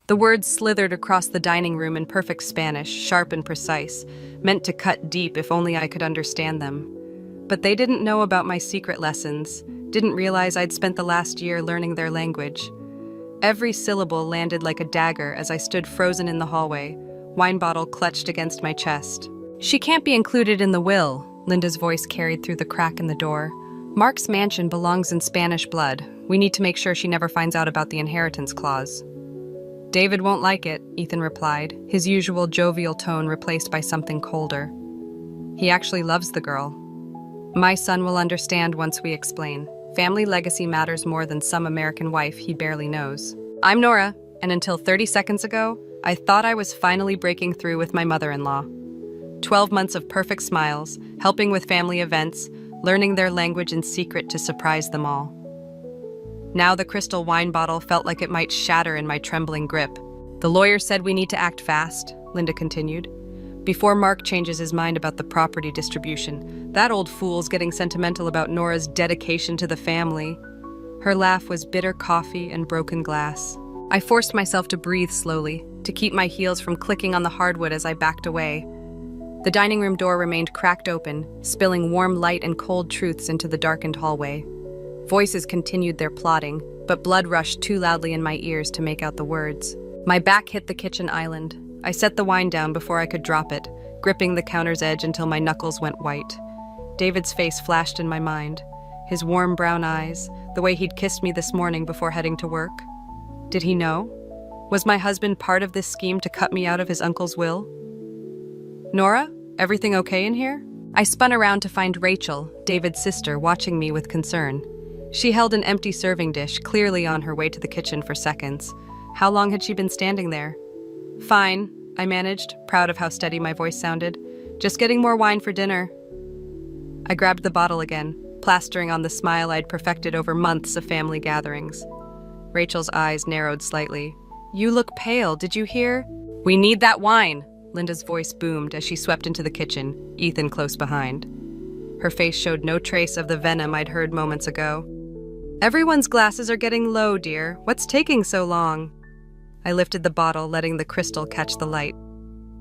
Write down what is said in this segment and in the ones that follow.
The words slithered across the dining room in perfect Spanish, sharp and precise, meant to cut deep if only I could understand them. But they didn't know about my secret lessons, didn't realize I'd spent the last year learning their language. Every syllable landed like a dagger as I stood frozen in the hallway, wine bottle clutched against my chest. "She can't be included in the will," Linda's voice carried through the crack in the door. "Mark's mansion belongs in Spanish blood. We need to make sure she never finds out about the inheritance clause." "David won't like it," Ethan replied, his usual jovial tone replaced by something colder. "He actually loves the girl. My son will understand once we explain. Family legacy matters more than some American wife he barely knows. I'm Nora, and until 30 seconds ago, I thought I was finally breaking through with my mother-in-law. 12 months of perfect smiles, helping with family events, learning their language in secret to surprise them all. Now the crystal wine bottle felt like it might shatter in my trembling grip. "The lawyer said we need to act fast," Linda continued, "before Mark changes his mind about the property distribution. That old fool's getting sentimental about Nora's dedication to the family." Her laugh was bitter coffee and broken glass. I forced myself to breathe slowly, to keep my heels from clicking on the hardwood as I backed away. The dining room door remained cracked open, spilling warm light and cold truths into the darkened hallway. Voices continued their plotting, but blood rushed too loudly in my ears to make out the words. My back hit the kitchen island. I set the wine down before I could drop it, gripping the counter's edge until my knuckles went white. David's face flashed in my mind, his warm brown eyes, the way he'd kissed me this morning before heading to work. Did he know? Was my husband part of this scheme to cut me out of his uncle's will? "Nora, everything okay in here?" I spun around to find Rachel, David's sister, watching me with concern. She held an empty serving dish, clearly on her way to the kitchen for seconds. How long had she been standing there? "Fine," I managed, proud of how steady my voice sounded. "Just getting more wine for dinner." I grabbed the bottle again, plastering on the smile I'd perfected over months of family gatherings. Rachel's eyes narrowed slightly. "You look pale, did you hear?" "We need that wine!" Linda's voice boomed as she swept into the kitchen, Ethan close behind. Her face showed no trace of the venom I'd heard moments ago. "Everyone's glasses are getting low, dear. What's taking so long?" I lifted the bottle, letting the crystal catch the light.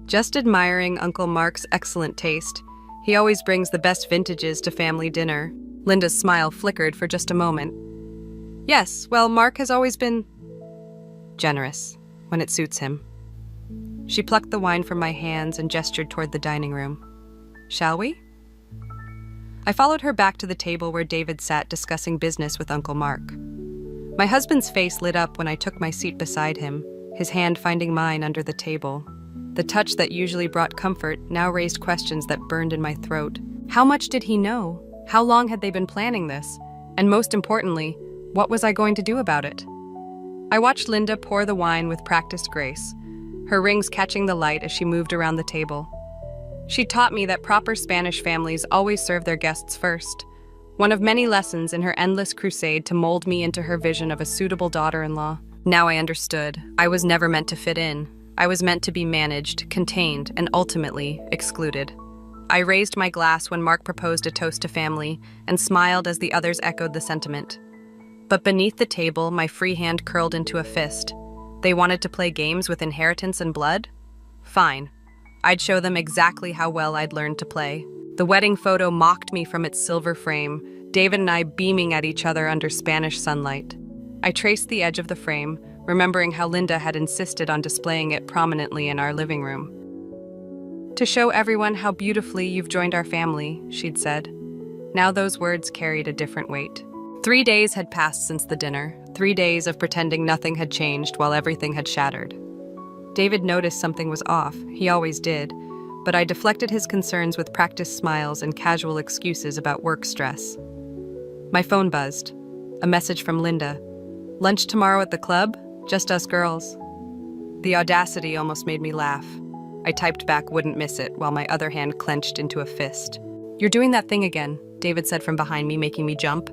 "Just admiring Uncle Mark's excellent taste. He always brings the best vintages to family dinner." Linda's smile flickered for just a moment. "Yes, well, Mark has always been generous when it suits him." She plucked the wine from my hands and gestured toward the dining room. "Shall we?" I followed her back to the table where David sat discussing business with Uncle Mark. My husband's face lit up when I took my seat beside him, his hand finding mine under the table. The touch that usually brought comfort now raised questions that burned in my throat. How much did he know? How long had they been planning this? And most importantly, what was I going to do about it? I watched Linda pour the wine with practiced grace, her rings catching the light as she moved around the table. She taught me that proper Spanish families always serve their guests first, one of many lessons in her endless crusade to mold me into her vision of a suitable daughter-in-law. Now I understood. I was never meant to fit in. I was meant to be managed, contained, and ultimately excluded. I raised my glass when Mark proposed a toast to family and smiled as the others echoed the sentiment. But beneath the table, my free hand curled into a fist. They wanted to play games with inheritance and blood? Fine. I'd show them exactly how well I'd learned to play. The wedding photo mocked me from its silver frame, David and I beaming at each other under Spanish sunlight. I traced the edge of the frame, remembering how Linda had insisted on displaying it prominently in our living room. "To show everyone how beautifully you've joined our family," she'd said. Now those words carried a different weight. 3 days had passed since the dinner, 3 days of pretending nothing had changed while everything had shattered. David noticed something was off, he always did, but I deflected his concerns with practiced smiles and casual excuses about work stress. My phone buzzed. A message from Linda. "Lunch tomorrow at the club? Just us girls." The audacity almost made me laugh. I typed back "wouldn't miss it" while my other hand clenched into a fist. "You're doing that thing again," David said from behind me, making me jump.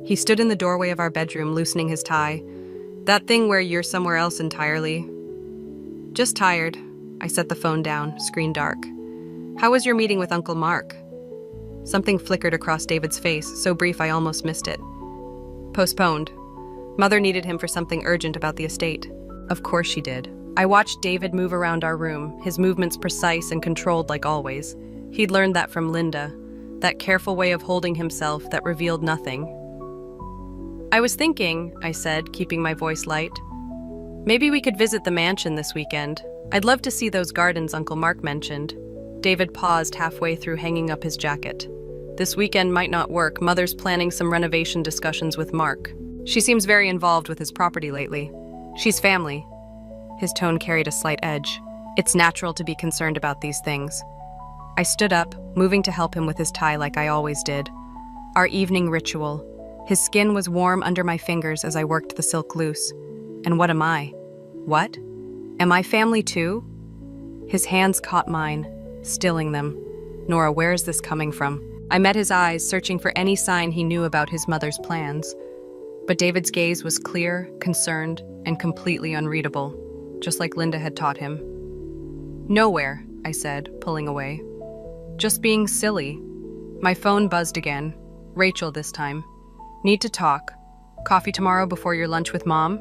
He stood in the doorway of our bedroom, loosening his tie. "That thing where you're somewhere else entirely." "Just tired." I set the phone down, screen dark. "How was your meeting with Uncle Mark?" Something flickered across David's face, so brief I almost missed it. "Postponed. Mother needed him for something urgent about the estate." Of course she did. I watched David move around our room, his movements precise and controlled like always. He'd learned that from Linda, that careful way of holding himself that revealed nothing. I was thinking, I said, keeping my voice light. Maybe we could visit the mansion this weekend. I'd love to see those gardens Uncle Mark mentioned. David paused halfway through hanging up his jacket. This weekend might not work. Mother's planning some renovation discussions with Mark. She seems very involved with his property lately. She's family. His tone carried a slight edge. It's natural to be concerned about these things. I stood up, moving to help him with his tie like I always did. Our evening ritual. His skin was warm under my fingers as I worked the silk loose. And what am I? What? Am I family too? His hands caught mine, stilling them. Nora, where is this coming from? I met his eyes, searching for any sign he knew about his mother's plans. But David's gaze was clear, concerned, and completely unreadable, just like Linda had taught him. Nowhere, I said, pulling away. Just being silly. My phone buzzed again. Rachel this time. Need to talk. Coffee tomorrow before your lunch with Mom?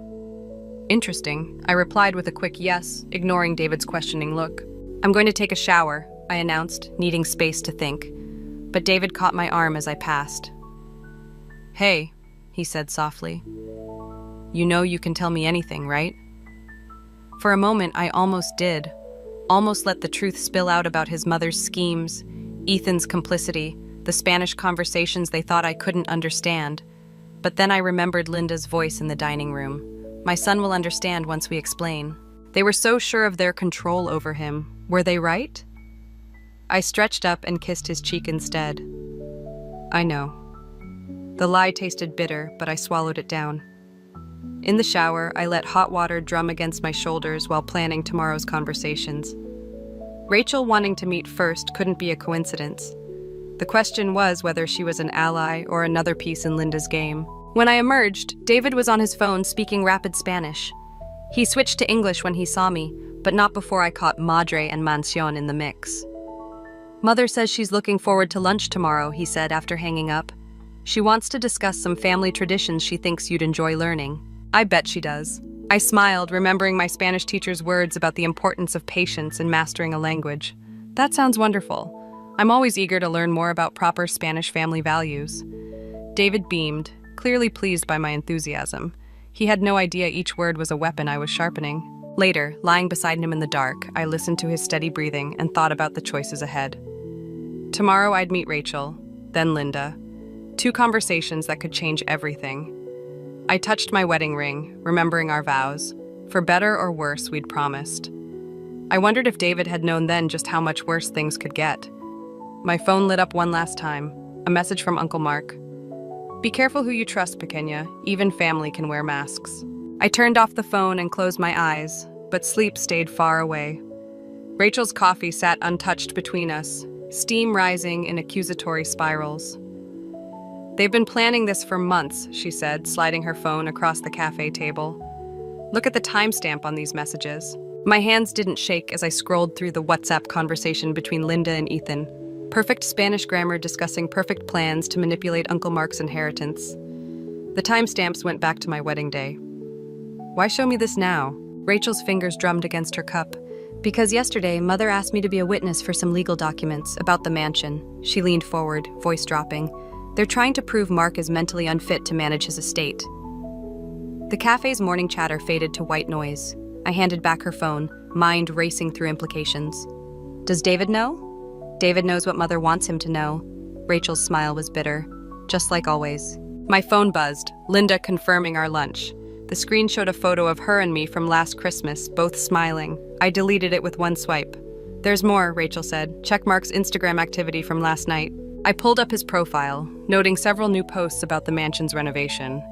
Interesting. I replied with a quick yes, ignoring David's questioning look. I'm going to take a shower, I announced, needing space to think. But David caught my arm as I passed. Hey, he said softly. You know you can tell me anything, right? For a moment, I almost did. Almost let the truth spill out about his mother's schemes, Ethan's complicity, the Spanish conversations they thought I couldn't understand. But then I remembered Linda's voice in the dining room. My son will understand once we explain. They were so sure of their control over him. Were they right? I stretched up and kissed his cheek instead. I know. The lie tasted bitter, but I swallowed it down. In the shower, I let hot water drum against my shoulders while planning tomorrow's conversations. Rachel wanting to meet first couldn't be a coincidence. The question was whether she was an ally or another piece in Linda's game. When I emerged, David was on his phone speaking rapid Spanish. He switched to English when he saw me, but not before I caught madre and mansión in the mix. Mother says she's looking forward to lunch tomorrow, he said after hanging up. She wants to discuss some family traditions she thinks you'd enjoy learning. I bet she does. I smiled, remembering my Spanish teacher's words about the importance of patience in mastering a language. That sounds wonderful. I'm always eager to learn more about proper Spanish family values. David beamed, clearly pleased by my enthusiasm. He had no idea each word was a weapon I was sharpening. Later, lying beside him in the dark, I listened to his steady breathing and thought about the choices ahead. Tomorrow I'd meet Rachel, then Linda. 2 conversations that could change everything. I touched my wedding ring, remembering our vows. For better or worse, we'd promised. I wondered if David had known then just how much worse things could get. My phone lit up one last time, a message from Uncle Mark. Be careful who you trust, Pequeña. Even family can wear masks. I turned off the phone and closed my eyes, but sleep stayed far away. Rachel's coffee sat untouched between us, steam rising in accusatory spirals. They've been planning this for months, she said, sliding her phone across the cafe table. Look at the timestamp on these messages. My hands didn't shake as I scrolled through the WhatsApp conversation between Linda and Ethan. Perfect Spanish grammar discussing perfect plans to manipulate Uncle Mark's inheritance. The timestamps went back to my wedding day. Why show me this now? Rachel's fingers drummed against her cup. Because yesterday, Mother asked me to be a witness for some legal documents about the mansion. She leaned forward, voice dropping. They're trying to prove Mark is mentally unfit to manage his estate. The cafe's morning chatter faded to white noise. I handed back her phone, mind racing through implications. Does David know? David knows what Mother wants him to know. Rachel's smile was bitter, just like always. My phone buzzed, Linda confirming our lunch. The screen showed a photo of her and me from last Christmas, both smiling. I deleted it with one swipe. There's more, Rachel said. Check Mark's Instagram activity from last night. I pulled up his profile, noting several new posts about the mansion's renovation.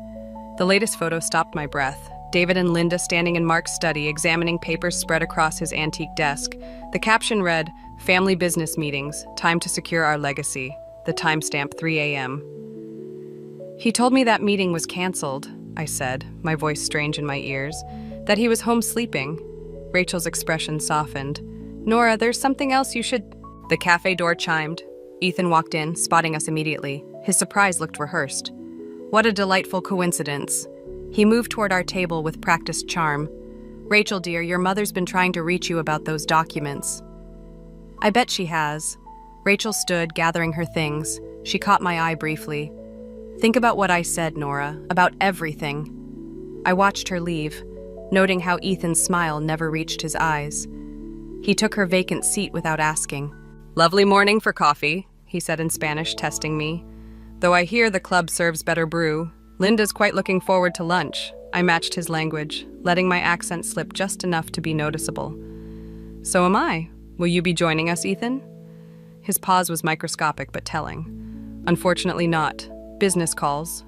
The latest photo stopped my breath. David and Linda standing in Mark's study, examining papers spread across his antique desk. The caption read, "Family business meetings, time to secure our legacy." The timestamp 3 a.m. He told me that meeting was canceled, I said, my voice strange in my ears, that he was home sleeping. Rachel's expression softened. Nora, there's something else you should... The cafe door chimed. Ethan walked in, spotting us immediately. His surprise looked rehearsed. What a delightful coincidence. He moved toward our table with practiced charm. Rachel, dear, your mother's been trying to reach you about those documents. I bet she has. Rachel stood, gathering her things. She caught my eye briefly. Think about what I said, Nora, about everything. I watched her leave, noting how Ethan's smile never reached his eyes. He took her vacant seat without asking. Lovely morning for coffee, he said in Spanish, testing me. Though I hear the club serves better brew, Linda's quite looking forward to lunch. I matched his language, letting my accent slip just enough to be noticeable. So am I. Will you be joining us, Ethan? His pause was microscopic but telling. Unfortunately not. Business calls.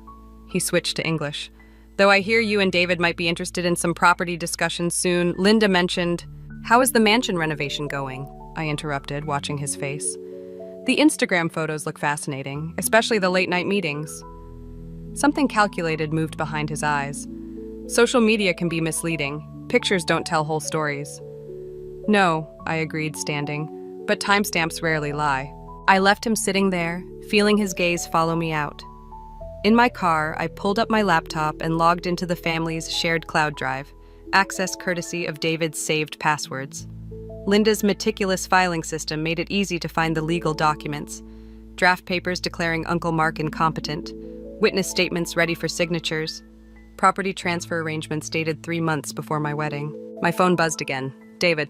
He switched to English. Though I hear you and David might be interested in some property discussions soon, Linda mentioned, "How is the mansion renovation going?" I interrupted, watching his face. The Instagram photos look fascinating, especially the late-night meetings. Something calculated moved behind his eyes. Social media can be misleading. Pictures don't tell whole stories. No, I agreed, standing, but timestamps rarely lie. I left him sitting there, feeling his gaze follow me out. In my car, I pulled up my laptop and logged into the family's shared cloud drive, access courtesy of David's saved passwords. Linda's meticulous filing system made it easy to find the legal documents, draft papers declaring Uncle Mark incompetent, witness statements ready for signatures, property transfer arrangements dated 3 months before my wedding. My phone buzzed again. David,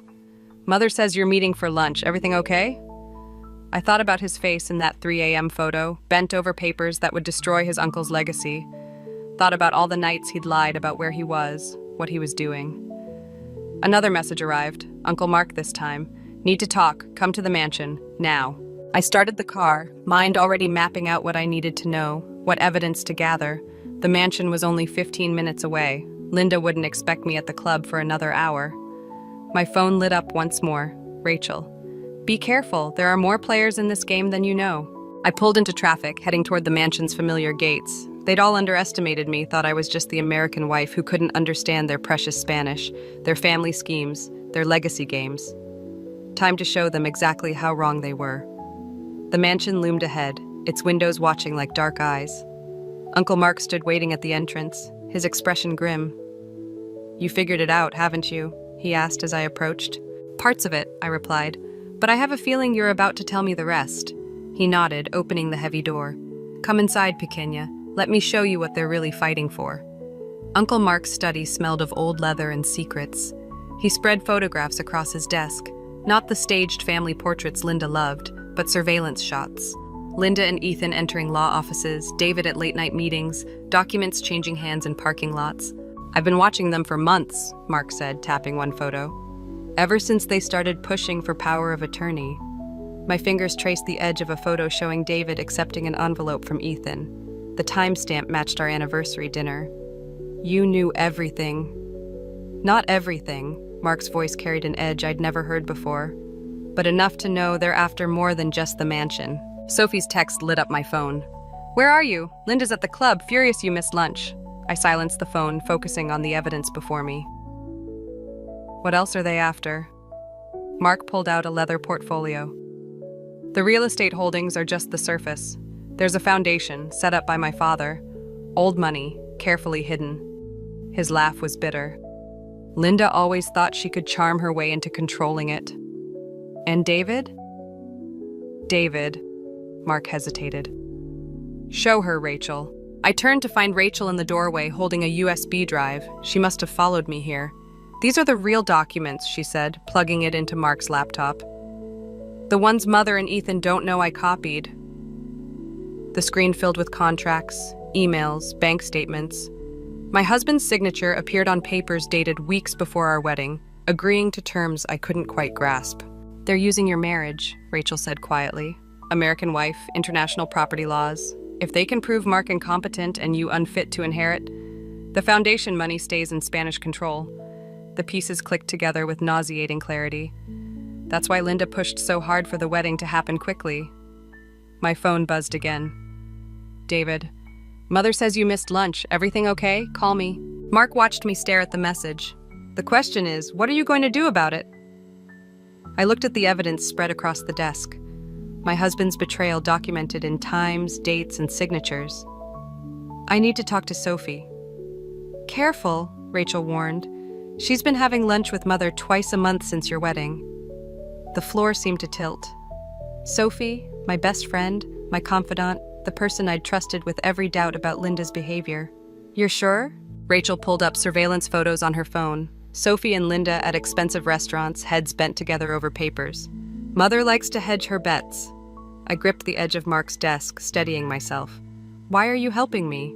Mother says you're meeting for lunch. Everything okay? I thought about his face in that 3 a.m. photo, bent over papers that would destroy his uncle's legacy. Thought about all the nights he'd lied about where he was, what he was doing. Another message arrived. Uncle Mark this time. Need to talk. Come to the mansion. Now. I started the car, mind already mapping out what I needed to know, what evidence to gather. The mansion was only 15 minutes away. Linda wouldn't expect me at the club for another hour. My phone lit up once more. Rachel. Be careful, there are more players in this game than you know. I pulled into traffic, heading toward the mansion's familiar gates. They'd all underestimated me, thought I was just the American wife who couldn't understand their precious Spanish, their family schemes, their legacy games. Time to show them exactly how wrong they were. The mansion loomed ahead, its windows watching like dark eyes. Uncle Mark stood waiting at the entrance, his expression grim. You figured it out, haven't you? He asked as I approached. Parts of it, I replied, but I have a feeling you're about to tell me the rest. He nodded, opening the heavy door. Come inside, Pequeña. Let me show you what they're really fighting for. Uncle Mark's study smelled of old leather and secrets. He spread photographs across his desk, not the staged family portraits Linda loved, but surveillance shots. Linda and Ethan entering law offices, David at late-night meetings, documents changing hands in parking lots. I've been watching them for months, Mark said, tapping one photo. Ever since they started pushing for power of attorney. My fingers traced the edge of a photo showing David accepting an envelope from Ethan. The timestamp matched our anniversary dinner. You knew everything. Not everything, Mark's voice carried an edge I'd never heard before, but enough to know they're after more than just the mansion. Sophie's text lit up my phone. Where are you? Linda's at the club, furious you missed lunch. I silenced the phone, focusing on the evidence before me. What else are they after? Mark pulled out a leather portfolio. The real estate holdings are just the surface. There's a foundation set up by my father. Old money, carefully hidden. His laugh was bitter. Linda always thought she could charm her way into controlling it. And David? David. Mark hesitated. Show her, Rachel. I turned to find Rachel in the doorway holding a USB drive. She must have followed me here. These are the real documents, she said, plugging it into Mark's laptop. The ones Mother and Ethan don't know I copied. The screen filled with contracts, emails, bank statements. My husband's signature appeared on papers dated weeks before our wedding, agreeing to terms I couldn't quite grasp. They're using your marriage, Rachel said quietly. American wife, international property laws. If they can prove Mark incompetent and you unfit to inherit, the foundation money stays in Spanish control. The pieces clicked together with nauseating clarity. That's why Linda pushed so hard for the wedding to happen quickly. My phone buzzed again. David. Mother says you missed lunch. Everything okay? Call me. Mark watched me stare at the message. The question is, what are you going to do about it? I looked at the evidence spread across the desk. My husband's betrayal documented in times, dates, and signatures. I need to talk to Sophie. Careful, Rachel warned. She's been having lunch with Mother twice a month since your wedding. The floor seemed to tilt. Sophie, my best friend, my confidant, the person I'd trusted with every doubt about Linda's behavior. You're sure? Rachel pulled up surveillance photos on her phone. Sophie and Linda at expensive restaurants, heads bent together over papers. Mother likes to hedge her bets. I gripped the edge of Mark's desk, steadying myself. Why are you helping me?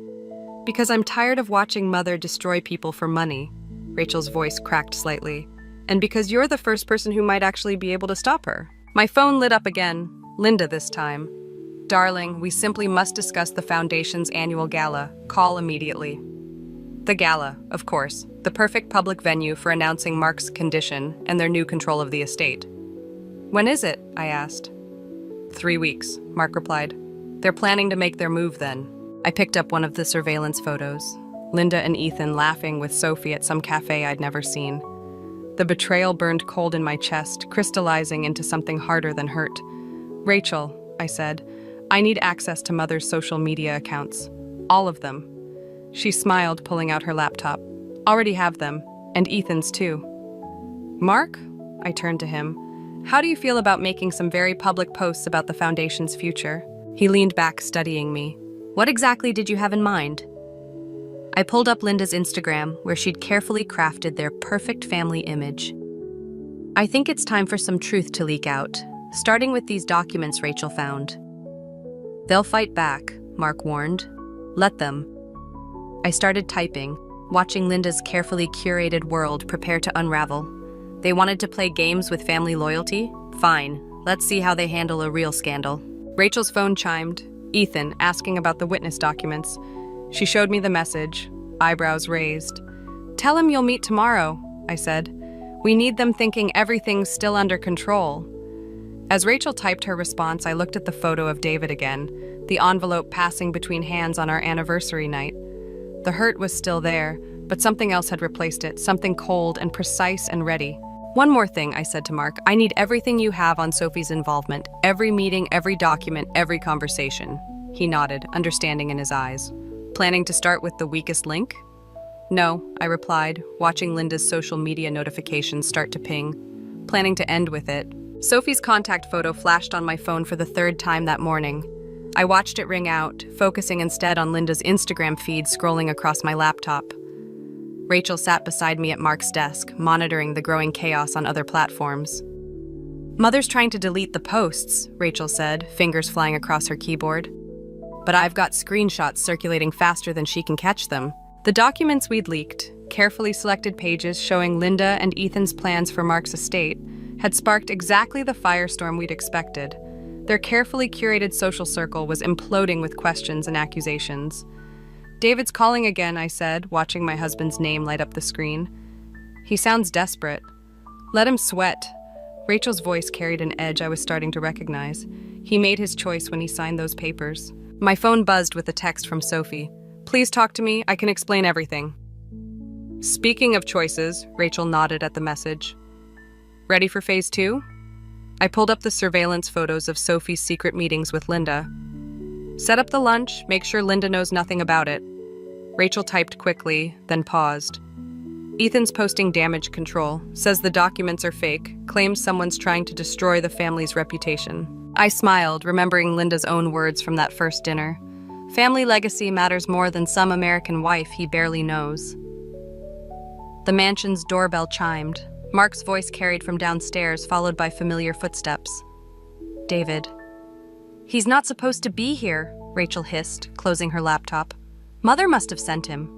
Because I'm tired of watching Mother destroy people for money. Rachel's voice cracked slightly. And because you're the first person who might actually be able to stop her. My phone lit up again. Linda this time. Darling, we simply must discuss the Foundation's annual gala. Call immediately. The gala, of course, the perfect public venue for announcing Mark's condition and their new control of the estate. When is it? I asked. 3 weeks, Mark replied. They're planning to make their move then. I picked up one of the surveillance photos. Linda and Ethan laughing with Sophie at some cafe I'd never seen. The betrayal burned cold in my chest, crystallizing into something harder than hurt. Rachel, I said, I need access to Mother's social media accounts. All of them. She smiled, pulling out her laptop. Already have them, and Ethan's too. Mark? I turned to him. How do you feel about making some very public posts about the Foundation's future? He leaned back, studying me. What exactly did you have in mind? I pulled up Linda's Instagram, where she'd carefully crafted their perfect family image. I think it's time for some truth to leak out, starting with these documents Rachel found. They'll fight back, Mark warned. Let them. I started typing, watching Linda's carefully curated world prepare to unravel. They wanted to play games with family loyalty? Fine, let's see how they handle a real scandal. Rachel's phone chimed, Ethan asking about the witness documents. She showed me the message, eyebrows raised. Tell him you'll meet tomorrow, I said. We need them thinking everything's still under control. As Rachel typed her response, I looked at the photo of David again, the envelope passing between hands on our anniversary night. The hurt was still there, but something else had replaced it, something cold and precise and ready. One more thing, I said to Mark. I need everything you have on Sophie's involvement, every meeting, every document, every conversation. He nodded, understanding in his eyes. Planning to start with the weakest link? No, I replied, watching Linda's social media notifications start to ping. Planning to end with it. Sophie's contact photo flashed on my phone for the third time that morning. I watched it ring out, focusing instead on Linda's Instagram feed scrolling across my laptop. Rachel sat beside me at Mark's desk, monitoring the growing chaos on other platforms. Mother's trying to delete the posts, Rachel said, fingers flying across her keyboard. But I've got screenshots circulating faster than she can catch them. The documents we'd leaked, carefully selected pages showing Linda and Ethan's plans for Mark's estate, had sparked exactly the firestorm we'd expected. Their carefully curated social circle was imploding with questions and accusations. David's calling again, I said, watching my husband's name light up the screen. He sounds desperate. Let him sweat. Rachel's voice carried an edge I was starting to recognize. He made his choice when he signed those papers. My phone buzzed with a text from Sophie. Please talk to me, I can explain everything. Speaking of choices, Rachel nodded at the message. Ready for phase 2? I pulled up the surveillance photos of Sophie's secret meetings with Linda. Set up the lunch, make sure Linda knows nothing about it. Rachel typed quickly, then paused. Ethan's posting damage control, says the documents are fake, claims someone's trying to destroy the family's reputation. I smiled, remembering Linda's own words from that first dinner. Family legacy matters more than some American wife he barely knows. The mansion's doorbell chimed. Mark's voice carried from downstairs, followed by familiar footsteps. David. He's not supposed to be here, Rachel hissed, closing her laptop. Mother must have sent him.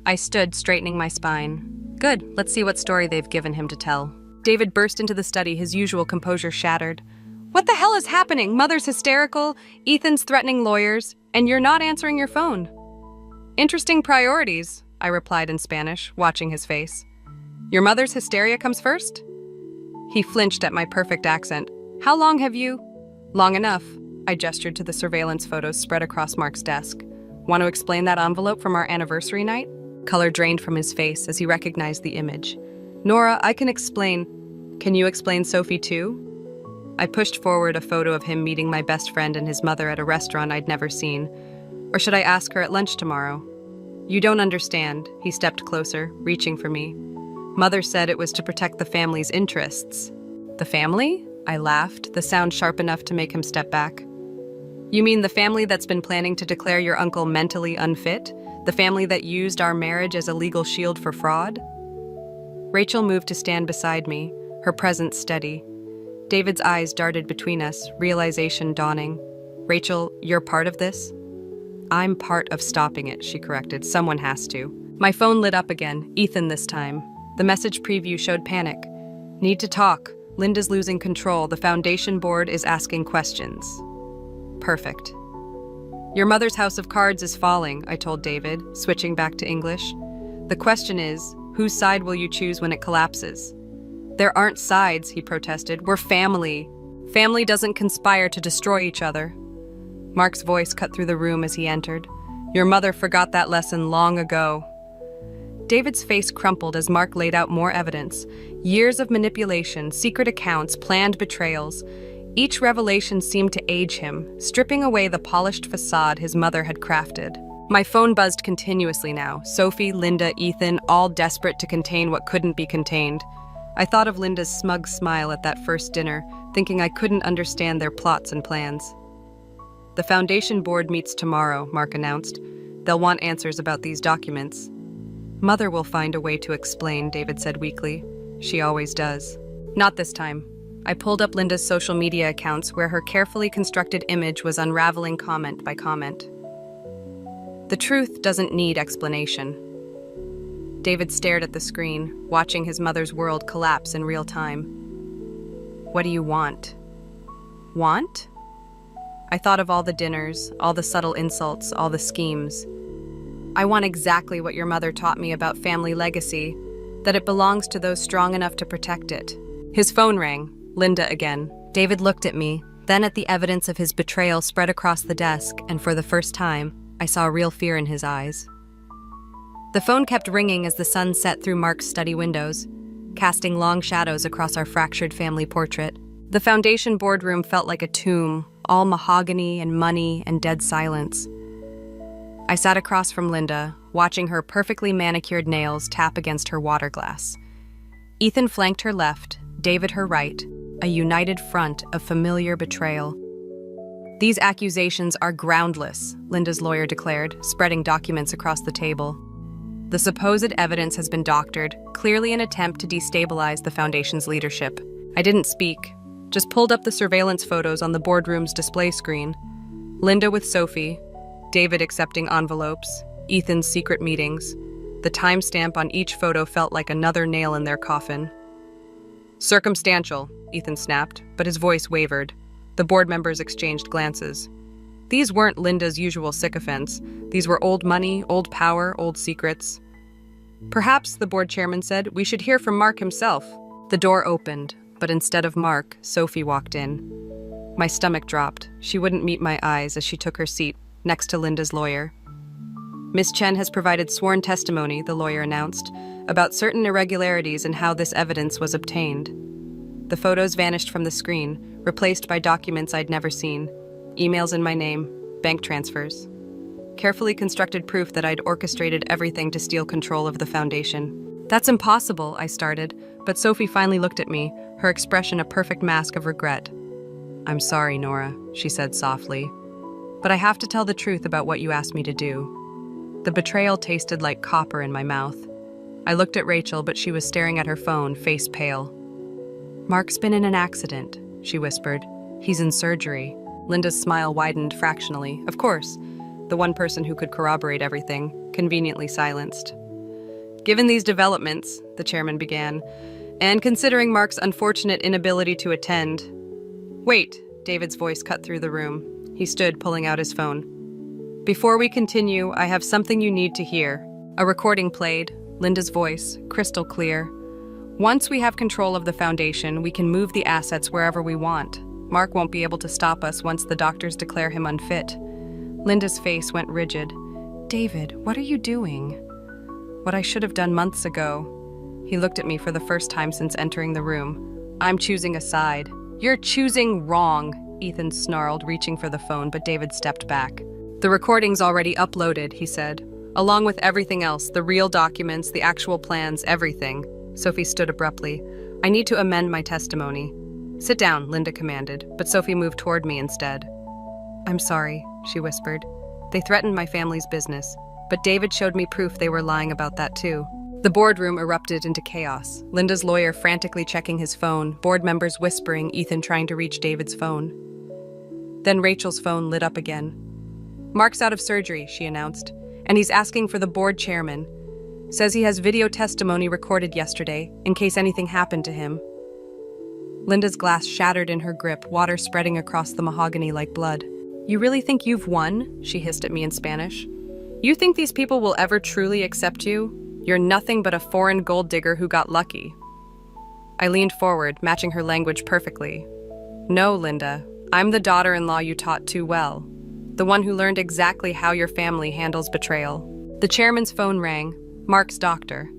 I stood, straightening my spine. Good, let's see what story they've given him to tell. David burst into the study, his usual composure shattered. What the hell is happening? Mother's hysterical, Ethan's threatening lawyers, and you're not answering your phone. Interesting priorities, I replied in Spanish, watching his face. Your mother's hysteria comes first? He flinched at my perfect accent. How long have you? Long enough. I gestured to the surveillance photos spread across Mark's desk. Want to explain that envelope from our anniversary night? Color drained from his face as he recognized the image. Nora, I can explain. Can you explain Sophie too? I pushed forward a photo of him meeting my best friend and his mother at a restaurant I'd never seen. Or should I ask her at lunch tomorrow? You don't understand. He stepped closer, reaching for me. Mother said it was to protect the family's interests. The family? I laughed, the sound sharp enough to make him step back. You mean the family that's been planning to declare your uncle mentally unfit? The family that used our marriage as a legal shield for fraud? Rachel moved to stand beside me, her presence steady. David's eyes darted between us, realization dawning. Rachel, you're part of this? I'm part of stopping it, she corrected. Someone has to. My phone lit up again, Ethan this time. The message preview showed panic. Need to talk. Linda's losing control. The foundation board is asking questions. Perfect. Your mother's house of cards is falling, I told David, switching back to English. The question is, whose side will you choose when it collapses? There aren't sides, he protested. We're family. Family doesn't conspire to destroy each other. Mark's voice cut through the room as he entered. Your mother forgot that lesson long ago. David's face crumpled as Mark laid out more evidence. Years of manipulation, secret accounts, planned betrayals. Each revelation seemed to age him, stripping away the polished facade his mother had crafted. My phone buzzed continuously now. Sophie, Linda, Ethan, all desperate to contain what couldn't be contained. I thought of Linda's smug smile at that first dinner, thinking I couldn't understand their plots and plans. The foundation board meets tomorrow, Mark announced. They'll want answers about these documents. Mother will find a way to explain, David said weakly. She always does. Not this time. I pulled up Linda's social media accounts where her carefully constructed image was unraveling comment by comment. The truth doesn't need explanation. David stared at the screen, watching his mother's world collapse in real time. What do you want? Want? I thought of all the dinners, all the subtle insults, all the schemes. I want exactly what your mother taught me about family legacy, that it belongs to those strong enough to protect it. His phone rang. Linda again. David looked at me, then at the evidence of his betrayal spread across the desk, and for the first time, I saw real fear in his eyes. The phone kept ringing as the sun set through Mark's study windows, casting long shadows across our fractured family portrait. The foundation boardroom felt like a tomb, all mahogany and money and dead silence. I sat across from Linda, watching her perfectly manicured nails tap against her water glass. Ethan flanked her left, David her right, a united front of familiar betrayal. These accusations are groundless, Linda's lawyer declared, spreading documents across the table. The supposed evidence has been doctored, clearly an attempt to destabilize the foundation's leadership. I didn't speak, just pulled up the surveillance photos on the boardroom's display screen. Linda with Sophie, David accepting envelopes, Ethan's secret meetings. The timestamp on each photo felt like another nail in their coffin. Circumstantial, Ethan snapped, but his voice wavered. The board members exchanged glances. These weren't Linda's usual sycophants. These were old money, old power, old secrets. Perhaps, the board chairman said, we should hear from Mark himself. The door opened, but instead of Mark, Sophie walked in. My stomach dropped. She wouldn't meet my eyes as she took her seat next to Linda's lawyer. Miss Chen has provided sworn testimony, the lawyer announced, about certain irregularities in how this evidence was obtained. The photos vanished from the screen, replaced by documents I'd never seen. Emails in my name, bank transfers. Carefully constructed proof that I'd orchestrated everything to steal control of the foundation. That's impossible, I started, but Sophie finally looked at me, her expression a perfect mask of regret. I'm sorry, Nora, she said softly, but I have to tell the truth about what you asked me to do. The betrayal tasted like copper in my mouth. I looked at Rachel, but she was staring at her phone, face pale. Mark's been in an accident, she whispered. He's in surgery. Linda's smile widened fractionally. Of course, the one person who could corroborate everything, conveniently silenced. Given these developments, the chairman began, and considering Mark's unfortunate inability to attend... Wait, David's voice cut through the room. He stood, pulling out his phone. Before we continue, I have something you need to hear. A recording played, Linda's voice, crystal clear. Once we have control of the foundation, we can move the assets wherever we want. Mark won't be able to stop us once the doctors declare him unfit. Linda's face went rigid. David, what are you doing? What I should have done months ago. He looked at me for the first time since entering the room. I'm choosing a side. You're choosing wrong, Ethan snarled, reaching for the phone, but David stepped back. The recording's already uploaded, he said. Along with everything else, the real documents, the actual plans, everything. Sophie stood abruptly. I need to amend my testimony. Sit down, Linda commanded, but Sophie moved toward me instead. I'm sorry, she whispered. They threatened my family's business, but David showed me proof they were lying about that too. The boardroom erupted into chaos. Linda's lawyer frantically checking his phone, board members whispering, Ethan trying to reach David's phone. Then Rachel's phone lit up again. Mark's out of surgery, she announced, and he's asking for the board chairman. Says he has video testimony recorded yesterday, in case anything happened to him. Linda's glass shattered in her grip, water spreading across the mahogany like blood. You really think you've won? She hissed at me in Spanish. You think these people will ever truly accept you? You're nothing but a foreign gold digger who got lucky. I leaned forward, matching her language perfectly. No, Linda, I'm the daughter-in-law you taught too well. The one who learned exactly how your family handles betrayal. The chairman's phone rang, Mark's doctor.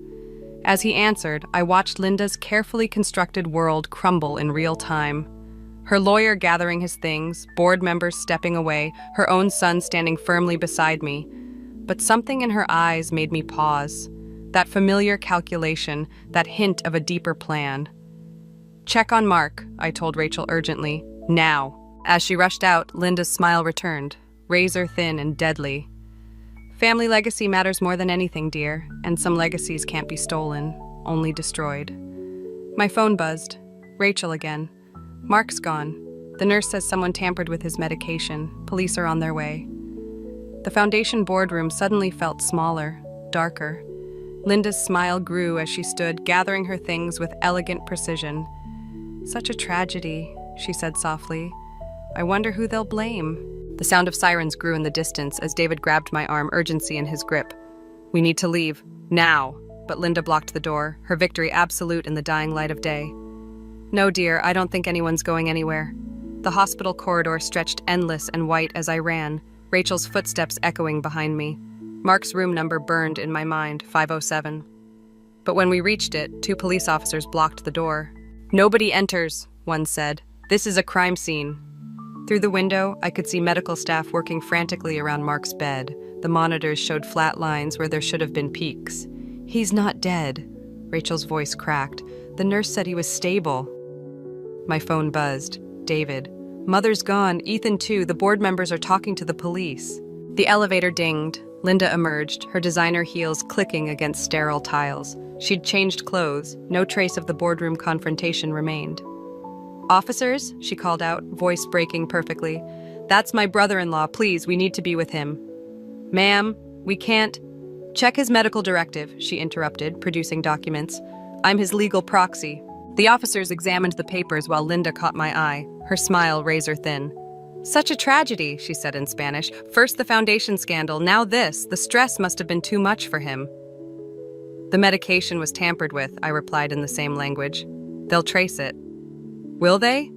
As he answered, I watched Linda's carefully constructed world crumble in real time. Her lawyer gathering his things, board members stepping away, her own son standing firmly beside me. But something in her eyes made me pause. That familiar calculation, that hint of a deeper plan. Check on Mark, I told Rachel urgently. Now. As she rushed out, Linda's smile returned, razor thin and deadly. Family legacy matters more than anything, dear, and some legacies can't be stolen, only destroyed. My phone buzzed. Rachel again. Mark's gone. The nurse says someone tampered with his medication. Police are on their way. The foundation boardroom suddenly felt smaller, darker. Linda's smile grew as she stood, gathering her things with elegant precision. Such a tragedy, she said softly. I wonder who they'll blame. The sound of sirens grew in the distance as David grabbed my arm, urgency in his grip. We need to leave. Now. But Linda blocked the door, her victory absolute in the dying light of day. No, dear, I don't think anyone's going anywhere. The hospital corridor stretched endless and white as I ran, Rachel's footsteps echoing behind me. Mark's room number burned in my mind, 507. But when we reached it, 2 police officers blocked the door. Nobody enters, one said. This is a crime scene. Through the window, I could see medical staff working frantically around Mark's bed. The monitors showed flat lines where there should have been peaks. He's not dead. Rachel's voice cracked. The nurse said he was stable. My phone buzzed. David. Mother's gone, Ethan too. The board members are talking to the police. The elevator dinged. Linda emerged, her designer heels clicking against sterile tiles. She'd changed clothes. No trace of the boardroom confrontation remained. Officers, she called out, voice breaking perfectly. That's my brother-in-law, please, we need to be with him. Ma'am, we can't. Check his medical directive, she interrupted, producing documents. I'm his legal proxy. The officers examined the papers while Linda caught my eye, her smile razor thin. Such a tragedy, she said in Spanish. First the foundation scandal, now this. The stress must have been too much for him. The medication was tampered with, I replied in the same language. They'll trace it. Will they?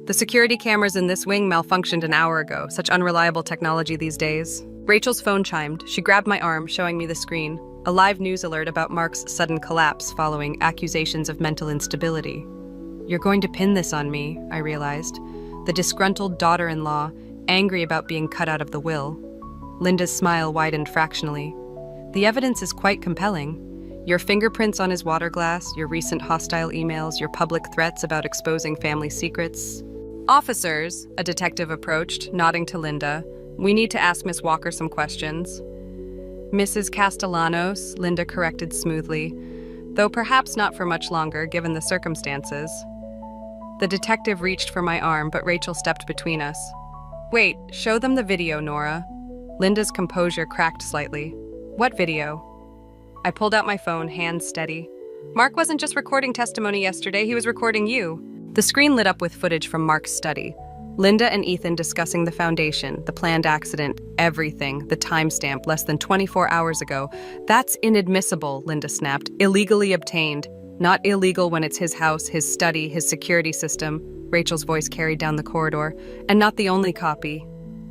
The security cameras in this wing malfunctioned an hour ago. Such unreliable technology these days. Rachel's phone chimed. She grabbed my arm, showing me the screen. A live news alert about Mark's sudden collapse following accusations of mental instability. You're going to pin this on me, I realized. The disgruntled daughter-in-law, angry about being cut out of the will. Linda's smile widened fractionally. The evidence is quite compelling. Your fingerprints on his water glass, your recent hostile emails, your public threats about exposing family secrets. Officers, a detective approached, nodding to Linda. We need to ask Miss Walker some questions. Mrs. Castellanos, Linda corrected smoothly, though perhaps not for much longer, given the circumstances. The detective reached for my arm, but Rachel stepped between us. Wait, show them the video, Nora. Linda's composure cracked slightly. What video? I pulled out my phone, hands steady. Mark wasn't just recording testimony yesterday, he was recording you. The screen lit up with footage from Mark's study. Linda and Ethan discussing the foundation, the planned accident, everything, the timestamp less than 24 hours ago. That's inadmissible, Linda snapped. Illegally obtained. Not illegal when it's his house, his study, his security system. Rachel's voice carried down the corridor. And not the only copy.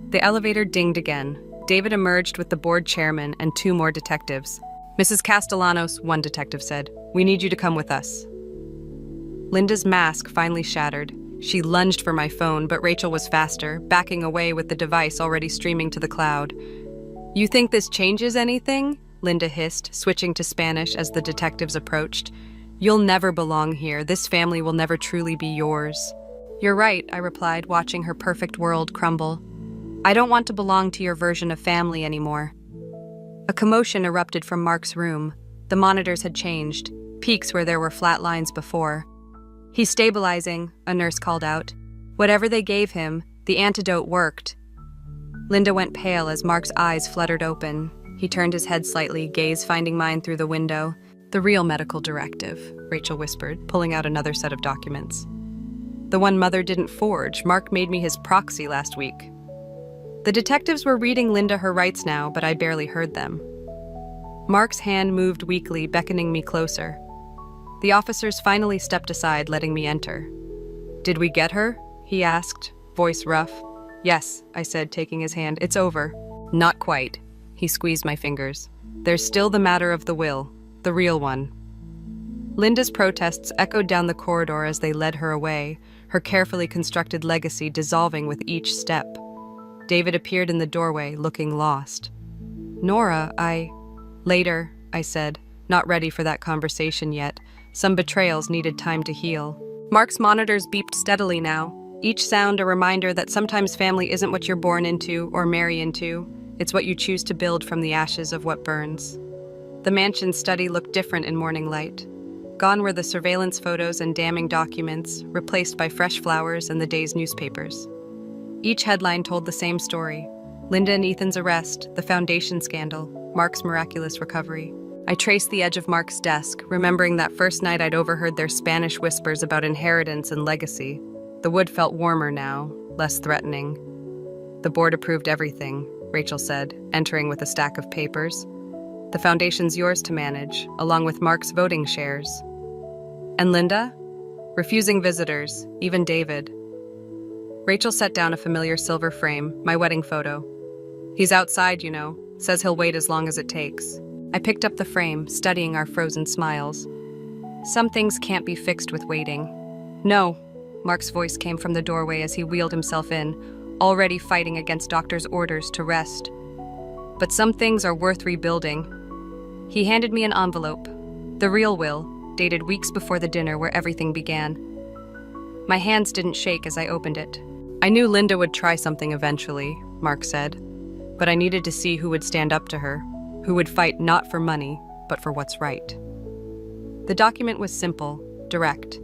The elevator dinged again. David emerged with the board chairman and 2 more detectives. Mrs. Castellanos, one detective said, we need you to come with us. Linda's mask finally shattered. She lunged for my phone, but Rachel was faster, backing away with the device already streaming to the cloud. You think this changes anything? Linda hissed, switching to Spanish as the detectives approached. You'll never belong here. This family will never truly be yours. You're right, I replied, watching her perfect world crumble. I don't want to belong to your version of family anymore. A commotion erupted from Mark's room. The monitors had changed, peaks where there were flat lines before. He's stabilizing, a nurse called out. Whatever they gave him, the antidote worked. Linda went pale as Mark's eyes fluttered open. He turned his head slightly, gaze finding mine through the window. The real medical directive, Rachel whispered, pulling out another set of documents. The one Mother didn't forge. Mark made me his proxy last week. The detectives were reading Linda her rights now, but I barely heard them. Mark's hand moved weakly, beckoning me closer. The officers finally stepped aside, letting me enter. Did we get her? He asked, voice rough. Yes, I said, taking his hand. It's over. Not quite. He squeezed my fingers. There's still the matter of the will, the real one. Linda's protests echoed down the corridor as they led her away, her carefully constructed legacy dissolving with each step. David appeared in the doorway, looking lost. Nora, Later, I said, not ready for that conversation yet. Some betrayals needed time to heal. Mark's monitors beeped steadily now, each sound a reminder that sometimes family isn't what you're born into or marry into. It's what you choose to build from the ashes of what burns. The mansion's study looked different in morning light. Gone were the surveillance photos and damning documents, replaced by fresh flowers and the day's newspapers. Each headline told the same story. Linda and Ethan's arrest, the foundation scandal, Mark's miraculous recovery. I traced the edge of Mark's desk, remembering that first night I'd overheard their Spanish whispers about inheritance and legacy. The wood felt warmer now, less threatening. The board approved everything, Rachel said, entering with a stack of papers. The foundation's yours to manage, along with Mark's voting shares. And Linda? Refusing visitors, even David. Rachel set down a familiar silver frame, my wedding photo. He's outside, you know, says he'll wait as long as it takes. I picked up the frame, studying our frozen smiles. Some things can't be fixed with waiting. No, Mark's voice came from the doorway as he wheeled himself in, already fighting against doctor's orders to rest. But some things are worth rebuilding. He handed me an envelope, the real will, dated weeks before the dinner where everything began. My hands didn't shake as I opened it. I knew Linda would try something eventually, Mark said, but I needed to see who would stand up to her, who would fight not for money, but for what's right. The document was simple, direct.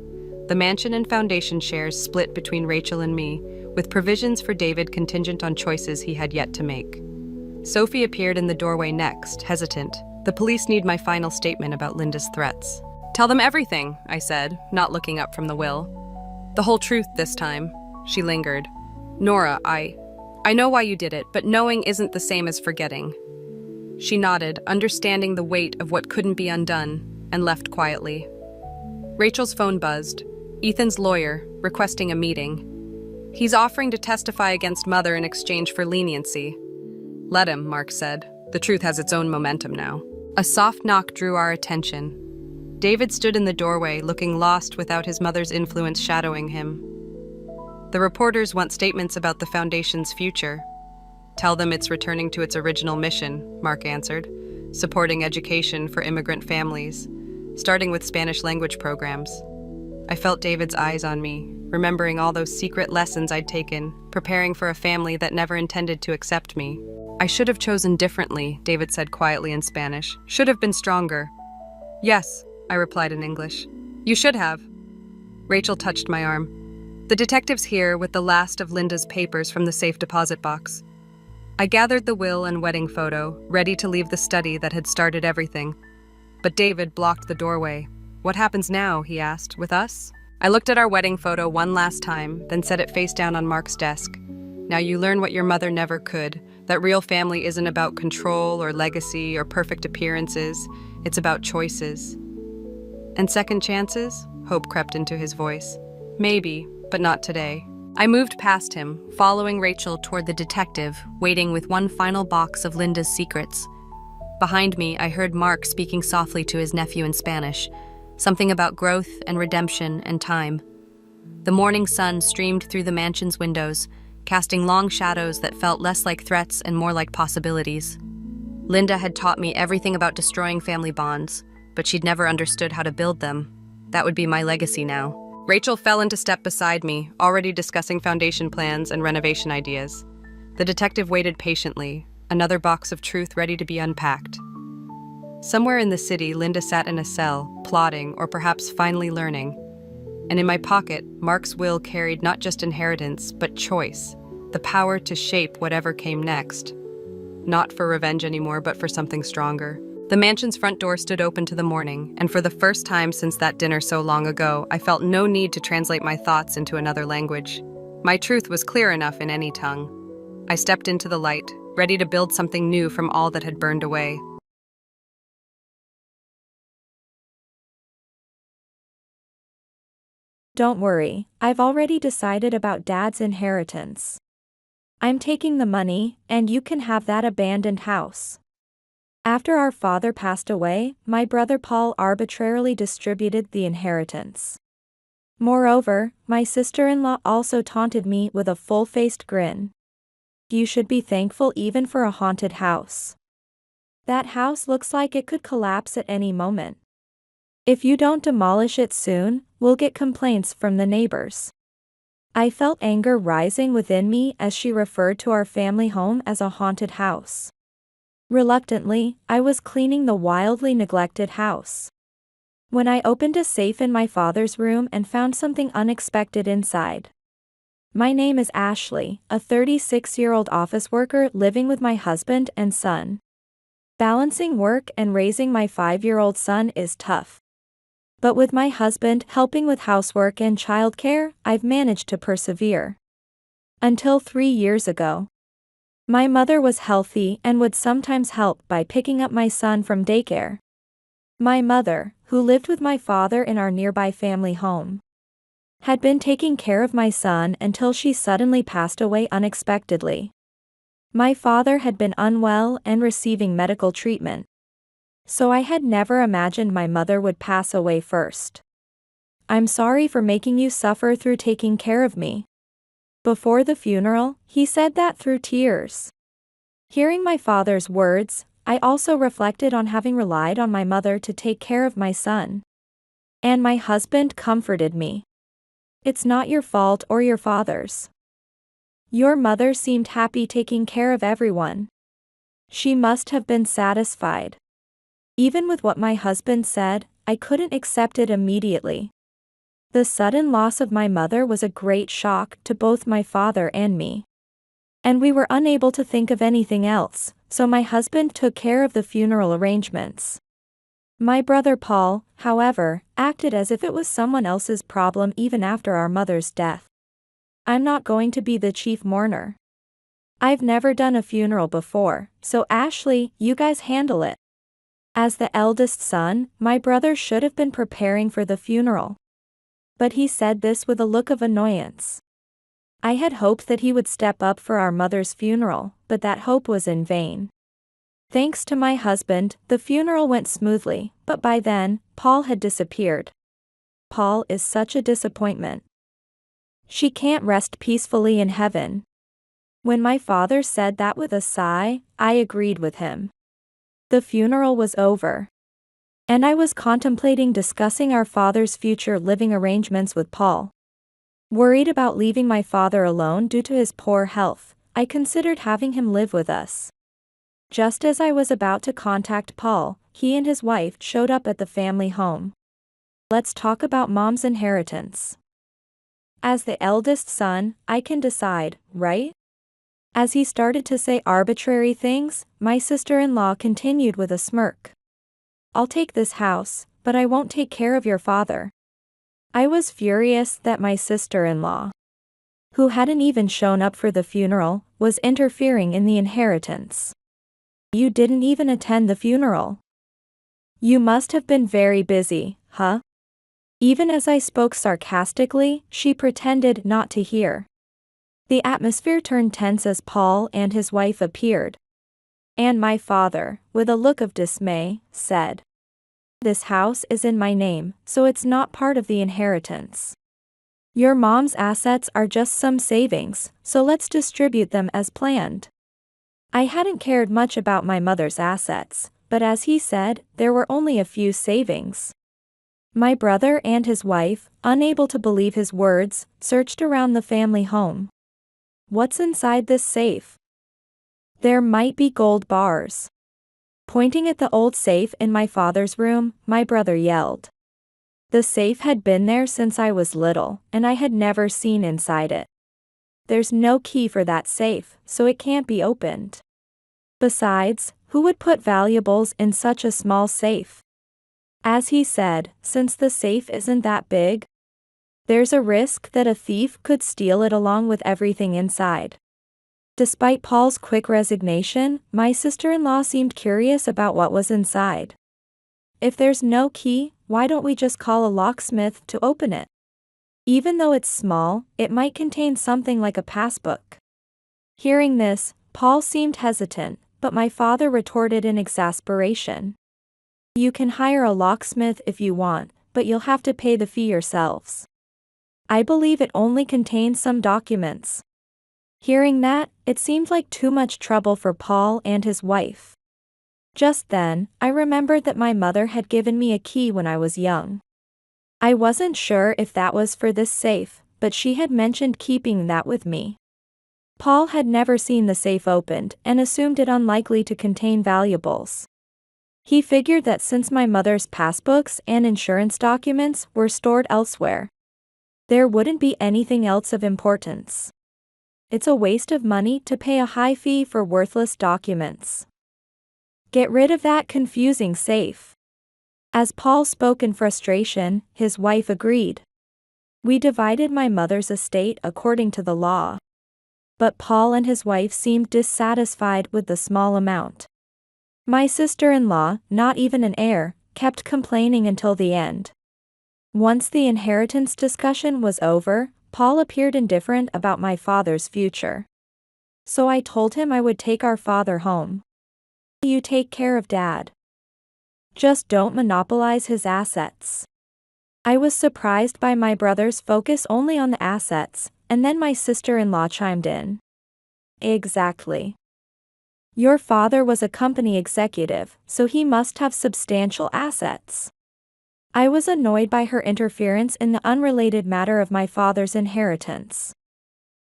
The mansion and foundation shares split between Rachel and me, with provisions for David contingent on choices he had yet to make. Sophie appeared in the doorway next, hesitant. The police need my final statement about Linda's threats. Tell them everything, I said, not looking up from the will. The whole truth this time. She lingered. Nora, I know why you did it, but knowing isn't the same as forgetting. She nodded, understanding the weight of what couldn't be undone, and left quietly. Rachel's phone buzzed. Ethan's lawyer, requesting a meeting. He's offering to testify against Mother in exchange for leniency. Let him, Mark said. The truth has its own momentum now. A soft knock drew our attention. David stood in the doorway, looking lost without his mother's influence shadowing him. The reporters want statements about the foundation's future. Tell them it's returning to its original mission, Mark answered, supporting education for immigrant families, starting with Spanish language programs. I felt David's eyes on me, remembering all those secret lessons I'd taken, preparing for a family that never intended to accept me. I should have chosen differently, David said quietly in Spanish. Should have been stronger. Yes, I replied in English. You should have. Rachel touched my arm. The detective's here with the last of Linda's papers from the safe deposit box. I gathered the will and wedding photo, ready to leave the study that had started everything. But David blocked the doorway. What happens now, he asked, with us? I looked at our wedding photo one last time, then set it face down on Mark's desk. Now you learn what your mother never could, that real family isn't about control or legacy or perfect appearances. It's about choices. And second chances? Hope crept into his voice. Maybe, but not today. I moved past him, following Rachel toward the detective, waiting with one final box of Linda's secrets. Behind me, I heard Mark speaking softly to his nephew in Spanish, something about growth and redemption and time. The morning sun streamed through the mansion's windows, casting long shadows that felt less like threats and more like possibilities. Linda had taught me everything about destroying family bonds, but she'd never understood how to build them. That would be my legacy now. Rachel fell into step beside me, already discussing foundation plans and renovation ideas. The detective waited patiently, another box of truth ready to be unpacked. Somewhere in the city, Linda sat in a cell, plotting or perhaps finally learning. And in my pocket, Mark's will carried not just inheritance, but choice, the power to shape whatever came next. Not for revenge anymore, but for something stronger. The mansion's front door stood open to the morning, and for the first time since that dinner so long ago, I felt no need to translate my thoughts into another language. My truth was clear enough in any tongue. I stepped into the light, ready to build something new from all that had burned away. Don't worry, I've already decided about Dad's inheritance. I'm taking the money, and you can have that abandoned house. After our father passed away, my brother Paul arbitrarily distributed the inheritance. Moreover, my sister-in-law also taunted me with a full-faced grin. You should be thankful even for a haunted house. That house looks like it could collapse at any moment. If you don't demolish it soon, we'll get complaints from the neighbors. I felt anger rising within me as she referred to our family home as a haunted house. Reluctantly, I was cleaning the wildly neglected house. When I opened a safe in my father's room and found something unexpected inside. My name is Ashley, a 36-year-old office worker living with my husband and son. Balancing work and raising my 5-year-old son is tough. But with my husband helping with housework and childcare, I've managed to persevere. Until 3 years ago. My mother was healthy and would sometimes help by picking up my son from daycare. My mother, who lived with my father in our nearby family home, had been taking care of my son until she suddenly passed away unexpectedly. My father had been unwell and receiving medical treatment. So I had never imagined my mother would pass away first. I'm sorry for making you suffer through taking care of me. Before the funeral, he said that through tears. Hearing my father's words, I also reflected on having relied on my mother to take care of my son. And my husband comforted me. It's not your fault or your father's. Your mother seemed happy taking care of everyone. She must have been satisfied. Even with what my husband said, I couldn't accept it immediately. The sudden loss of my mother was a great shock to both my father and me. And we were unable to think of anything else, so my husband took care of the funeral arrangements. My brother Paul, however, acted as if it was someone else's problem even after our mother's death. I'm not going to be the chief mourner. I've never done a funeral before, so Ashley, you guys handle it. As the eldest son, my brother should have been preparing for the funeral. But he said this with a look of annoyance. I had hoped that he would step up for our mother's funeral, but that hope was in vain. Thanks to my husband, the funeral went smoothly, but by then, Paul had disappeared. Paul is such a disappointment. She can't rest peacefully in heaven. When my father said that with a sigh, I agreed with him. The funeral was over. And I was contemplating discussing our father's future living arrangements with Paul. Worried about leaving my father alone due to his poor health, I considered having him live with us. Just as I was about to contact Paul, he and his wife showed up at the family home. Let's talk about Mom's inheritance. As the eldest son, I can decide, right? As he started to say arbitrary things, my sister-in-law continued with a smirk. I'll take this house, but I won't take care of your father. I was furious that my sister-in-law, who hadn't even shown up for the funeral, was interfering in the inheritance. You didn't even attend the funeral. You must have been very busy, huh? Even as I spoke sarcastically, she pretended not to hear. The atmosphere turned tense as Paul and his wife appeared. And my father, with a look of dismay, said, "This house is in my name, so it's not part of the inheritance. Your mom's assets are just some savings, so let's distribute them as planned." I hadn't cared much about my mother's assets, but as he said, there were only a few savings. My brother and his wife, unable to believe his words, searched around the family home. What's inside this safe? There might be gold bars. Pointing at the old safe in my father's room, my brother yelled. The safe had been there since I was little, and I had never seen inside it. There's no key for that safe, so it can't be opened. Besides, who would put valuables in such a small safe? As he said, since the safe isn't that big, there's a risk that a thief could steal it along with everything inside. Despite Paul's quick resignation, my sister-in-law seemed curious about what was inside. If there's no key, why don't we just call a locksmith to open it? Even though it's small, it might contain something like a passbook. Hearing this, Paul seemed hesitant, but my father retorted in exasperation. You can hire a locksmith if you want, but you'll have to pay the fee yourselves. I believe it only contains some documents. Hearing that, it seemed like too much trouble for Paul and his wife. Just then, I remembered that my mother had given me a key when I was young. I wasn't sure if that was for this safe, but she had mentioned keeping that with me. Paul had never seen the safe opened and assumed it unlikely to contain valuables. He figured that since my mother's passbooks and insurance documents were stored elsewhere, there wouldn't be anything else of importance. It's a waste of money to pay a high fee for worthless documents. Get rid of that confusing safe. As Paul spoke in frustration, his wife agreed. We divided my mother's estate according to the law. But Paul and his wife seemed dissatisfied with the small amount. My sister-in-law, not even an heir, kept complaining until the end. Once the inheritance discussion was over, Paul appeared indifferent about my father's future. So I told him I would take our father home. You take care of Dad. Just don't monopolize his assets. I was surprised by my brother's focus only on the assets, and then my sister-in-law chimed in. Exactly. Your father was a company executive, so he must have substantial assets. I was annoyed by her interference in the unrelated matter of my father's inheritance.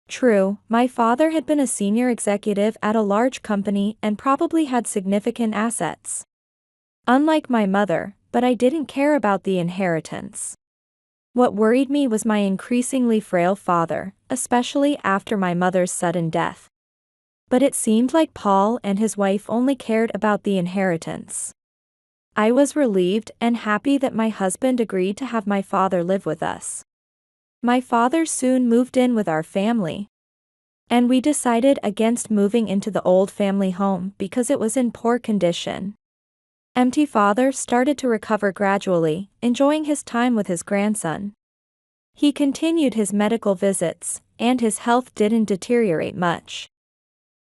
True, my father had been a senior executive at a large company and probably had significant assets. Unlike my mother, but I didn't care about the inheritance. What worried me was my increasingly frail father, especially after my mother's sudden death. But it seemed like Paul and his wife only cared about the inheritance. I was relieved and happy that my husband agreed to have my father live with us. My father soon moved in with our family. And we decided against moving into the old family home because it was in poor condition. Empty father started to recover gradually, enjoying his time with his grandson. He continued his medical visits, and his health didn't deteriorate much,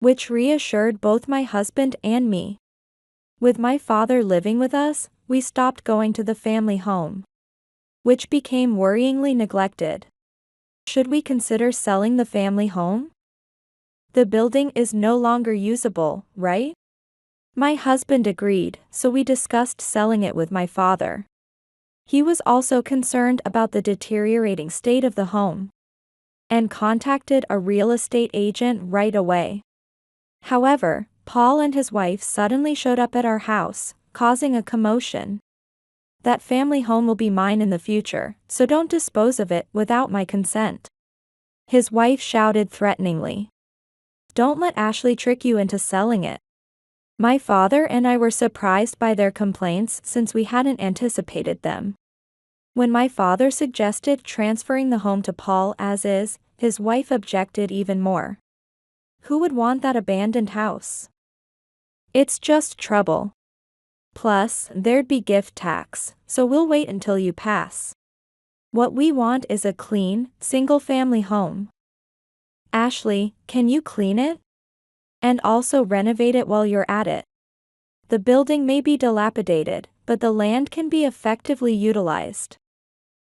which reassured both my husband and me. With my father living with us, we stopped going to the family home, which became worryingly neglected. Should we consider selling the family home? The building is no longer usable, right? My husband agreed, so we discussed selling it with my father. He was also concerned about the deteriorating state of the home and contacted a real estate agent right away. However, Paul and his wife suddenly showed up at our house, causing a commotion. That family home will be mine in the future, so don't dispose of it without my consent. His wife shouted threateningly. Don't let Ashley trick you into selling it. My father and I were surprised by their complaints since we hadn't anticipated them. When my father suggested transferring the home to Paul as is, his wife objected even more. Who would want that abandoned house? It's just trouble. Plus, there'd be gift tax, so we'll wait until you pass. What we want is a clean, single-family home. Ashley, can you clean it? And also renovate it while you're at it. The building may be dilapidated, but the land can be effectively utilized.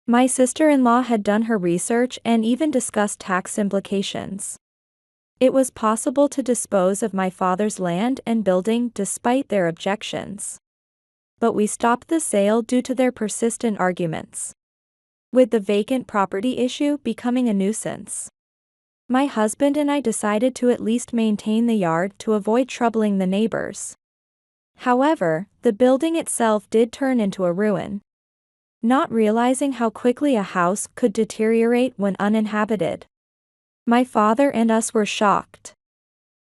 My sister-in-law had done her research and even discussed tax implications. It was possible to dispose of my father's land and building despite their objections. but we stopped the sale due to their persistent arguments, with the vacant property issue becoming a nuisance. My husband and I decided to at least maintain the yard to avoid troubling the neighbors. However, the building itself did turn into a ruin, not realizing how quickly a house could deteriorate when uninhabited. My father and us were shocked.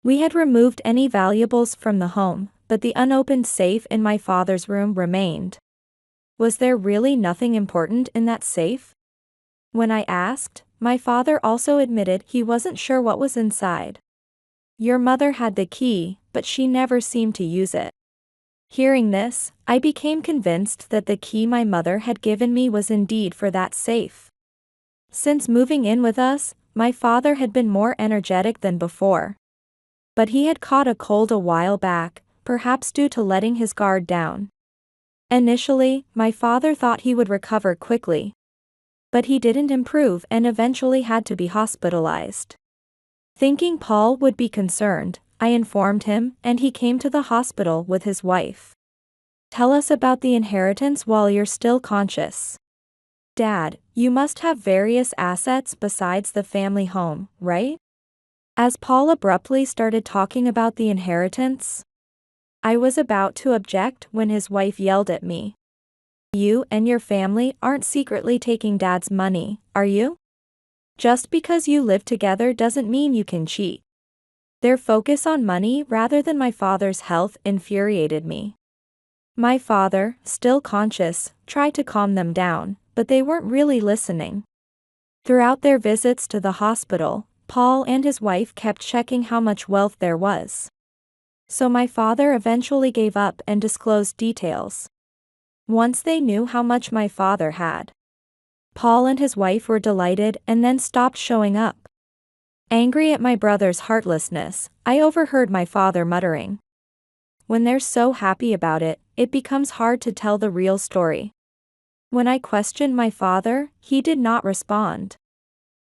We had removed any valuables from the home, but the unopened safe in my father's room remained. Was there really nothing important in that safe? When I asked, my father also admitted he wasn't sure what was inside. Your mother had the key, but she never seemed to use it. Hearing this, I became convinced that the key my mother had given me was indeed for that safe. Since moving in with us, my father had been more energetic than before. But he had caught a cold a while back, perhaps due to letting his guard down. Initially, my father thought he would recover quickly, but he didn't improve and eventually had to be hospitalized. Thinking Paul would be concerned, I informed him, and he came to the hospital with his wife. Tell us about the inheritance while you're still conscious. Dad, you must have various assets besides the family home, right? As Paul abruptly started talking about the inheritance, I was about to object when his wife yelled at me. You and your family aren't secretly taking Dad's money, are you? Just because you live together doesn't mean you can cheat. Their focus on money rather than my father's health infuriated me. My father, still conscious, tried to calm them down, but they weren't really listening. Throughout their visits to the hospital, Paul and his wife kept checking how much wealth there was. So my father eventually gave up and disclosed details. Once they knew how much my father had, Paul and his wife were delighted and then stopped showing up. Angry at my brother's heartlessness, I overheard my father muttering, "When they're so happy about it, it becomes hard to tell the real story." When I questioned my father, he did not respond.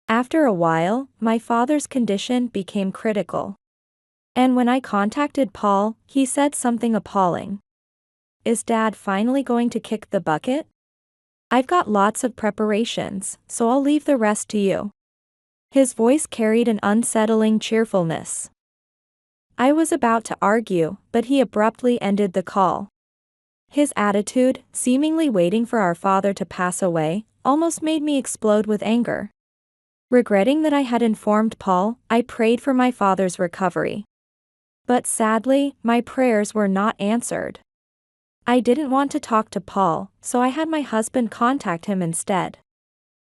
After a while, my father's condition became critical. And when I contacted Paul, he said something appalling. Is Dad finally going to kick the bucket? I've got lots of preparations, so I'll leave the rest to you. His voice carried an unsettling cheerfulness. I was about to argue, but he abruptly ended the call. His attitude, seemingly waiting for our father to pass away, almost made me explode with anger. Regretting that I had informed Paul, I prayed for my father's recovery. But sadly, my prayers were not answered. I didn't want to talk to Paul, so I had my husband contact him instead.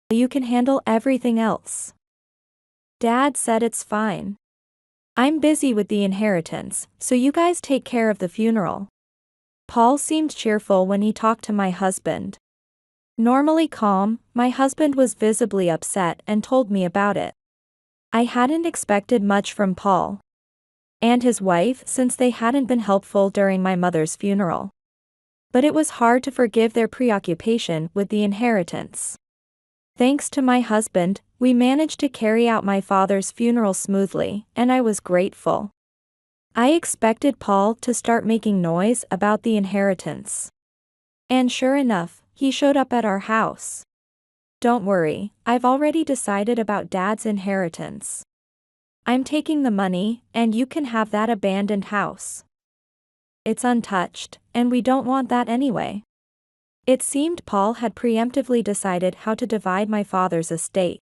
You can handle everything else. Dad said it's fine. I'm busy with the inheritance, so you guys take care of the funeral. Paul seemed cheerful when he talked to my husband. Normally calm, my husband was visibly upset and told me about it. I hadn't expected much from Paul and his wife since they hadn't been helpful during my mother's funeral. But it was hard to forgive their preoccupation with the inheritance. Thanks to my husband, we managed to carry out my father's funeral smoothly, and I was grateful. I expected Paul to start making noise about the inheritance. And sure enough, he showed up at our house. Don't worry, I've already decided about Dad's inheritance. I'm taking the money, and you can have that abandoned house. It's untouched, and we don't want that anyway. It seemed Paul had preemptively decided how to divide my father's estate.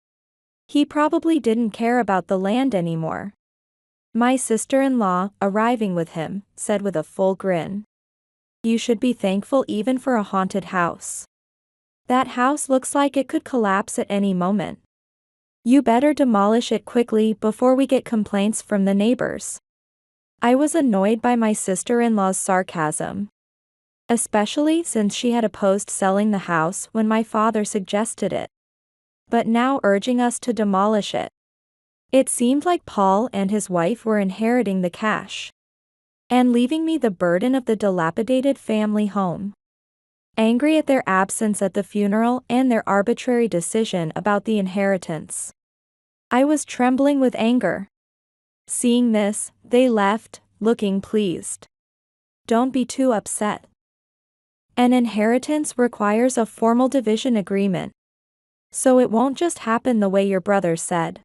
He probably didn't care about the land anymore. My sister-in-law, arriving with him, said with a full grin, "You should be thankful even for a haunted house. That house looks like it could collapse at any moment. You better demolish it quickly before we get complaints from the neighbors." I was annoyed by my sister-in-law's sarcasm, especially since she had opposed selling the house when my father suggested it, but now urging us to demolish it. It seemed like Paul and his wife were inheriting the cash and leaving me the burden of the dilapidated family home. Angry at their absence at the funeral and their arbitrary decision about the inheritance, I was trembling with anger. Seeing this, they left, looking pleased. Don't be too upset. An inheritance requires a formal division agreement. So it won't just happen the way your brother said.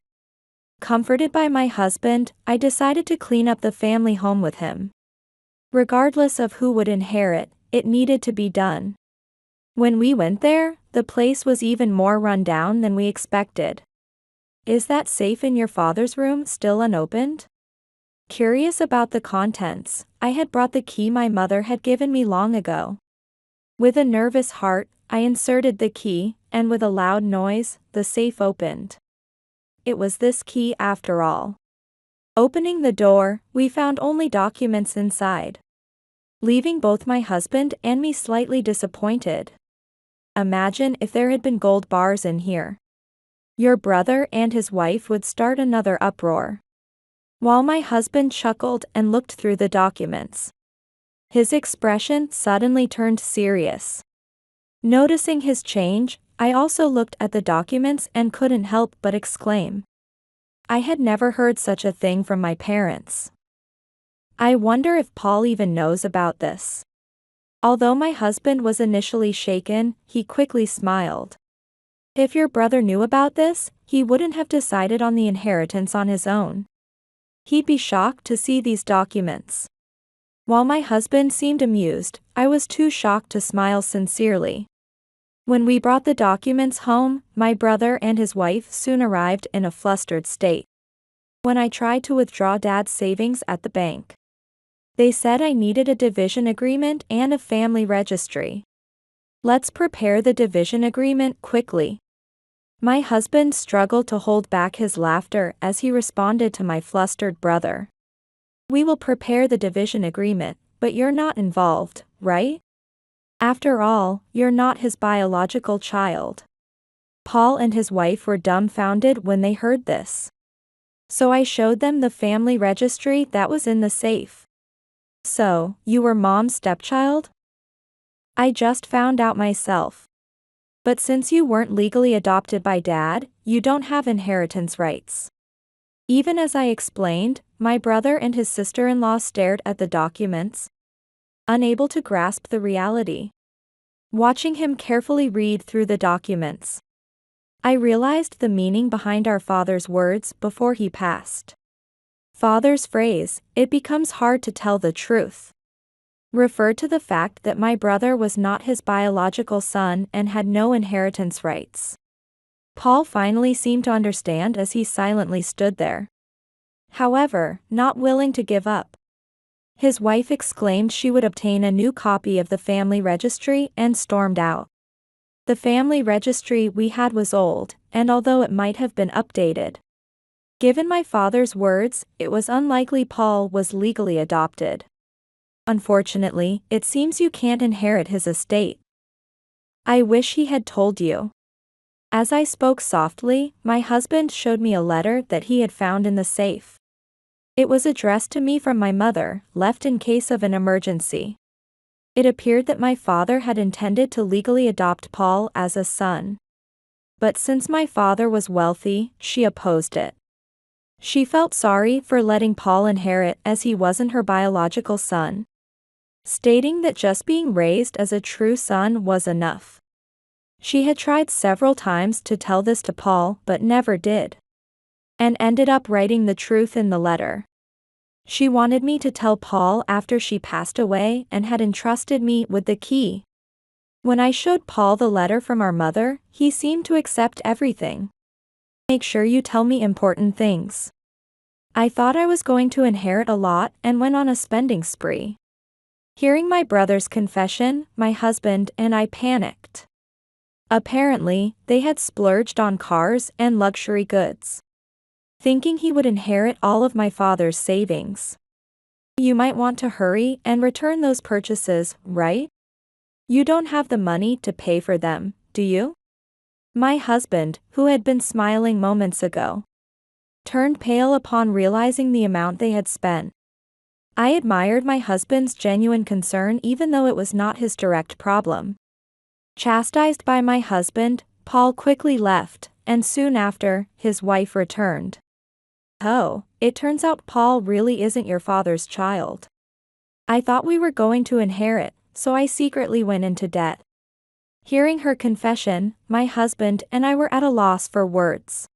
Comforted by my husband, I decided to clean up the family home with him. Regardless of who would inherit, it needed to be done. When we went there, the place was even more run down than we expected. Is that safe in your father's room still unopened? Curious about the contents, I had brought the key my mother had given me long ago. With a nervous heart, I inserted the key, and with a loud noise, the safe opened. It was this key after all. Opening the door, we found only documents inside, leaving both my husband and me slightly disappointed. Imagine if there had been gold bars in here. Your brother and his wife would start another uproar. While my husband chuckled and looked through the documents, his expression suddenly turned serious. Noticing his change, I also looked at the documents and couldn't help but exclaim. I had never heard such a thing from my parents. I wonder if Paul even knows about this. Although my husband was initially shaken, he quickly smiled. If your brother knew about this, he wouldn't have decided on the inheritance on his own. He'd be shocked to see these documents. While my husband seemed amused, I was too shocked to smile sincerely. When we brought the documents home, my brother and his wife soon arrived in a flustered state. When I tried to withdraw Dad's savings at the bank, they said I needed a division agreement and a family registry. Let's prepare the division agreement quickly. My husband struggled to hold back his laughter as he responded to my flustered brother. We will prepare the division agreement, but you're not involved, right? After all, you're not his biological child. Paul and his wife were dumbfounded when they heard this. So I showed them the family registry that was in the safe. So, you were Mom's stepchild? I just found out myself. But since you weren't legally adopted by Dad, you don't have inheritance rights. Even as I explained, my brother and his sister-in-law stared at the documents, unable to grasp the reality. Watching him carefully read through the documents, I realized the meaning behind our father's words before he passed. Father's phrase, "It becomes hard to tell the truth," referred to the fact that my brother was not his biological son and had no inheritance rights. Paul finally seemed to understand as he silently stood there. However, not willing to give up, his wife exclaimed she would obtain a new copy of the family registry and stormed out. The family registry we had was old, and although it might have been updated, given my father's words, it was unlikely Paul was legally adopted. Unfortunately, it seems you can't inherit his estate. I wish he had told you. As I spoke softly, my husband showed me a letter that he had found in the safe. It was addressed to me from my mother, left in case of an emergency. It appeared that my father had intended to legally adopt Paul as a son. But since my father was wealthy, she opposed it. She felt sorry for letting Paul inherit as he wasn't her biological son, stating that just being raised as a true son was enough. She had tried several times to tell this to Paul but never did, and ended up writing the truth in the letter. She wanted me to tell Paul after she passed away and had entrusted me with the key. When I showed Paul the letter from our mother, he seemed to accept everything. Make sure you tell me important things. I thought I was going to inherit a lot and went on a spending spree. Hearing my brother's confession, my husband and I panicked. Apparently, they had splurged on cars and luxury goods, thinking he would inherit all of my father's savings. You might want to hurry and return those purchases, right? You don't have the money to pay for them, do you? My husband, who had been smiling moments ago, turned pale upon realizing the amount they had spent. I admired my husband's genuine concern even though it was not his direct problem. Chastised by my husband, Paul quickly left, and soon after, his wife returned. Oh, it turns out Paul really isn't your father's child. I thought we were going to inherit, so I secretly went into debt. Hearing her confession, my husband and I were at a loss for words.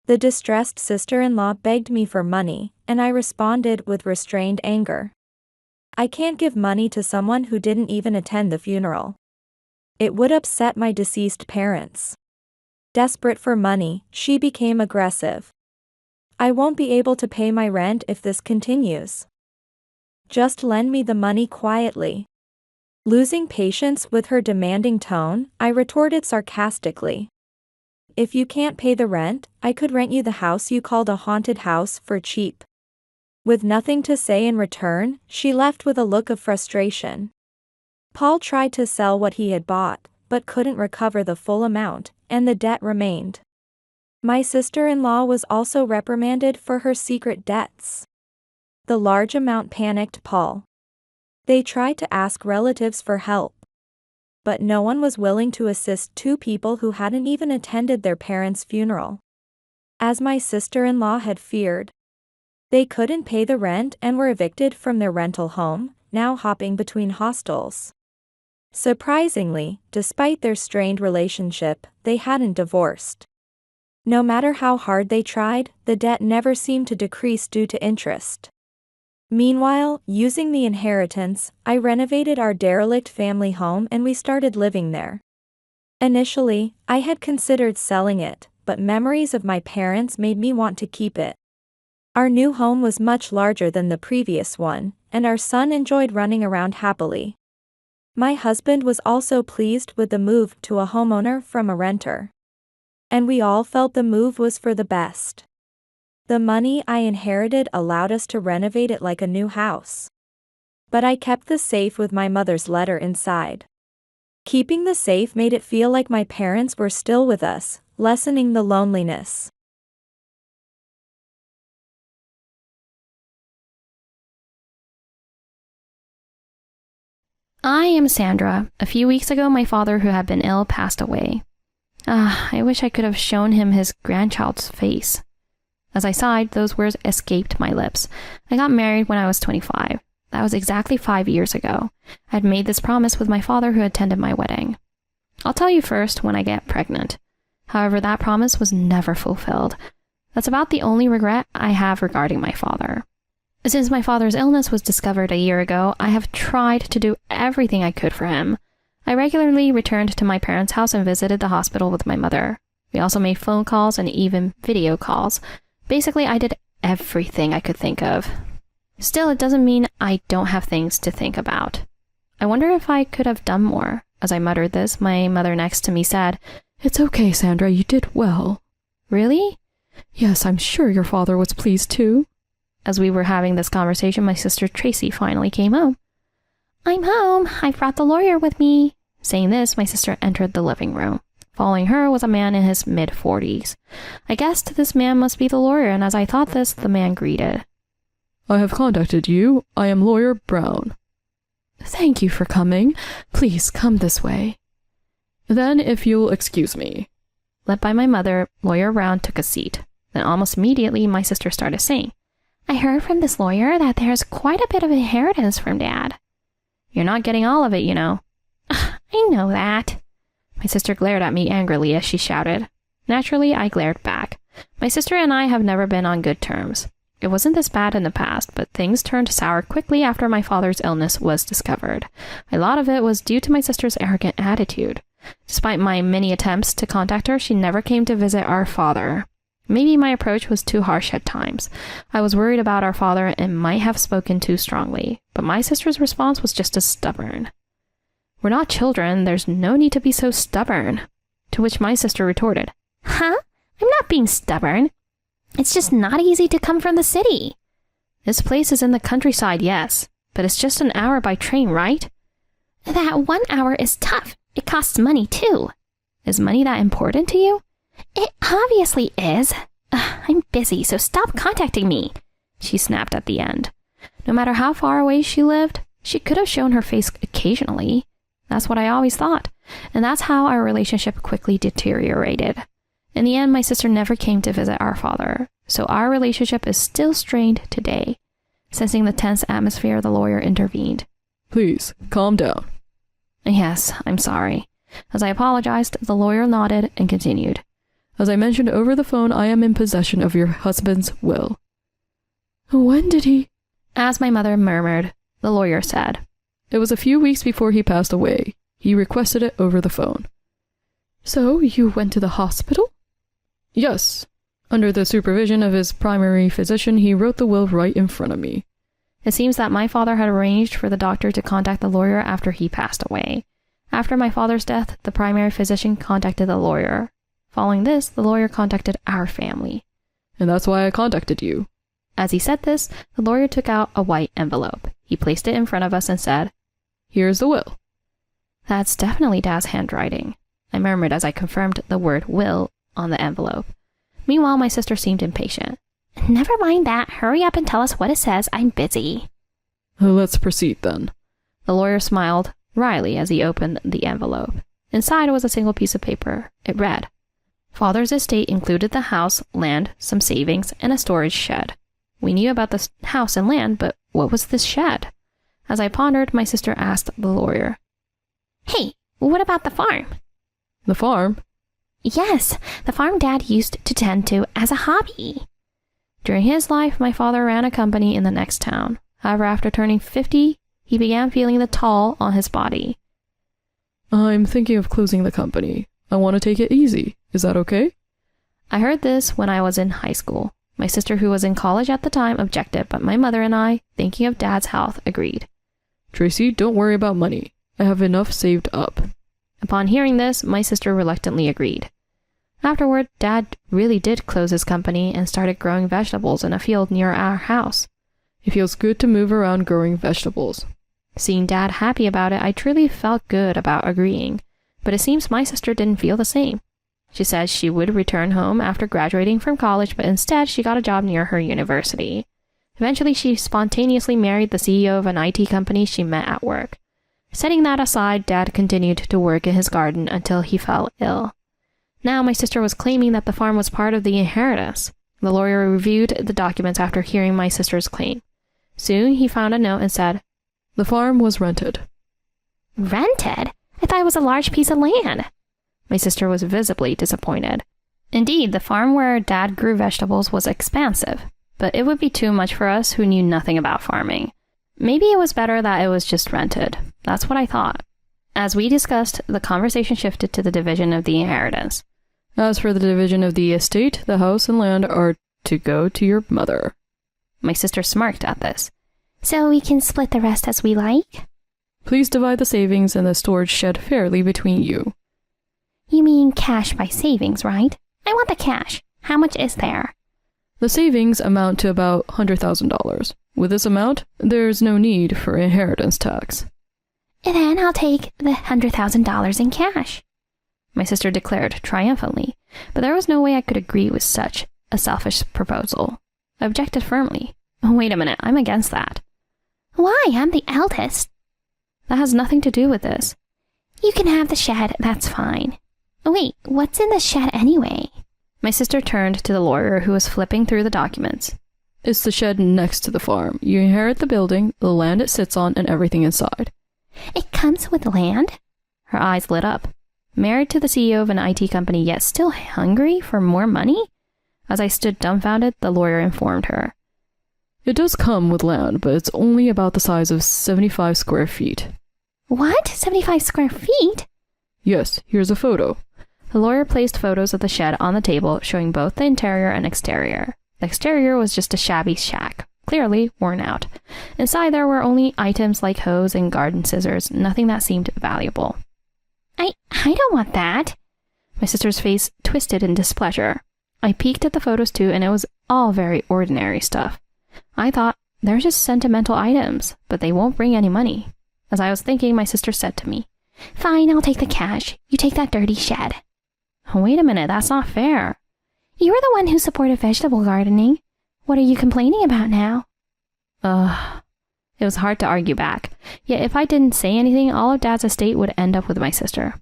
The distressed sister-in-law begged me for money, and I responded with restrained anger. I can't give money to someone who didn't even attend the funeral. It would upset my deceased parents. Desperate for money, she became aggressive. I won't be able to pay my rent if this continues. Just lend me the money quietly. Losing patience with her demanding tone, I retorted sarcastically. If you can't pay the rent, I could rent you the house you called a haunted house for cheap. With nothing to say in return, she left with a look of frustration. Paul tried to sell what he had bought, but couldn't recover the full amount, and the debt remained. My sister-in-law was also reprimanded for her secret debts. The large amount panicked Paul. They tried to ask relatives for help. But no one was willing to assist two people who hadn't even attended their parents' funeral. As my sister-in-law had feared, they couldn't pay the rent and were evicted from their rental home, now hopping between hostels. Surprisingly, despite their strained relationship, they hadn't divorced. No matter how hard they tried, the debt never seemed to decrease due to interest. Meanwhile, using the inheritance, I renovated our derelict family home and we started living there. Initially, I had considered selling it, but memories of my parents made me want to keep it. Our new home was much larger than the previous one, and our son enjoyed running around happily. My husband was also pleased with the move to a homeowner from a renter. And we all felt the move was for the best. The money I inherited allowed us to renovate it like a new house. But I kept the safe with my mother's letter inside. Keeping the safe made it feel like my parents were still with us, lessening the loneliness. I am Sandra. A few weeks ago, my father, who had been ill, passed away. I wish I could have shown him his grandchild's face. As I sighed, those words escaped my lips. I got married when I was 25. That was exactly 5 years ago. I had made this promise with my father who attended my wedding. I'll tell you first when I get pregnant. However, that promise was never fulfilled. That's about the only regret I have regarding my father. Since my father's illness was discovered a year ago, I have tried to do everything I could for him. I regularly returned to my parents' house and visited the hospital with my mother. We also made phone calls and even video calls. Basically, I did everything I could think of. Still, it doesn't mean I don't have things to think about. I wonder if I could have done more. As I muttered this, my mother next to me said, "It's okay, Sandra, you did well." "Really?" "Yes, I'm sure your father was pleased too." As we were having this conversation, my sister Tracy finally came home. "I'm home. I brought the lawyer with me." Saying this, my sister entered the living room. Following her was a man in his mid-40s. I guessed this man must be the lawyer, and as I thought this, the man greeted. "I have contacted you. I am Lawyer Brown." "Thank you for coming. Please come this way." "Then if you'll excuse me." Led by my mother, Lawyer Brown took a seat. Then almost immediately, my sister started saying, "I heard from this lawyer that there's quite a bit of inheritance from Dad." "You're not getting all of it, you know." "I know that." My sister glared at me angrily as she shouted. Naturally, I glared back. My sister and I have never been on good terms. It wasn't this bad in the past, but things turned sour quickly after my father's illness was discovered. A lot of it was due to my sister's arrogant attitude. Despite my many attempts to contact her, she never came to visit our father. Maybe my approach was too harsh at times. I was worried about our father and might have spoken too strongly, but my sister's response was just as stubborn. "We're not children, there's no need to be so stubborn." To which my sister retorted, "Huh? I'm not being stubborn. It's just not easy to come from the city." "This place is in the countryside, yes, but it's just an hour by train, right?" "That 1 hour is tough. It costs money, too." "Is money that important to you?" "It obviously is. I'm busy, so stop contacting me," she snapped at the end. No matter how far away she lived, she could have shown her face occasionally. That's what I always thought, and that's how our relationship quickly deteriorated. In the end, my sister never came to visit our father, so our relationship is still strained today. Sensing the tense atmosphere, the lawyer intervened. Please, calm down. Yes, I'm sorry. As I apologized, the lawyer nodded and continued. As I mentioned over the phone, I am in possession of your husband's will. When did he? As my mother murmured, the lawyer said, It was a few weeks before he passed away. He requested it over the phone. So you went to the hospital? Yes. Under the supervision of his primary physician, he wrote the will right in front of me. It seems that my father had arranged for the doctor to contact the lawyer after he passed away. After my father's death, the primary physician contacted the lawyer. Following this, the lawyer contacted our family. And that's why I contacted you. As he said this, the lawyer took out a white envelope. He placed it in front of us and said, Here's the will. That's definitely Dad's handwriting. I murmured as I confirmed the word will on the envelope. Meanwhile, my sister seemed impatient. Never mind that. Hurry up and tell us what it says. I'm busy. Let's proceed then. The lawyer smiled wryly as he opened the envelope. Inside was a single piece of paper. It read, Father's estate included the house, land, some savings, and a storage shed. We knew about the house and land, but what was this shed? As I pondered, my sister asked the lawyer, Hey, what about the farm? The farm? Yes, the farm Dad used to tend to as a hobby. During his life, my father ran a company in the next town. However, after turning 50, he began feeling the toll on his body. I'm thinking of closing the company. I want to take it easy. Is that okay? I heard this when I was in high school. My sister, who was in college at the time, objected, but my mother and I, thinking of Dad's health, agreed. Tracy, don't worry about money. I have enough saved up. Upon hearing this, my sister reluctantly agreed. Afterward, Dad really did close his company and started growing vegetables in a field near our house. It feels good to move around growing vegetables. Seeing Dad happy about it, I truly felt good about agreeing, but it seems my sister didn't feel the same. She said she would return home after graduating from college, but instead she got a job near her university. Eventually, she spontaneously married the CEO of an IT company she met at work. Setting that aside, Dad continued to work in his garden until he fell ill. Now my sister was claiming that the farm was part of the inheritance. The lawyer reviewed the documents after hearing my sister's claim. Soon he found a note and said, The farm was rented. Rented? I thought it was a large piece of land. My sister was visibly disappointed. Indeed, the farm where Dad grew vegetables was expansive, but it would be too much for us who knew nothing about farming. Maybe it was better that it was just rented. That's what I thought. As we discussed, the conversation shifted to the division of the inheritance. As for the division of the estate, the house and land are to go to your mother. My sister smirked at this. So we can split the rest as we like? Please divide the savings and the storage shed fairly between you. You mean cash by savings, right? I want the cash. How much is there? The savings amount to about $100,000. With this amount, there's no need for inheritance tax. Then I'll take the $100,000 in cash, my sister declared triumphantly, but there was no way I could agree with such a selfish proposal. I objected firmly. Wait a minute, I'm against that. Why? I'm the eldest. That has nothing to do with this. You can have the shed, that's fine. Wait, what's in the shed anyway? My sister turned to the lawyer who was flipping through the documents. It's the shed next to the farm. You inherit the building, the land it sits on, and everything inside. It comes with land? Her eyes lit up. Married to the CEO of an IT company, yet still hungry for more money? As I stood dumbfounded, the lawyer informed her. It does come with land, but it's only about the size of 75 square feet. What? 75 square feet? Yes, here's a photo. The lawyer placed photos of the shed on the table, showing both the interior and exterior. The exterior was just a shabby shack, clearly worn out. Inside there were only items like hose and garden scissors, nothing that seemed valuable. I don't want that. My sister's face twisted in displeasure. I peeked at the photos too, and it was all very ordinary stuff. I thought, they're just sentimental items, but they won't bring any money. As I was thinking, my sister said to me, Fine, I'll take the cash. You take that dirty shed. Wait a minute, that's not fair. You're the one who supported vegetable gardening. What are you complaining about now? It was hard to argue back. Yet if I didn't say anything, all of Dad's estate would end up with my sister.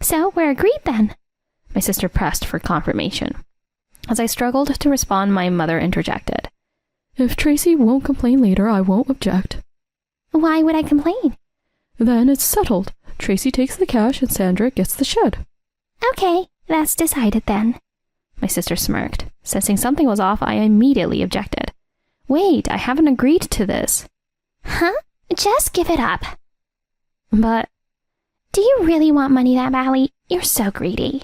So we're agreed then. My sister pressed for confirmation. As I struggled to respond, my mother interjected. If Tracy won't complain later, I won't object. Why would I complain? Then it's settled. Tracy takes the cash and Sandra gets the shed. Okay, that's decided then. My sister smirked. Sensing something was off, I immediately objected. Wait, I haven't agreed to this. Huh? Just give it up. But, do you really want money that badly? You're so greedy.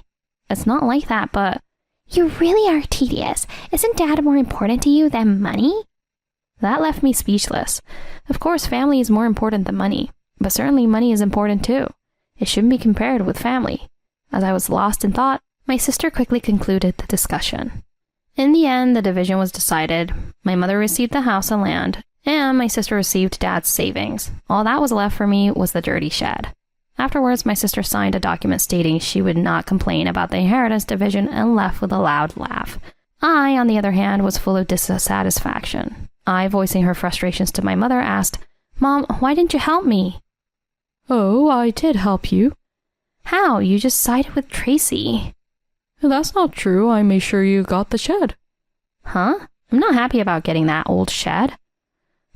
It's not like that, but... You really are tedious. Isn't Dad more important to you than money? That left me speechless. Of course, family is more important than money, but certainly money is important too. It shouldn't be compared with family. As I was lost in thought, my sister quickly concluded the discussion. In the end, the division was decided. My mother received the house and land, and my sister received Dad's savings. All that was left for me was the dirty shed. Afterwards, my sister signed a document stating she would not complain about the inheritance division and left with a loud laugh. I, on the other hand, was full of dissatisfaction. I, voicing her frustrations to my mother, asked, Mom, why didn't you help me? Oh, I did help you. How? You just sided with Tracy. That's not true. I made sure you got the shed. Huh? I'm not happy about getting that old shed.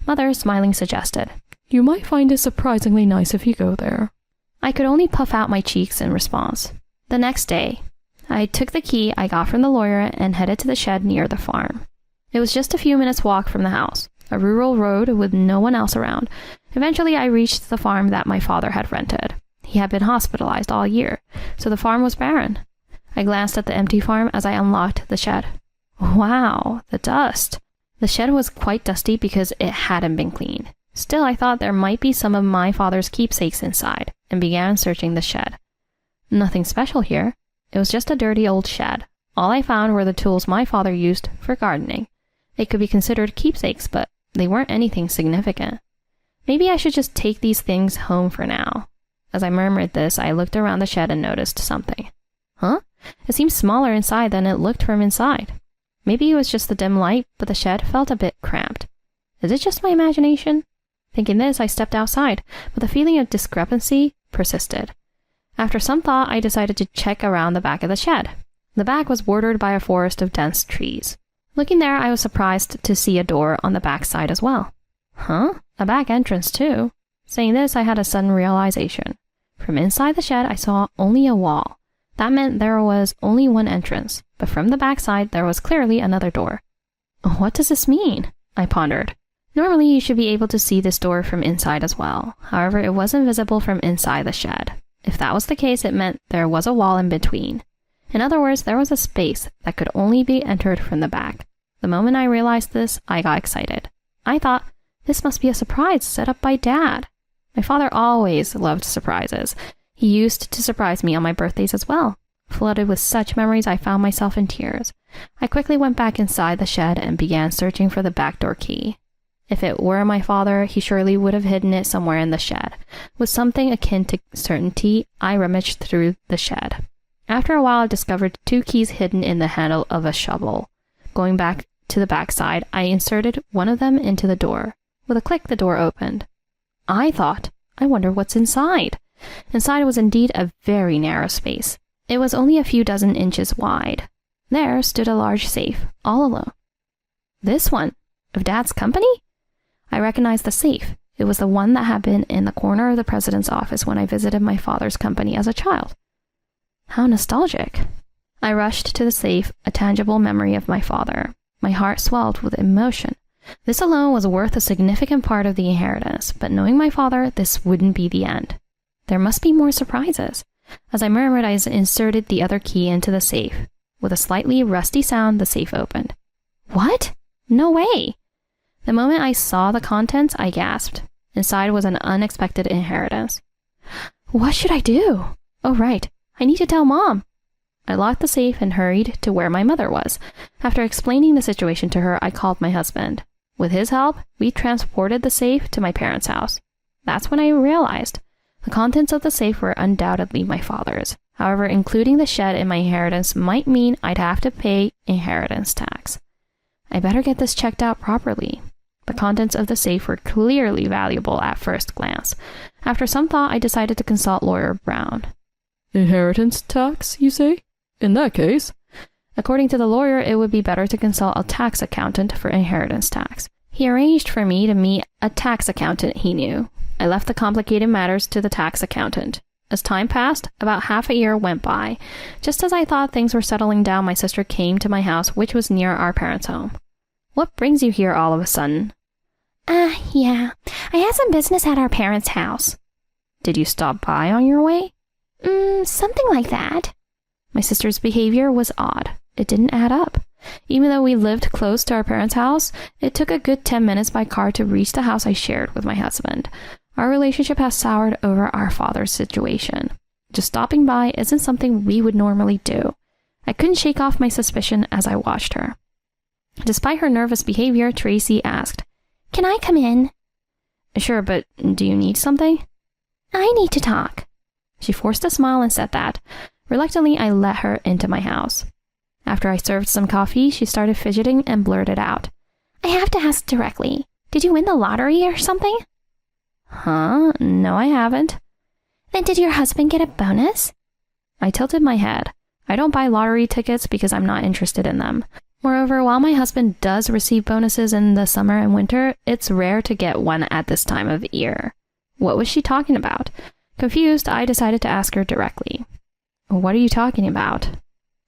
Mother, smiling, suggested. You might find it surprisingly nice if you go there. I could only puff out my cheeks in response. The next day, I took the key I got from the lawyer and headed to the shed near the farm. It was just a few minutes' walk from the house, a rural road with no one else around. Eventually, I reached the farm that my father had rented. He had been hospitalized all year, so the farm was barren. I glanced at the empty farm as I unlocked the shed. Wow, the dust. The shed was quite dusty because it hadn't been cleaned. Still, I thought there might be some of my father's keepsakes inside, and began searching the shed. Nothing special here. It was just a dirty old shed. All I found were the tools my father used for gardening. They could be considered keepsakes, but they weren't anything significant. Maybe I should just take these things home for now. As I murmured this, I looked around the shed and noticed something. Huh? It seemed smaller inside than it looked from inside. Maybe it was just the dim light, but the shed felt a bit cramped. Is it just my imagination? Thinking this, I stepped outside, but the feeling of discrepancy persisted. After some thought, I decided to check around the back of the shed. The back was bordered by a forest of dense trees. Looking there, I was surprised to see a door on the back side as well. Huh? A back entrance too. Saying this, I had a sudden realization. From inside the shed, I saw only a wall. That meant there was only one entrance, but from the back side, there was clearly another door. What does this mean? I pondered. Normally, you should be able to see this door from inside as well. However, it wasn't visible from inside the shed. If that was the case, it meant there was a wall in between. In other words, there was a space that could only be entered from the back. The moment I realized this, I got excited. I thought, this must be a surprise set up by Dad. My father always loved surprises. He used to surprise me on my birthdays as well. Flooded with such memories, I found myself in tears. I quickly went back inside the shed and began searching for the back door key. If it were my father, he surely would have hidden it somewhere in the shed. With something akin to certainty, I rummaged through the shed. After a while, I discovered 2 keys hidden in the handle of a shovel. Going back to the back side, I inserted one of them into the door. With a click, the door opened. I thought, I wonder what's inside. Inside was indeed a very narrow space. It was only a few dozen inches wide. There stood a large safe, all alone. This one? Of Dad's company? I recognized the safe. It was the one that had been in the corner of the president's office when I visited my father's company as a child. How nostalgic. I rushed to the safe, a tangible memory of my father. My heart swelled with emotion. This alone was worth a significant part of the inheritance, but knowing my father, this wouldn't be the end. There must be more surprises. As I murmured, I inserted the other key into the safe. With a slightly rusty sound, the safe opened. What? No way! The moment I saw the contents, I gasped. Inside was an unexpected inheritance. What should I do? Oh, right. I need to tell Mom. I locked the safe and hurried to where my mother was. After explaining the situation to her, I called my husband. With his help, we transported the safe to my parents' house. That's when I realized the contents of the safe were undoubtedly my father's. However, including the shed in my inheritance might mean I'd have to pay inheritance tax. I better get this checked out properly. The contents of the safe were clearly valuable at first glance. After some thought, I decided to consult Lawyer Brown. Inheritance tax, you say? In that case... According to the lawyer, it would be better to consult a tax accountant for inheritance tax. He arranged for me to meet a tax accountant he knew. I left the complicated matters to the tax accountant. As time passed, about half a year went by. Just as I thought things were settling down, my sister came to my house, which was near our parents' home. "What brings you here all of a sudden?" Yeah. I had some business at our parents' house." "Did you stop by on your way?" Something like that." My sister's behavior was odd. It didn't add up. Even though we lived close to our parents' house, it took a good 10 minutes by car to reach the house I shared with my husband. Our relationship has soured over our father's situation. Just stopping by isn't something we would normally do. I couldn't shake off my suspicion as I watched her. Despite her nervous behavior, Tracy asked, "Can I come in?" "Sure, but do you need something?" "I need to talk." She forced a smile and said that. Reluctantly, I let her into my house. After I served some coffee, she started fidgeting and blurted out, "I have to ask directly. Did you win the lottery or something?" "Huh? No, I haven't." "Then did your husband get a bonus?" I tilted my head. I don't buy lottery tickets because I'm not interested in them. Moreover, while my husband does receive bonuses in the summer and winter, it's rare to get one at this time of year. What was she talking about? Confused, I decided to ask her directly. "What are you talking about?"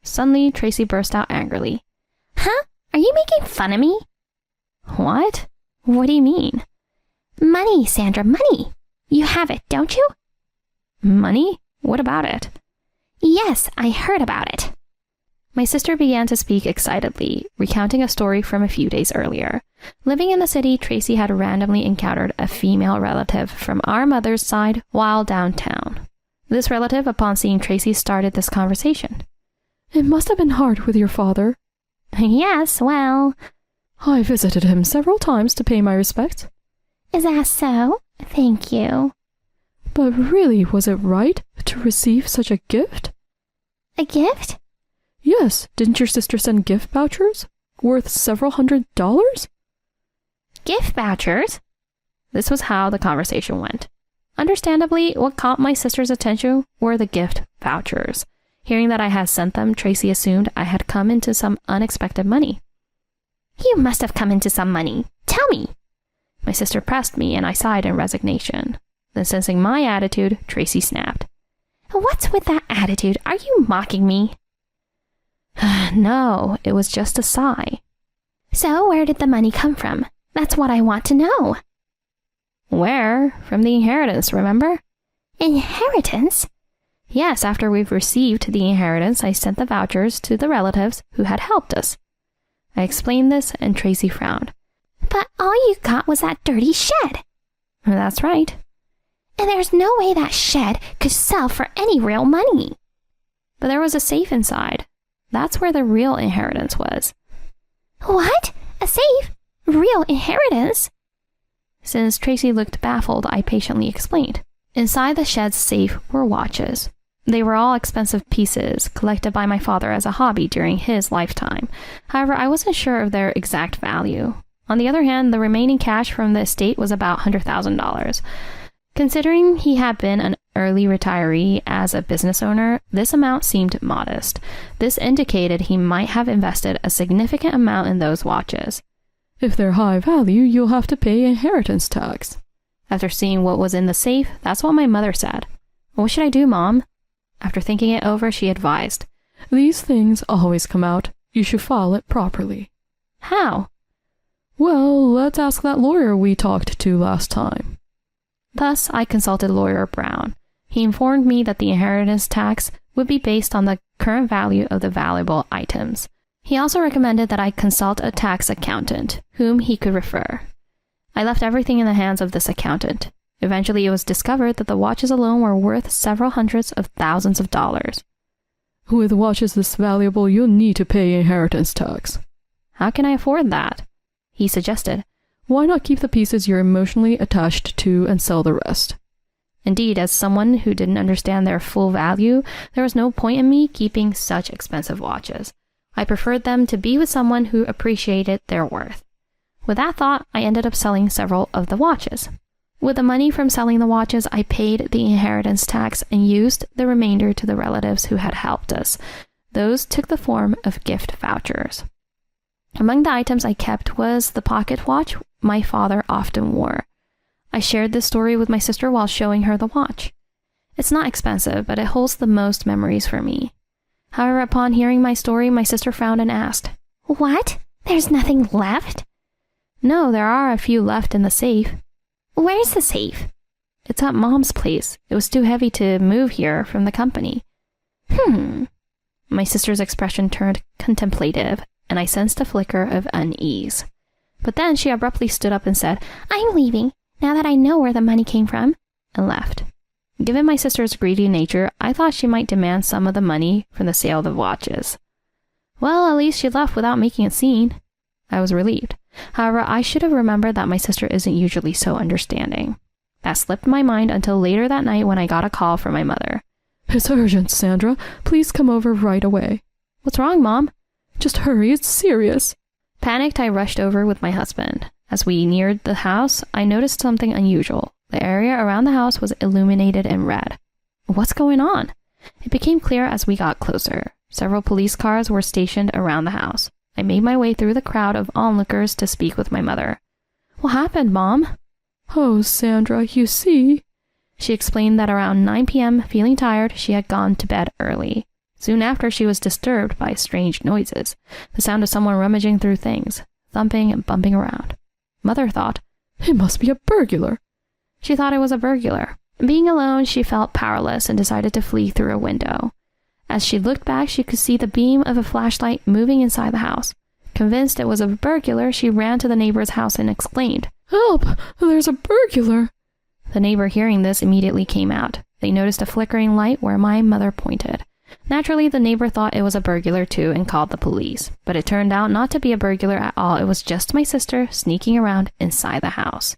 Suddenly, Tracy burst out angrily. "Huh? Are you making fun of me?" "What? What do you mean?" "Money, Sandra, money. You have it, don't you?" "Money? What about it?" "Yes, I heard about it." My sister began to speak excitedly, recounting a story from a few days earlier. Living in the city, Tracy had randomly encountered a female relative from our mother's side while downtown. This relative, upon seeing Tracy, started this conversation. It must have been hard with your father. "Yes, well..." "I visited him several times to pay my respects." "Is that so? Thank you." "But really, was it right to receive such a gift?" "A gift?" "Yes, didn't your sister send gift vouchers? Worth several $100s?" "Gift vouchers?" This was how the conversation went. Understandably, what caught my sister's attention were the gift vouchers. Hearing that I had sent them, Tracy assumed I had come into some unexpected money. "You must have come into some money. Tell me." My sister pressed me, and I sighed in resignation. Then, sensing my attitude, Tracy snapped. "What's with that attitude? Are you mocking me?" No, it was just a sigh. "So where did the money come from? That's what I want to know." "Where? From the inheritance, remember?" "Inheritance?" "Yes, after we've received the inheritance, I sent the vouchers to the relatives who had helped us." I explained this, and Tracy frowned. "But all you got was that dirty shed." "That's right." "And there's no way that shed could sell for any real money." "But there was a safe inside. That's where the real inheritance was." "What? A safe? Real inheritance?" Since Tracy looked baffled, I patiently explained. Inside the shed's safe were watches. They were all expensive pieces, collected by my father as a hobby during his lifetime. However, I wasn't sure of their exact value. On the other hand, the remaining cash from the estate was about $100,000. Considering he had been an early retiree as a business owner, this amount seemed modest. This indicated he might have invested a significant amount in those watches. "If they're high value, you'll have to pay inheritance tax." After seeing what was in the safe, that's what my mother said. "What should I do, Mom?" After thinking it over, she advised, "These things always come out. You should file it properly." "How?" "Well, let's ask that lawyer we talked to last time." Thus, I consulted Lawyer Brown. He informed me that the inheritance tax would be based on the current value of the valuable items. He also recommended that I consult a tax accountant, whom he could refer. I left everything in the hands of this accountant. Eventually, it was discovered that the watches alone were worth several hundreds of thousands of dollars. "With watches this valuable, you'll need to pay inheritance tax." "How can I afford that?" He suggested. "Why not keep the pieces you're emotionally attached to and sell the rest?" Indeed, as someone who didn't understand their full value, there was no point in me keeping such expensive watches. I preferred them to be with someone who appreciated their worth. With that thought, I ended up selling several of the watches. With the money from selling the watches, I paid the inheritance tax and used the remainder to the relatives who had helped us. Those took the form of gift vouchers. Among the items I kept was the pocket watch my father often wore. I shared this story with my sister while showing her the watch. It's not expensive, but it holds the most memories for me. However, upon hearing my story, my sister frowned and asked, What? There's nothing left? No, there are a few left in the safe. Where's the safe? It's at Mom's place. It was too heavy to move here from the company. My sister's expression turned contemplative, and I sensed a flicker of unease. But then she abruptly stood up and said, I'm leaving, now that I know where the money came from, and left. Given my sister's greedy nature, I thought she might demand some of the money from the sale of the watches. Well, at least she left without making a scene. I was relieved. However, I should have remembered that my sister isn't usually so understanding. That slipped my mind until later that night when I got a call from my mother. It's urgent, Sandra. Please come over right away. What's wrong, Mom? Just hurry, it's serious. Panicked, I rushed over with my husband. As we neared the house, I noticed something unusual. The area around the house was illuminated in red. What's going on? It became clear as we got closer. Several police cars were stationed around the house. I made my way through the crowd of onlookers to speak with my mother. What happened, Mom? Oh, Sandra, you see. She explained that around 9 p.m., feeling tired, she had gone to bed early. Soon after, she was disturbed by strange noises, the sound of someone rummaging through things, thumping and bumping around. Mother thought, It must be a burglar. She thought it was a burglar. Being alone, she felt powerless and decided to flee through a window. As she looked back, she could see the beam of a flashlight moving inside the house. Convinced it was a burglar, she ran to the neighbor's house and exclaimed, Help! There's a burglar! The neighbor, hearing this, immediately came out. They noticed a flickering light where my mother pointed. Naturally, the neighbor thought it was a burglar too and called the police. But it turned out not to be a burglar at all. It was just my sister sneaking around inside the house.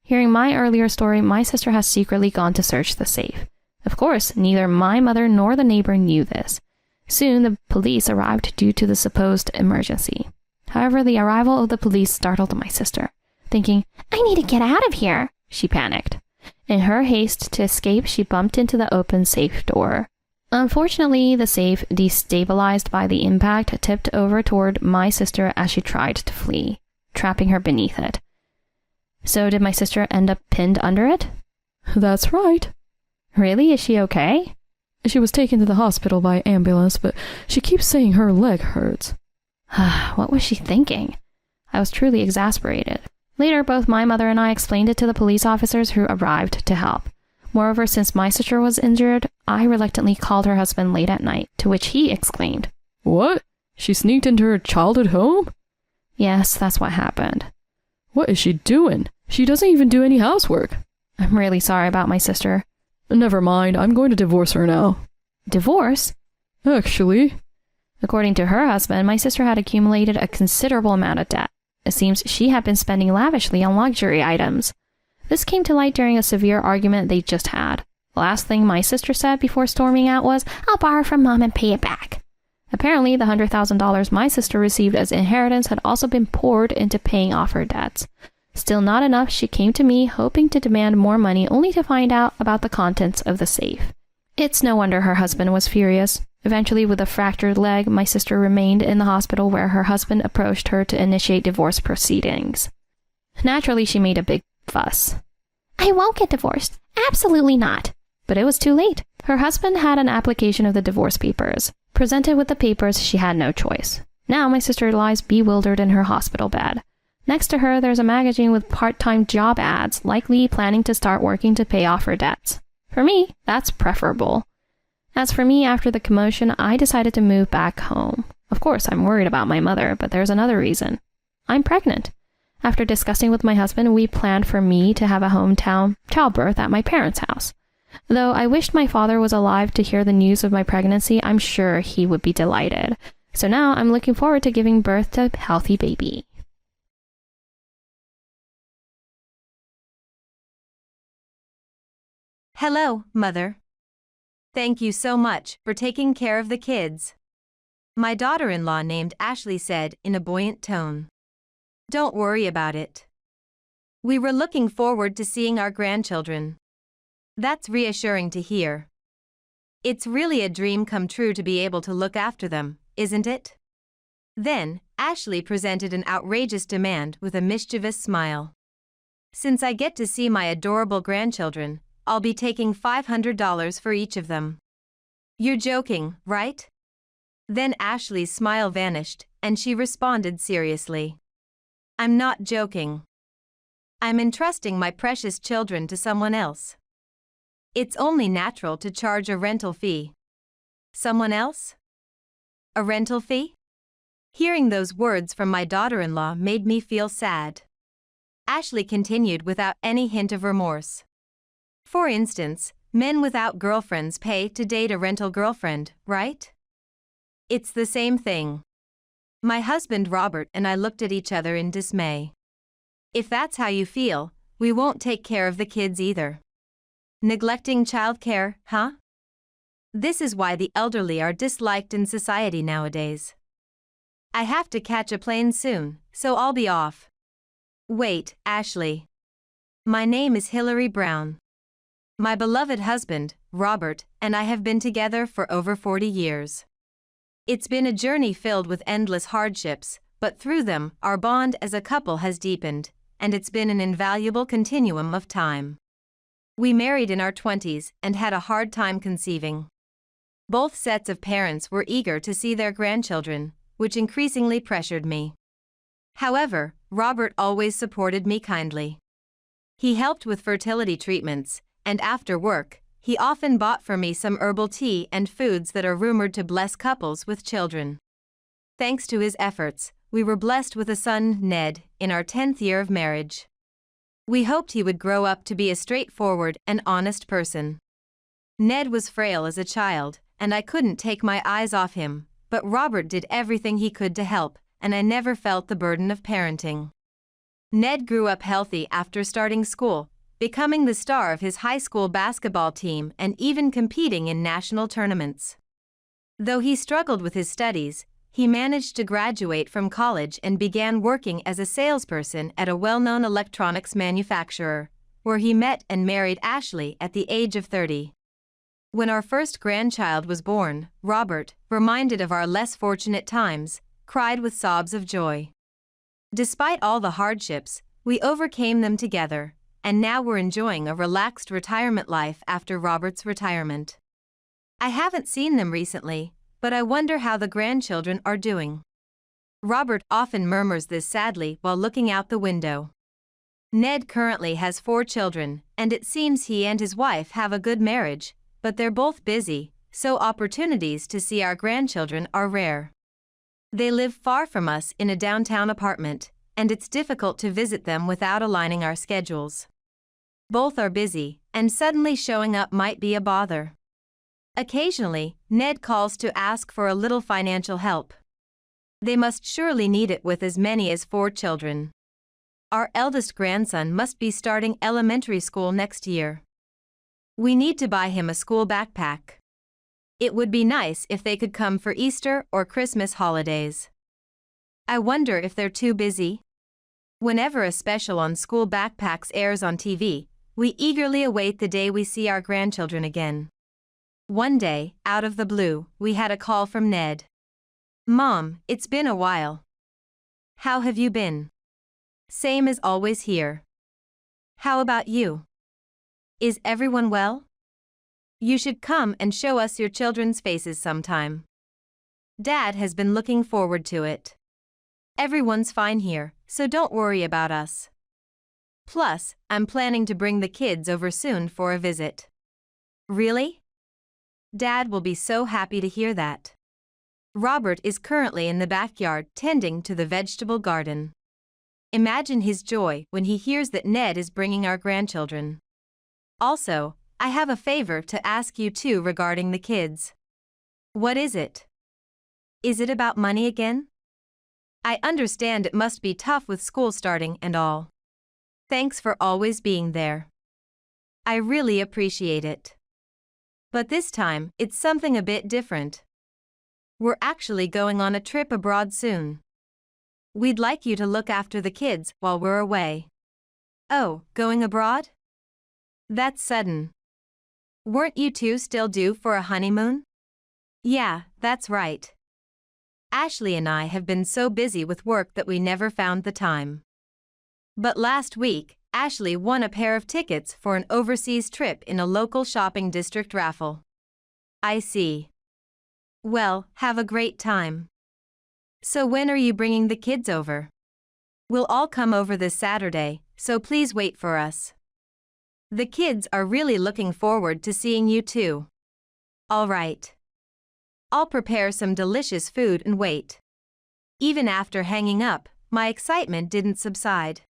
Hearing my earlier story, my sister has secretly gone to search the safe. Of course, neither my mother nor the neighbor knew this. Soon, the police arrived due to the supposed emergency. However, the arrival of the police startled my sister. Thinking, I need to get out of here, she panicked. In her haste to escape, she bumped into the open safe door. Unfortunately, the safe, destabilized by the impact, tipped over toward my sister as she tried to flee, trapping her beneath it. So did my sister end up pinned under it? That's right. Really? Is she okay? She was taken to the hospital by ambulance, but she keeps saying her leg hurts. What was she thinking? I was truly exasperated. Later, both my mother and I explained it to the police officers who arrived to help. Moreover, since my sister was injured, I reluctantly called her husband late at night, to which he exclaimed, What? She sneaked into her childhood home? Yes, that's what happened. What is she doing? She doesn't even do any housework. I'm really sorry about my sister. Never mind, I'm going to divorce her now. Divorce? Actually. According to her husband, my sister had accumulated a considerable amount of debt. It seems she had been spending lavishly on luxury items. This came to light during a severe argument they just had. The last thing my sister said before storming out was, I'll borrow from Mom and pay it back. Apparently, the $100,000 my sister received as inheritance had also been poured into paying off her debts. Still not enough, she came to me, hoping to demand more money, only to find out about the contents of the safe. It's no wonder her husband was furious. Eventually, with a fractured leg, my sister remained in the hospital where her husband approached her to initiate divorce proceedings. Naturally, she made a big fuss. I won't get divorced. Absolutely not. But it was too late. Her husband had an application of the divorce papers. Presented with the papers, she had no choice. Now my sister lies bewildered in her hospital bed. Next to her, there's a magazine with part-time job ads, likely planning to start working to pay off her debts. For me, that's preferable. As for me, after the commotion, I decided to move back home. Of course, I'm worried about my mother, but there's another reason. I'm pregnant. After discussing with my husband, we planned for me to have a hometown childbirth at my parents' house. Though I wished my father was alive to hear the news of my pregnancy, I'm sure he would be delighted. So now I'm looking forward to giving birth to a healthy baby. Hello, Mother. Thank you so much for taking care of the kids. My daughter-in-law named Ashley said in a buoyant tone. Don't worry about it. We were looking forward to seeing our grandchildren. That's reassuring to hear. It's really a dream come true to be able to look after them, isn't it? Then, Ashley presented an outrageous demand with a mischievous smile. Since I get to see my adorable grandchildren, I'll be taking $500 for each of them. You're joking, right? Then Ashley's smile vanished, and she responded seriously. I'm not joking. I'm entrusting my precious children to someone else. It's only natural to charge a rental fee. Someone else? A rental fee? Hearing those words from my daughter-in-law made me feel sad. Ashley continued without any hint of remorse. For instance, men without girlfriends pay to date a rental girlfriend, right? It's the same thing. My husband Robert and I looked at each other in dismay. If that's how you feel, we won't take care of the kids either. Neglecting childcare, huh? This is why the elderly are disliked in society nowadays. I have to catch a plane soon, so I'll be off. Wait, Ashley. My name is Hillary Brown. My beloved husband, Robert, and I have been together for over 40 years. It's been a journey filled with endless hardships, but through them, our bond as a couple has deepened, and it's been an invaluable continuum of time. We married in our 20s and had a hard time conceiving. Both sets of parents were eager to see their grandchildren, which increasingly pressured me. However, Robert always supported me kindly. He helped with fertility treatments, and after work, he often bought for me some herbal tea and foods that are rumored to bless couples with children. Thanks to his efforts, we were blessed with a son, Ned, in our 10th year of marriage. We hoped he would grow up to be a straightforward and honest person. Ned was frail as a child, and I couldn't take my eyes off him, but Robert did everything he could to help, and I never felt the burden of parenting. Ned grew up healthy after starting school, becoming the star of his high school basketball team and even competing in national tournaments. Though he struggled with his studies, he managed to graduate from college and began working as a salesperson at a well-known electronics manufacturer, where he met and married Ashley at the age of 30. When our first grandchild was born, Robert, reminded of our less fortunate times, cried with sobs of joy. Despite all the hardships, we overcame them together, and now we're enjoying a relaxed retirement life after Robert's retirement. I haven't seen them recently, but I wonder how the grandchildren are doing. Robert often murmurs this sadly while looking out the window. Ned currently has 4 children, and it seems he and his wife have a good marriage, but they're both busy, so opportunities to see our grandchildren are rare. They live far from us in a downtown apartment, and it's difficult to visit them without aligning our schedules. Both are busy, and suddenly showing up might be a bother. Occasionally, Ned calls to ask for a little financial help. They must surely need it with as many as 4 children. Our eldest grandson must be starting elementary school next year. We need to buy him a school backpack. It would be nice if they could come for Easter or Christmas holidays. I wonder if they're too busy. Whenever a special on school backpacks airs on TV, we eagerly await the day we see our grandchildren again. One day, out of the blue, we had a call from Ned. "Mom, it's been a while. How have you been?" "Same as always here. How about you? Is everyone well? You should come and show us your children's faces sometime. Dad has been looking forward to it. Everyone's fine here, so don't worry about us. Plus, I'm planning to bring the kids over soon for a visit." "Really? Dad will be so happy to hear that." Robert is currently in the backyard tending to the vegetable garden. Imagine his joy when he hears that Ned is bringing our grandchildren. Also, I have a favor to ask you too regarding the kids. "What is it? Is it about money again? I understand it must be tough with school starting and all. Thanks for always being there. I really appreciate it. But this time, it's something a bit different. We're actually going on a trip abroad soon. We'd like you to look after the kids while we're away." "Oh, going abroad? That's sudden. Weren't you two still due for a honeymoon?" "Yeah, that's right. Ashley and I have been so busy with work that we never found the time. But last week, Ashley won a pair of tickets for an overseas trip in a local shopping district raffle. I see. Well, have a great time. So when are you bringing the kids over? We'll all come over this Saturday, so please wait for us. The kids are really looking forward to seeing you too. All right. I'll prepare some delicious food and wait. Even after hanging up, my excitement didn't subside.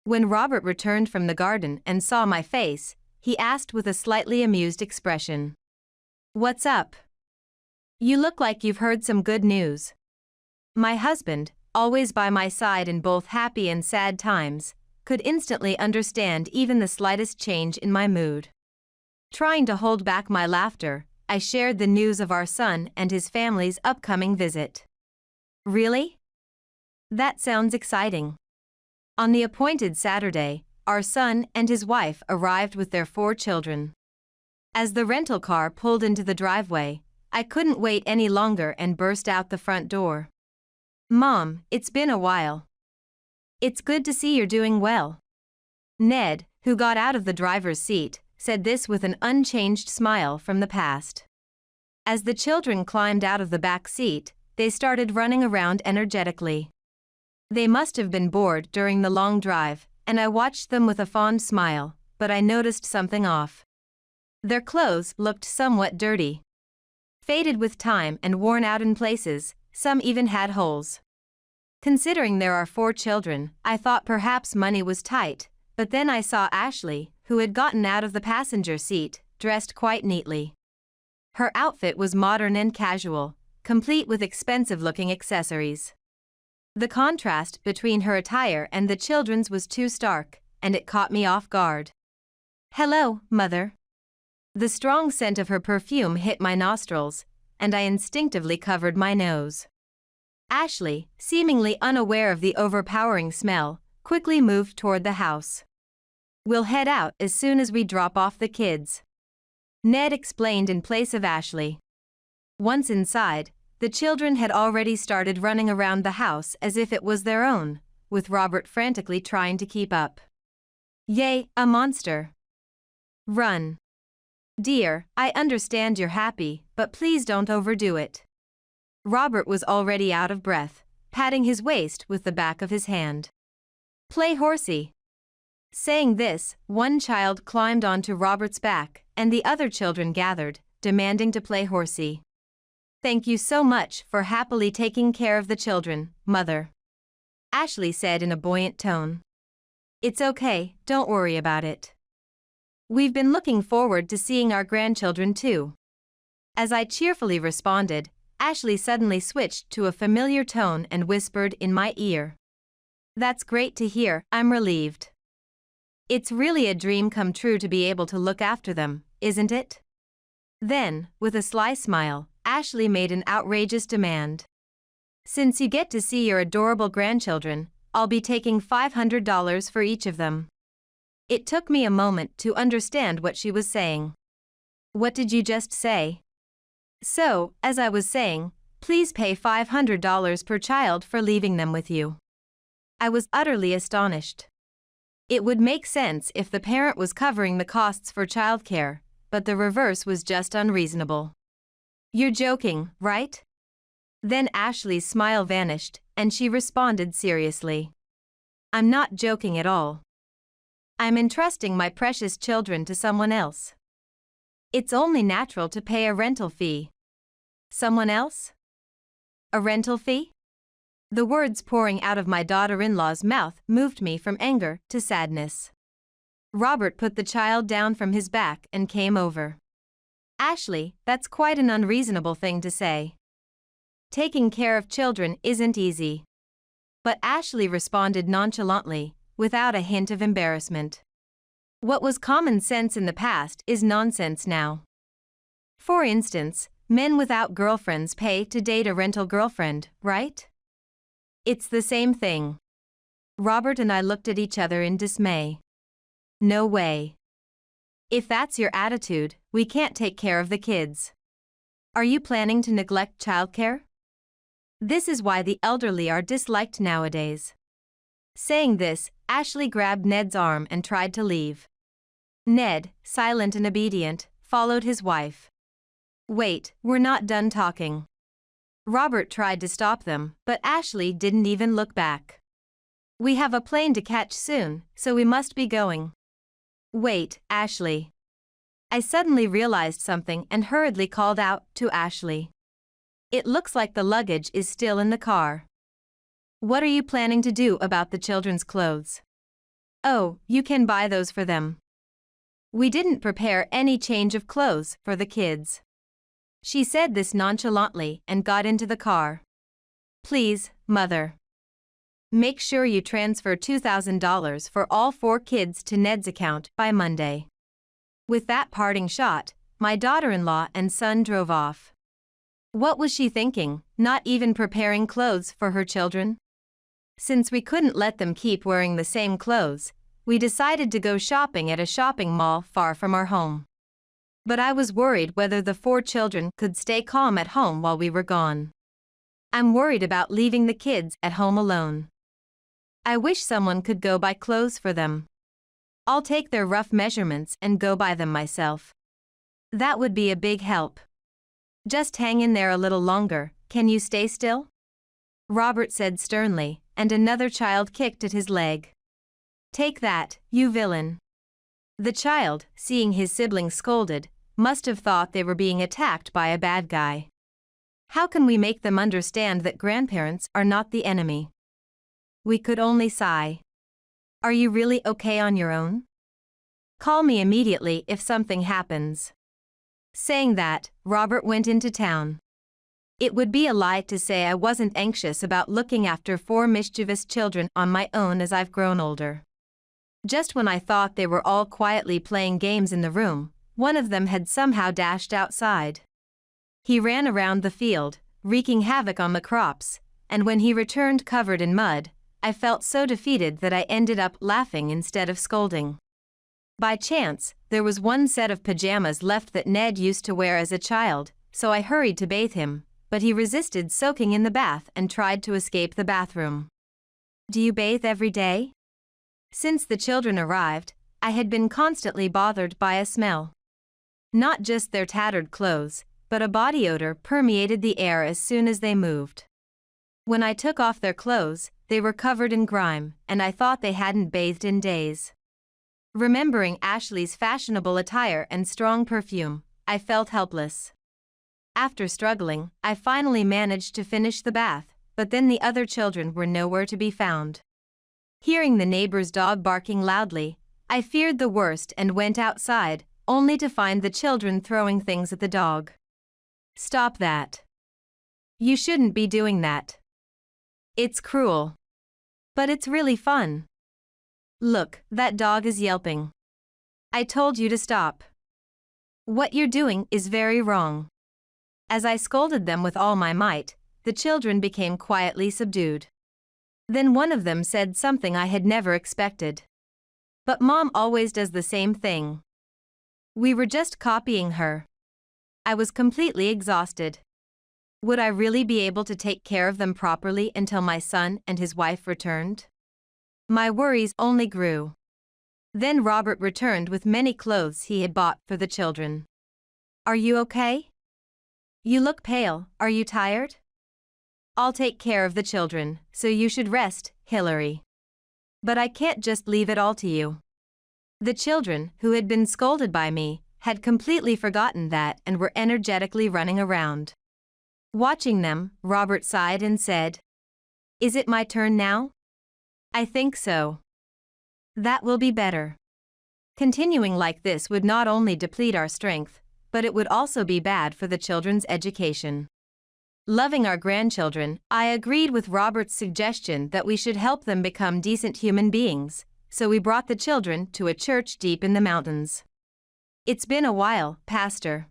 When Robert returned from the garden and saw my face, he asked with a slightly amused expression. What's up? You look like you've heard some good news. My husband, always by my side in both happy and sad times, could instantly understand even the slightest change in my mood. Trying to hold back my laughter, I shared the news of our son and his family's upcoming visit. Really? That sounds exciting. On the appointed Saturday, our son and his wife arrived with their 4 children. As the rental car pulled into the driveway, I couldn't wait any longer and burst out the front door. Mom, it's been a while. It's good to see you're doing well. Ned, who got out of the driver's seat, said this with an unchanged smile from the past. As the children climbed out of the back seat, they started running around energetically. They must have been bored during the long drive, and I watched them with a fond smile, but I noticed something off. Their clothes looked somewhat dirty. Faded with time and worn out in places, some even had holes. Considering there are 4 children, I thought perhaps money was tight, but then I saw Ashley, who had gotten out of the passenger seat, dressed quite neatly. Her outfit was modern and casual, complete with expensive-looking accessories. The contrast between her attire and the children's was too stark, and it caught me off guard. Hello, Mother. The strong scent of her perfume hit my nostrils, and I instinctively covered my nose. Ashley, seemingly unaware of the overpowering smell, quickly moved toward the house. We'll head out as soon as we drop off the kids. Ned explained in place of Ashley. Once inside, the children had already started running around the house as if it was their own, with Robert frantically trying to keep up. Yay, a monster. Run. Dear, I understand you're happy, but please don't overdo it. Robert was already out of breath, patting his waist with the back of his hand. Play horsey. Saying this, one child climbed onto Robert's back, and the other children gathered, demanding to play horsey. Thank you so much for happily taking care of the children, Mother. Ashley said in a buoyant tone. It's okay, don't worry about it. We've been looking forward to seeing our grandchildren too. As I cheerfully responded, Ashley suddenly switched to a familiar tone and whispered in my ear. That's great to hear, I'm relieved. It's really a dream come true to be able to look after them, isn't it? Then, with a sly smile, Ashley made an outrageous demand. Since you get to see your adorable grandchildren, I'll be taking $500 for each of them. It took me a moment to understand what she was saying. What did you just say? So, as I was saying, please pay $500 per child for leaving them with you. I was utterly astonished. It would make sense if the parent was covering the costs for childcare, but the reverse was just unreasonable. You're joking, right? Then Ashley's smile vanished, and she responded seriously. I'm not joking at all. I'm entrusting my precious children to someone else. It's only natural to pay a rental fee. Someone else? A rental fee? The words pouring out of my daughter-in-law's mouth moved me from anger to sadness. Robert put the child down from his back and came over. Ashley, that's quite an unreasonable thing to say. Taking care of children isn't easy. But Ashley responded nonchalantly, without a hint of embarrassment. What was common sense in the past is nonsense now. For instance, men without girlfriends pay to date a rental girlfriend, right? It's the same thing. Robert and I looked at each other in dismay. No way. If that's your attitude, we can't take care of the kids. Are you planning to neglect childcare? This is why the elderly are disliked nowadays. Saying this, Ashley grabbed Ned's arm and tried to leave. Ned, silent and obedient, followed his wife. Wait, we're not done talking. Robert tried to stop them, but Ashley didn't even look back. We have a plane to catch soon, so we must be going. Wait, Ashley. I suddenly realized something and hurriedly called out to Ashley. It looks like the luggage is still in the car. What are you planning to do about the children's clothes? Oh, you can buy those for them. We didn't prepare any change of clothes for the kids. She said this nonchalantly and got into the car. Please, Mother. Make sure you transfer $2,000 for all 4 kids to Ned's account by Monday. With that parting shot, my daughter-in-law and son drove off. What was she thinking, not even preparing clothes for her children? Since we couldn't let them keep wearing the same clothes, we decided to go shopping at a shopping mall far from our home. But I was worried whether the 4 children could stay calm at home while we were gone. I'm worried about leaving the kids at home alone. I wish someone could go buy clothes for them. I'll take their rough measurements and go buy them myself. That would be a big help. Just hang in there a little longer, can you stay still? Robert said sternly, and another child kicked at his leg. Take that, you villain. The child, seeing his sibling scolded, must have thought they were being attacked by a bad guy. How can we make them understand that grandparents are not the enemy? We could only sigh. Are you really okay on your own? Call me immediately if something happens. Saying that, Robert went into town. It would be a lie to say I wasn't anxious about looking after 4 mischievous children on my own as I've grown older. Just when I thought they were all quietly playing games in the room, one of them had somehow dashed outside. He ran around the field, wreaking havoc on the crops, and when he returned covered in mud, I felt so defeated that I ended up laughing instead of scolding. By chance, there was one set of pajamas left that Ned used to wear as a child, so I hurried to bathe him, but he resisted soaking in the bath and tried to escape the bathroom. Do you bathe every day? Since the children arrived, I had been constantly bothered by a smell. Not just their tattered clothes, but a body odor permeated the air as soon as they moved. When I took off their clothes, they were covered in grime, and I thought they hadn't bathed in days. Remembering Ashley's fashionable attire and strong perfume, I felt helpless. After struggling, I finally managed to finish the bath, but then the other children were nowhere to be found. Hearing the neighbor's dog barking loudly, I feared the worst and went outside, only to find the children throwing things at the dog. Stop that. You shouldn't be doing that. It's cruel. But it's really fun. Look, that dog is yelping. I told you to stop. What you're doing is very wrong. As I scolded them with all my might, the children became quietly subdued. Then one of them said something I had never expected. But Mom always does the same thing. We were just copying her. I was completely exhausted. Would I really be able to take care of them properly until my son and his wife returned? My worries only grew. Then Robert returned with many clothes he had bought for the children. Are you okay? You look pale, are you tired? I'll take care of the children, so you should rest, Hillary. But I can't just leave it all to you. The children, who had been scolded by me, had completely forgotten that and were energetically running around. Watching them, Robert sighed and said, Is it my turn now? I think so. That will be better. Continuing like this would not only deplete our strength, but it would also be bad for the children's education. Loving our grandchildren, I agreed with Robert's suggestion that we should help them become decent human beings, so we brought the children to a church deep in the mountains. It's been a while, Pastor.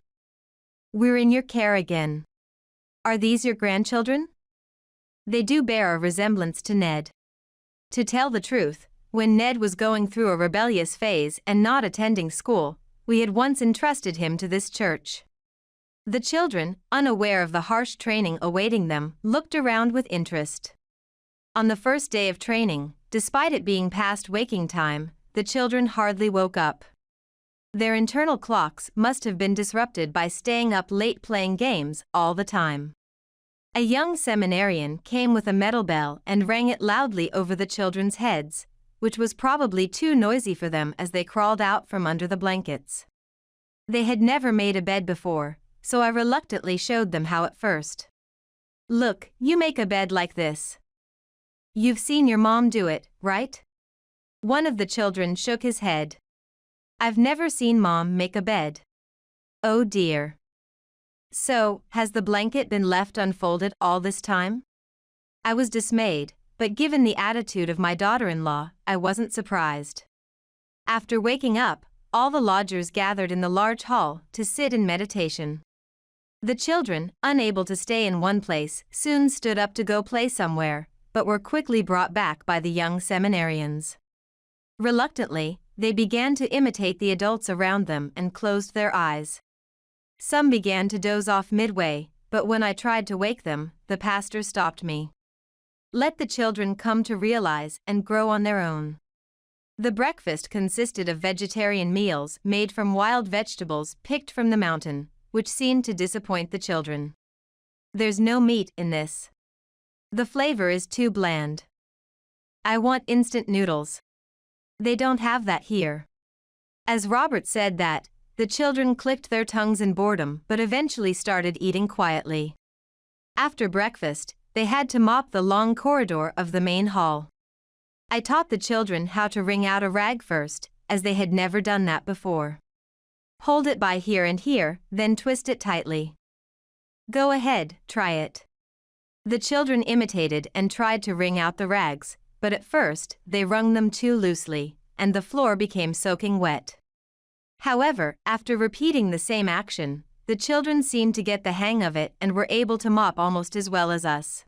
We're in your care again. Are these your grandchildren? They do bear a resemblance to Ned. To tell the truth, when Ned was going through a rebellious phase and not attending school, we had once entrusted him to this church. The children, unaware of the harsh training awaiting them, looked around with interest. On the first day of training, Despite it being past waking time, the children hardly woke up. Their internal clocks must have been disrupted by staying up late playing games all the time. A young seminarian came with a metal bell and rang it loudly over the children's heads, which was probably too noisy for them as they crawled out from under the blankets. They had never made a bed before, so I reluctantly showed them how at first. Look, you make a bed like this. You've seen your mom do it, right? One of the children shook his head. I've never seen Mom make a bed. Oh dear. So, has the blanket been left unfolded all this time? I was dismayed, but given the attitude of my daughter-in-law, I wasn't surprised. After waking up, all the lodgers gathered in the large hall to sit in meditation. The children, unable to stay in one place, soon stood up to go play somewhere, but were quickly brought back by the young seminarians. Reluctantly, they began to imitate the adults around them and closed their eyes. Some began to doze off midway, but when I tried to wake them, the pastor stopped me. Let the children come to realize and grow on their own. The breakfast consisted of vegetarian meals made from wild vegetables picked from the mountain, which seemed to disappoint the children. There's no meat in this. The flavor is too bland. I want instant noodles. They don't have that here. As Robert said that, the children clicked their tongues in boredom but eventually started eating quietly. After breakfast, they had to mop the long corridor of the main hall. I taught the children how to wring out a rag first, as they had never done that before. Hold it by here and here, then twist it tightly. Go ahead, try it. The children imitated and tried to wring out the rags, but at first, they wrung them too loosely, and the floor became soaking wet. However, after repeating the same action, the children seemed to get the hang of it and were able to mop almost as well as us.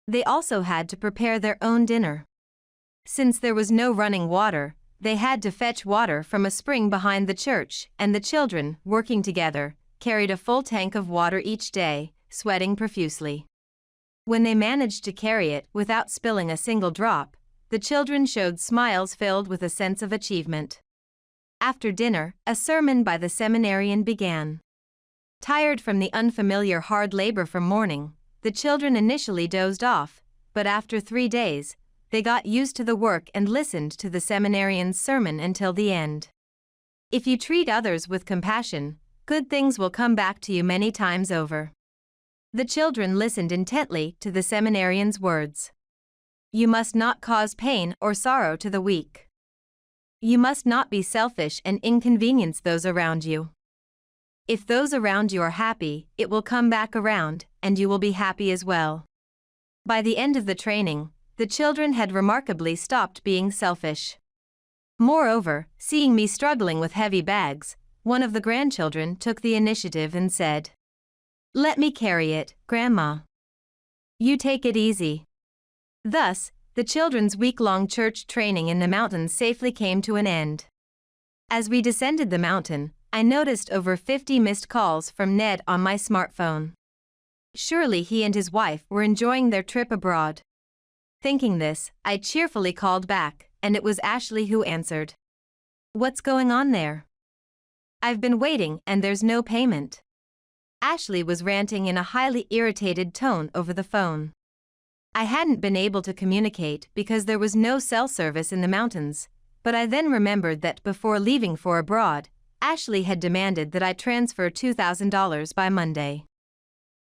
They also had to prepare their own dinner. Since there was no running water, they had to fetch water from a spring behind the church, and the children, working together, carried a full tank of water each day, sweating profusely. When they managed to carry it without spilling a single drop, the children showed smiles filled with a sense of achievement. After dinner, a sermon by the seminarian began. Tired from the unfamiliar hard labor from morning, the children initially dozed off, but after 3 days, they got used to the work and listened to the seminarian's sermon until the end. If you treat others with compassion, good things will come back to you many times over. The children listened intently to the seminarian's words. You must not cause pain or sorrow to the weak. You must not be selfish and inconvenience those around you. If those around you are happy, it will come back around, and you will be happy as well. By the end of the training, the children had remarkably stopped being selfish. Moreover, seeing me struggling with heavy bags, one of the grandchildren took the initiative and said, "Let me carry it, Grandma. You take it easy." Thus, the children's week-long church training in the mountains safely came to an end. As we descended the mountain, I noticed over 50 missed calls from Ned on my smartphone. Surely he and his wife were enjoying their trip abroad. Thinking this, I cheerfully called back, and it was Ashley who answered. What's going on there? I've been waiting and there's no payment. Ashley was ranting in a highly irritated tone over the phone. I hadn't been able to communicate because there was no cell service in the mountains, but I then remembered that before leaving for abroad, Ashley had demanded that I transfer $2,000 by Monday.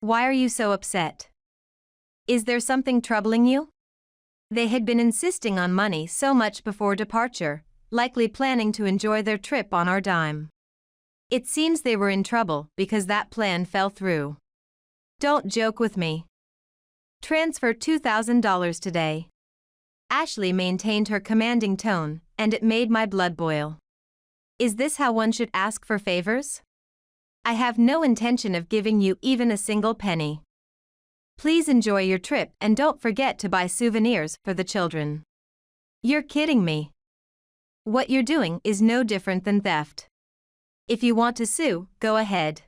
Why are you so upset? Is there something troubling you? They had been insisting on money so much before departure, likely planning to enjoy their trip on our dime. It seems they were in trouble because that plan fell through. Don't joke with me. Transfer $2,000 today. Ashley maintained her commanding tone, and it made my blood boil. Is this how one should ask for favors? I have no intention of giving you even a single penny. Please enjoy your trip and don't forget to buy souvenirs for the children. You're kidding me. What you're doing is no different than theft. If you want to sue, go ahead.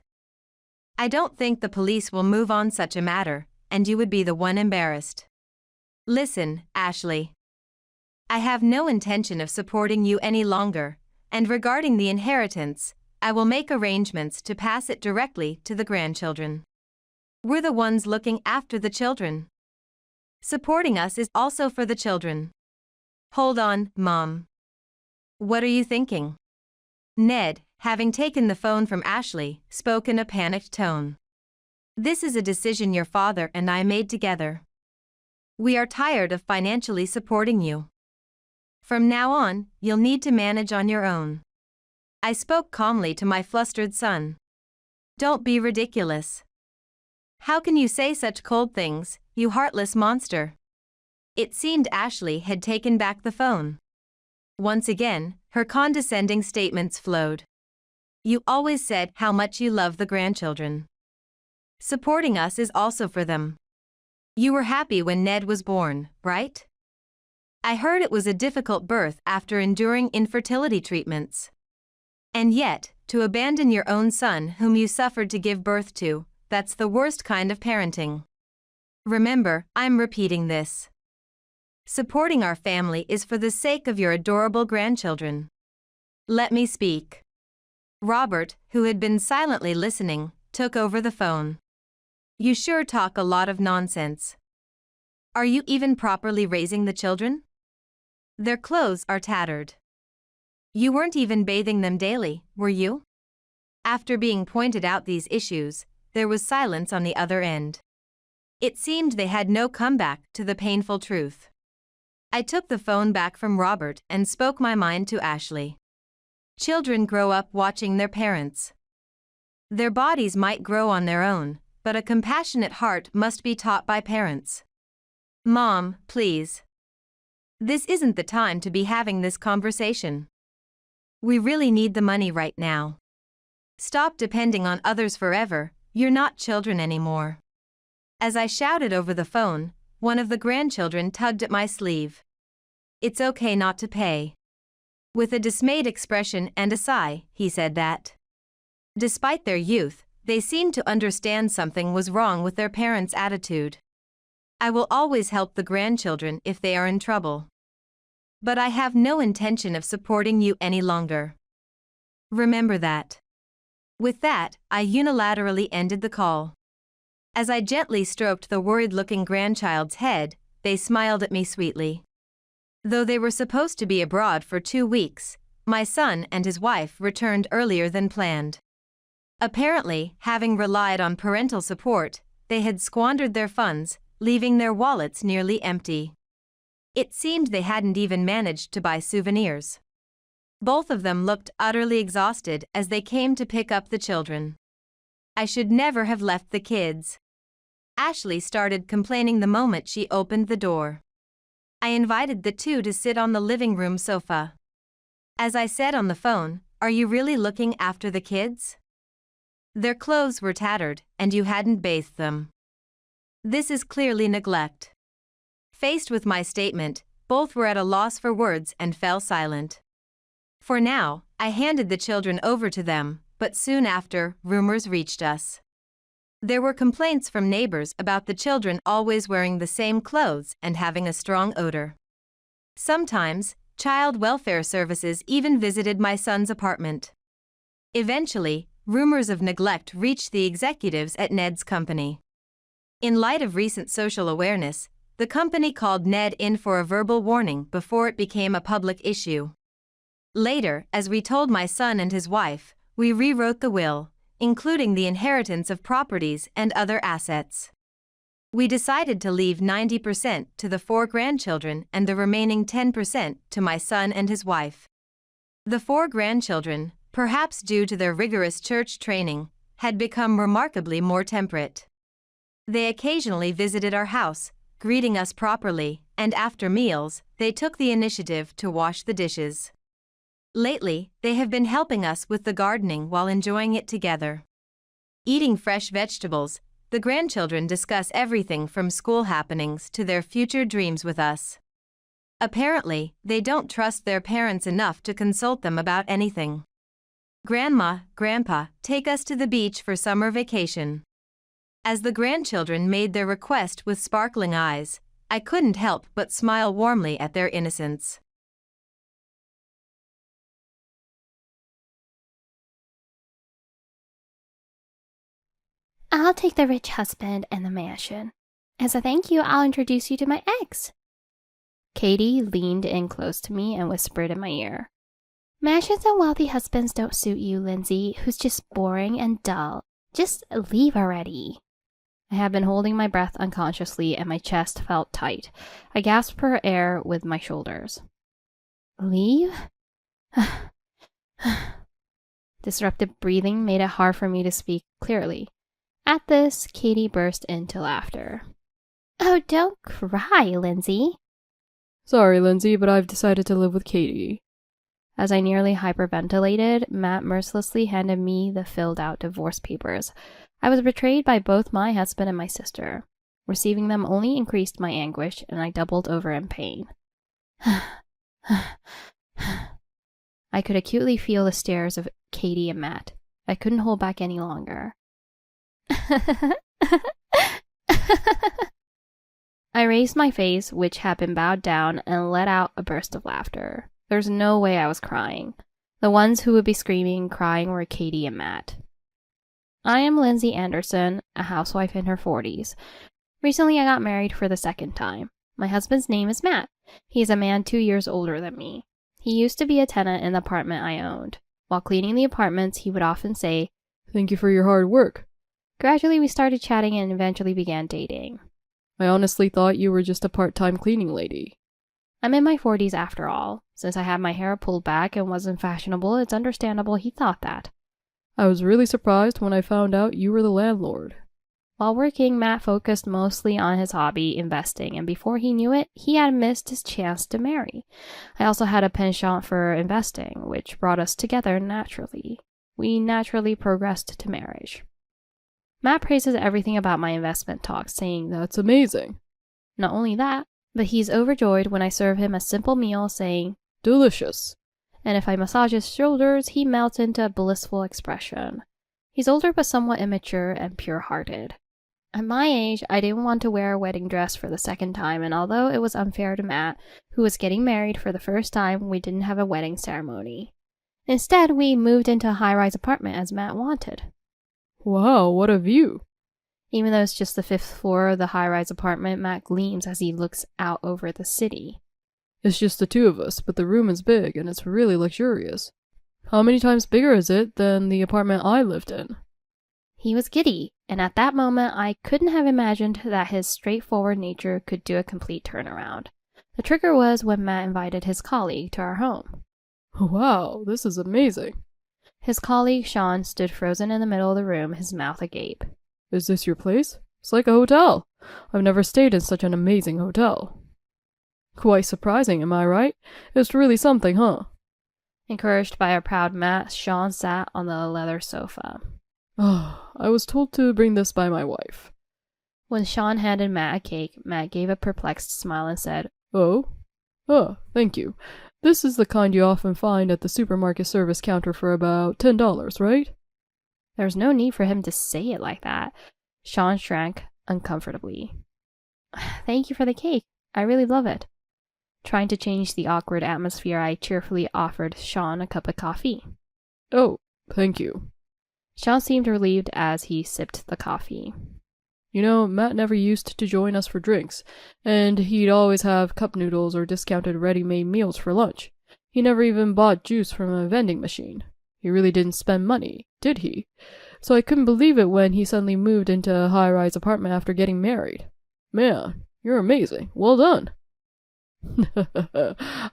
I don't think the police will move on such a matter, and you would be the one embarrassed. Listen, Ashley. I have no intention of supporting you any longer, and regarding the inheritance, I will make arrangements to pass it directly to the grandchildren. We're the ones looking after the children. Supporting us is also for the children. Hold on, Mom. What are you thinking? Ned, having taken the phone from Ashley, spoke in a panicked tone. This is a decision your father and I made together. We are tired of financially supporting you. From now on, you'll need to manage on your own. I spoke calmly to my flustered son. Don't be ridiculous. How can you say such cold things, you heartless monster? It seemed Ashley had taken back the phone. Once again, her condescending statements flowed. You always said how much you love the grandchildren. Supporting us is also for them. You were happy when Ned was born, right? I heard it was a difficult birth after enduring infertility treatments. And yet, to abandon your own son whom you suffered to give birth to, that's the worst kind of parenting. Remember, I'm repeating this. Supporting our family is for the sake of your adorable grandchildren. Let me speak. Robert, who had been silently listening, took over the phone. You sure talk a lot of nonsense. Are you even properly raising the children? Their clothes are tattered. You weren't even bathing them daily, were you? After being pointed out these issues, there was silence on the other end. It seemed they had no comeback to the painful truth. I took the phone back from Robert and spoke my mind to Ashley. Children grow up watching their parents. Their bodies might grow on their own, but a compassionate heart must be taught by parents. Mom, please. This isn't the time to be having this conversation. We really need the money right now. Stop depending on others forever, you're not children anymore. As I shouted over the phone, one of the grandchildren tugged at my sleeve. It's okay not to pay. With a dismayed expression and a sigh, he said that. Despite their youth, they seemed to understand something was wrong with their parents' attitude. I will always help the grandchildren if they are in trouble. But I have no intention of supporting you any longer. Remember that. With that, I unilaterally ended the call. As I gently stroked the worried-looking grandchild's head, they smiled at me sweetly. Though they were supposed to be abroad for 2 weeks, my son and his wife returned earlier than planned. Apparently, having relied on parental support, they had squandered their funds, leaving their wallets nearly empty. It seemed they hadn't even managed to buy souvenirs. Both of them looked utterly exhausted as they came to pick up the children. I should never have left the kids. Ashley started complaining the moment she opened the door. I invited the two to sit on the living room sofa. As I said on the phone, "Are you really looking after the kids? Their clothes were tattered, and you hadn't bathed them. This is clearly neglect." Faced with my statement, both were at a loss for words and fell silent. For now, I handed the children over to them, but soon after, rumors reached us. There were complaints from neighbors about the children always wearing the same clothes and having a strong odor. Sometimes, child welfare services even visited my son's apartment. Eventually, rumors of neglect reached the executives at Ned's company. In light of recent social awareness, the company called Ned in for a verbal warning before it became a public issue. Later, as we told my son and his wife, we rewrote the will, including the inheritance of properties and other assets. We decided to leave 90% to the 4 grandchildren and the remaining 10% to my son and his wife. The 4 grandchildren, perhaps due to their rigorous church training, had become remarkably more temperate. They occasionally visited our house, greeting us properly, and after meals, they took the initiative to wash the dishes. Lately, they have been helping us with the gardening while enjoying it together. Eating fresh vegetables, the grandchildren discuss everything from school happenings to their future dreams with us. Apparently, they don't trust their parents enough to consult them about anything. Grandma, Grandpa, take us to the beach for summer vacation. As the grandchildren made their request with sparkling eyes, I couldn't help but smile warmly at their innocence. I'll take the rich husband and the mansion. As a thank you, I'll introduce you to my ex. Katie leaned in close to me and whispered in my ear. Mansions and wealthy husbands don't suit you, Lindsay, who's just boring and dull. Just leave already. I had been holding my breath unconsciously and my chest felt tight. I gasped for air with my shoulders. Leave? Disrupted breathing made it hard for me to speak clearly. At this, Katie burst into laughter. Oh, don't cry, Lindsay. Sorry, Lindsay, but I've decided to live with Katie. As I nearly hyperventilated, Matt mercilessly handed me the filled-out divorce papers. I was betrayed by both my husband and my sister. Receiving them only increased my anguish, and I doubled over in pain. I could acutely feel the stares of Katie and Matt. I couldn't hold back any longer. I raised my face, which had been bowed down, and let out a burst of laughter. There's no way I was crying. The ones who would be screaming, crying were Katie and Matt. I am Lindsay Anderson, a housewife in her 40s. Recently, I got married for the second time. My husband's name is Matt. He is a man 2 years older than me. He used to be a tenant in the apartment I owned. While cleaning the apartments, he would often say, "Thank you for your hard work." Gradually, we started chatting and eventually began dating. I honestly thought you were just a part-time cleaning lady. I'm in my 40s after all. Since I had my hair pulled back and wasn't fashionable, it's understandable he thought that. I was really surprised when I found out you were the landlord. While working, Matt focused mostly on his hobby, investing, and before he knew it, he had missed his chance to marry. I also had a penchant for investing, which brought us together naturally. We naturally progressed to marriage. Matt praises everything about my investment talks, saying, "That's amazing." Not only that, but he's overjoyed when I serve him a simple meal, saying, "Delicious." And if I massage his shoulders, he melts into a blissful expression. He's older but somewhat immature and pure-hearted. At my age, I didn't want to wear a wedding dress for the second time, and although it was unfair to Matt, who was getting married for the first time, we didn't have a wedding ceremony. Instead, we moved into a high-rise apartment as Matt wanted. Wow, what a view. Even though it's just the 5th floor of the high-rise apartment, Matt gleams as he looks out over the city. It's just the two of us, but the room is big and it's really luxurious. How many times bigger is it than the apartment I lived in? He was giddy, and at that moment I couldn't have imagined that his straightforward nature could do a complete turnaround. The trigger was when Matt invited his colleague to our home. Wow, this is amazing. His colleague, Sean, stood frozen in the middle of the room, his mouth agape. Is this your place? It's like a hotel. I've never stayed in such an amazing hotel. Quite surprising, am I right? It's really something, huh? Encouraged by a proud Matt, Sean sat on the leather sofa. Oh, I was told to bring this by my wife. When Sean handed Matt a cake, Matt gave a perplexed smile and said, Oh? Oh, thank you. This is the kind you often find at the supermarket service counter for about $10, right? There was no need for him to say it like that. Sean shrank uncomfortably. Thank you for the cake. I really love it. Trying to change the awkward atmosphere, I cheerfully offered Sean a cup of coffee. Oh, thank you. Sean seemed relieved as he sipped the coffee. You know, Matt never used to join us for drinks, and he'd always have cup noodles or discounted ready-made meals for lunch. He never even bought juice from a vending machine. He really didn't spend money, did he? So I couldn't believe it when he suddenly moved into a high-rise apartment after getting married. Man, you're amazing. Well done.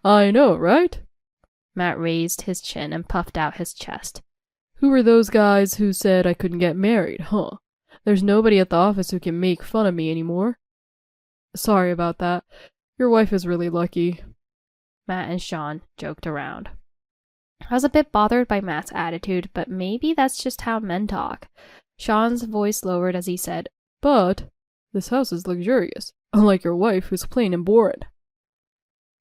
I know, right? Matt raised his chin and puffed out his chest. Who were those guys who said I couldn't get married, huh? There's nobody at the office who can make fun of me anymore. Sorry about that. Your wife is really lucky. Matt and Sean joked around. I was a bit bothered by Matt's attitude, but maybe that's just how men talk. Sean's voice lowered as he said, But this house is luxurious, unlike your wife who's plain and boring.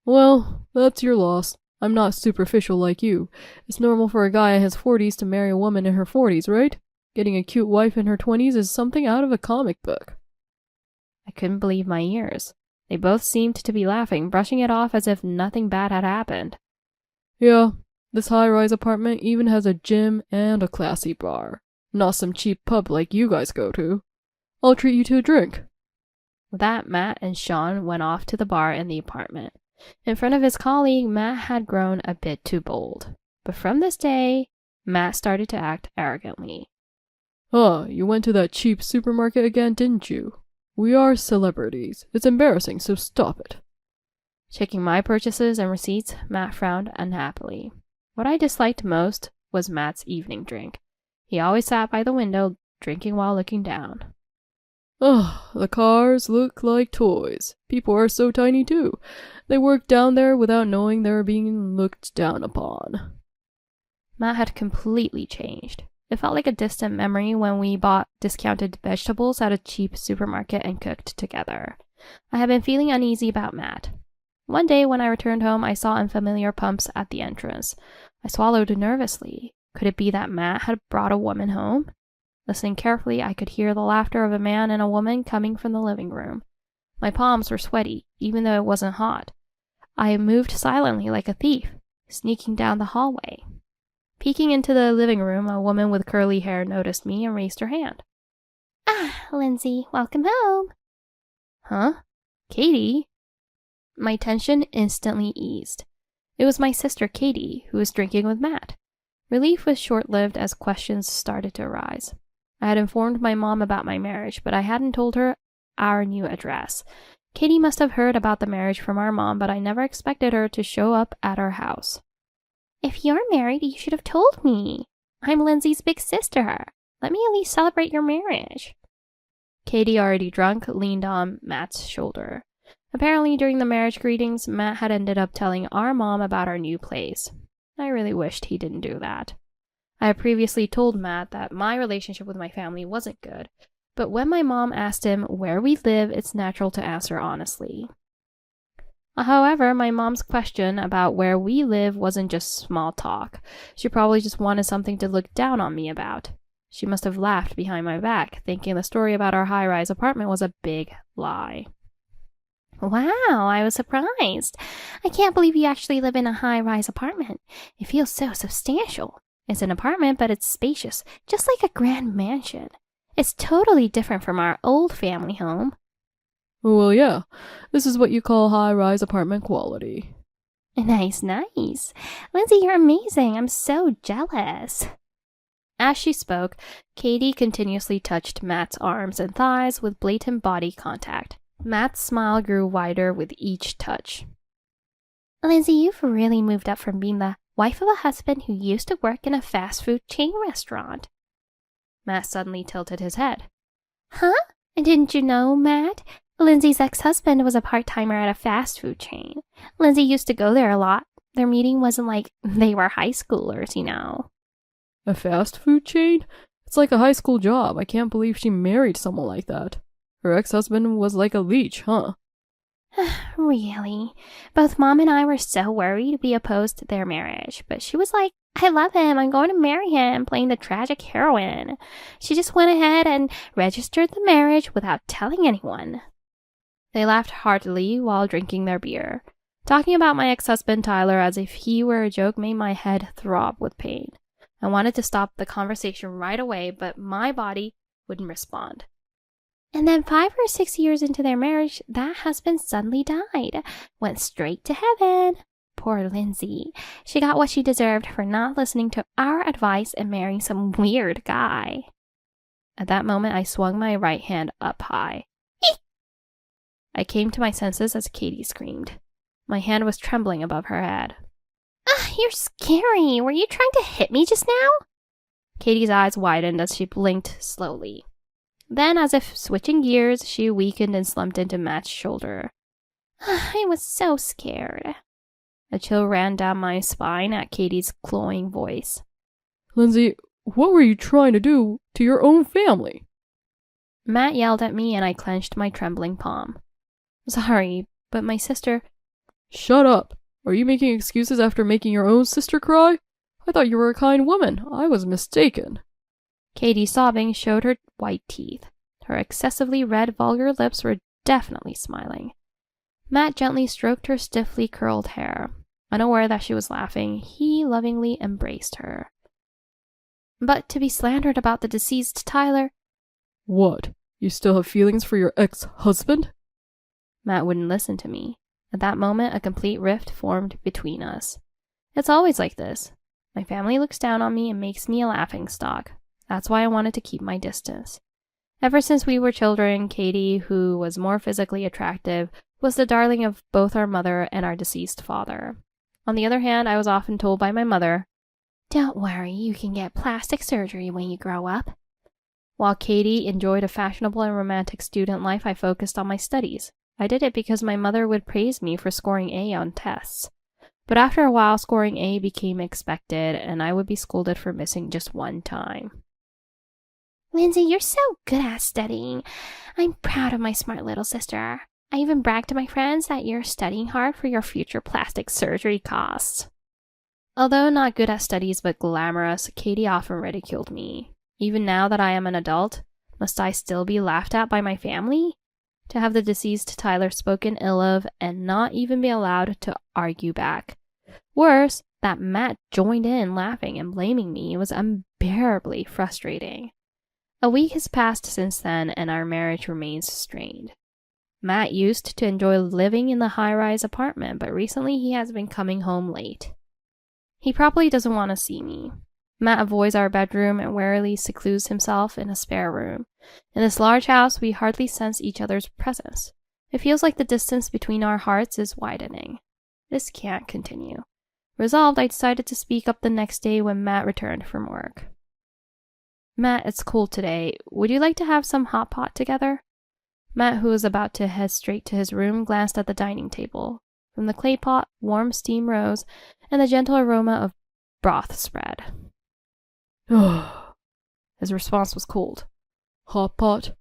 Well, that's your loss. I'm not superficial like you. It's normal for a guy in his 40s to marry a woman in her 40s, right? Getting a cute wife in her 20s is something out of a comic book. I couldn't believe my ears. They both seemed to be laughing, brushing it off as if nothing bad had happened. Yeah, this high-rise apartment even has a gym and a classy bar. Not some cheap pub like you guys go to. I'll treat you to a drink. With that, Matt and Sean went off to the bar in the apartment. In front of his colleague, Matt had grown a bit too bold. But from this day, Matt started to act arrogantly. You went to that cheap supermarket again, didn't you? We are celebrities. It's embarrassing, so stop it. Checking my purchases and receipts, Matt frowned unhappily. What I disliked most was Matt's evening drink. He always sat by the window, drinking while looking down. The cars look like toys. People are so tiny too. They work down there without knowing they're being looked down upon. Matt had completely changed. It felt like a distant memory when we bought discounted vegetables at a cheap supermarket and cooked together. I had been feeling uneasy about Matt. One day when I returned home, I saw unfamiliar pumps at the entrance. I swallowed nervously. Could it be that Matt had brought a woman home? Listening carefully, I could hear the laughter of a man and a woman coming from the living room. My palms were sweaty, even though it wasn't hot. I moved silently like a thief, sneaking down the hallway. Peeking into the living room, a woman with curly hair noticed me and raised her hand. Ah, Lindsay, welcome home. Huh? Katie? My tension instantly eased. It was my sister Katie, who was drinking with Matt. Relief was short-lived as questions started to arise. I had informed my mom about my marriage, but I hadn't told her our new address. Katie must have heard about the marriage from our mom, but I never expected her to show up at our house. If you're married, you should have told me. I'm Lindsay's big sister. Let me at least celebrate your marriage. Katie, already drunk, leaned on Matt's shoulder. Apparently, during the marriage greetings, Matt had ended up telling our mom about our new place. I really wished he didn't do that. I had previously told Matt that my relationship with my family wasn't good, but when my mom asked him where we live, it's natural to answer honestly. However, my mom's question about where we live wasn't just small talk. She probably just wanted something to look down on me about. She must have laughed behind my back, thinking the story about our high-rise apartment was a big lie. Wow, I was surprised. I can't believe you actually live in a high-rise apartment. It feels so substantial. It's an apartment, but it's spacious, just like a grand mansion. It's totally different from our old family home. Well, yeah, this is what you call high-rise apartment quality. Nice. Lindsay, you're amazing. I'm so jealous. As she spoke, Katie continuously touched Matt's arms and thighs with blatant body contact. Matt's smile grew wider with each touch. Lindsay, you've really moved up from being the wife of a husband who used to work in a fast food chain restaurant. Matt suddenly tilted his head. Huh? Didn't you know, Matt? Lindsay's ex-husband was a part-timer at a fast food chain. Lindsay used to go there a lot. Their meeting wasn't like they were high schoolers, you know. A fast food chain? It's like a high school job. I can't believe she married someone like that. Her ex-husband was like a leech, huh? Really? Both Mom and I were so worried we opposed their marriage, but she was like, I love him, I'm going to marry him, playing the tragic heroine. She just went ahead and registered the marriage without telling anyone. They laughed heartily while drinking their beer. Talking about my ex-husband Tyler as if he were a joke made my head throb with pain. I wanted to stop the conversation right away, but my body wouldn't respond. And then 5 or 6 years into their marriage, that husband suddenly died. Went straight to heaven. Poor Lindsay. She got what she deserved for not listening to our advice and marrying some weird guy. At that moment, I swung my right hand up high. I came to my senses as Katie screamed. My hand was trembling above her head. You're scary. Were you trying to hit me just now? Katie's eyes widened as she blinked slowly. Then, as if switching gears, she weakened and slumped into Matt's shoulder. I was so scared. A chill ran down my spine at Katie's clawing voice. Lindsay, what were you trying to do to your own family? Matt yelled at me and I clenched my trembling palm. Sorry, but my sister... Shut up. Are you making excuses after making your own sister cry? I thought you were a kind woman. I was mistaken. Katie, sobbing, showed her white teeth. Her excessively red, vulgar lips were definitely smiling. Matt gently stroked her stiffly curled hair. Unaware that she was laughing, he lovingly embraced her. But to be slandered about the deceased Tyler... What? You still have feelings for your ex-husband? Matt wouldn't listen to me. At that moment, a complete rift formed between us. It's always like this. My family looks down on me and makes me a laughingstock. That's why I wanted to keep my distance. Ever since we were children, Katie, who was more physically attractive, was the darling of both our mother and our deceased father. On the other hand, I was often told by my mother, "Don't worry, you can get plastic surgery when you grow up." While Katie enjoyed a fashionable and romantic student life, I focused on my studies. I did it because my mother would praise me for scoring A on tests. But after a while, scoring A became expected, and I would be scolded for missing just one time. "Lindsay, you're so good at studying. I'm proud of my smart little sister. I even bragged to my friends that you're studying hard for your future plastic surgery costs." Although not good at studies but glamorous, Katie often ridiculed me. Even now that I am an adult, must I still be laughed at by my family? To have the deceased Tyler spoken ill of and not even be allowed to argue back. Worse, that Matt joined in laughing and blaming me was unbearably frustrating. A week has passed since then and our marriage remains strained. Matt used to enjoy living in the high-rise apartment, but recently he has been coming home late. He probably doesn't want to see me. Matt avoids our bedroom and warily secludes himself in a spare room. In this large house, we hardly sense each other's presence. It feels like the distance between our hearts is widening. This can't continue. Resolved, I decided to speak up the next day when Matt returned from work. "Matt, it's cold today. Would you like to have some hot pot together?" Matt, who was about to head straight to his room, glanced at the dining table. From the clay pot, warm steam rose, and the gentle aroma of broth spread. His response was cold. Hot pot?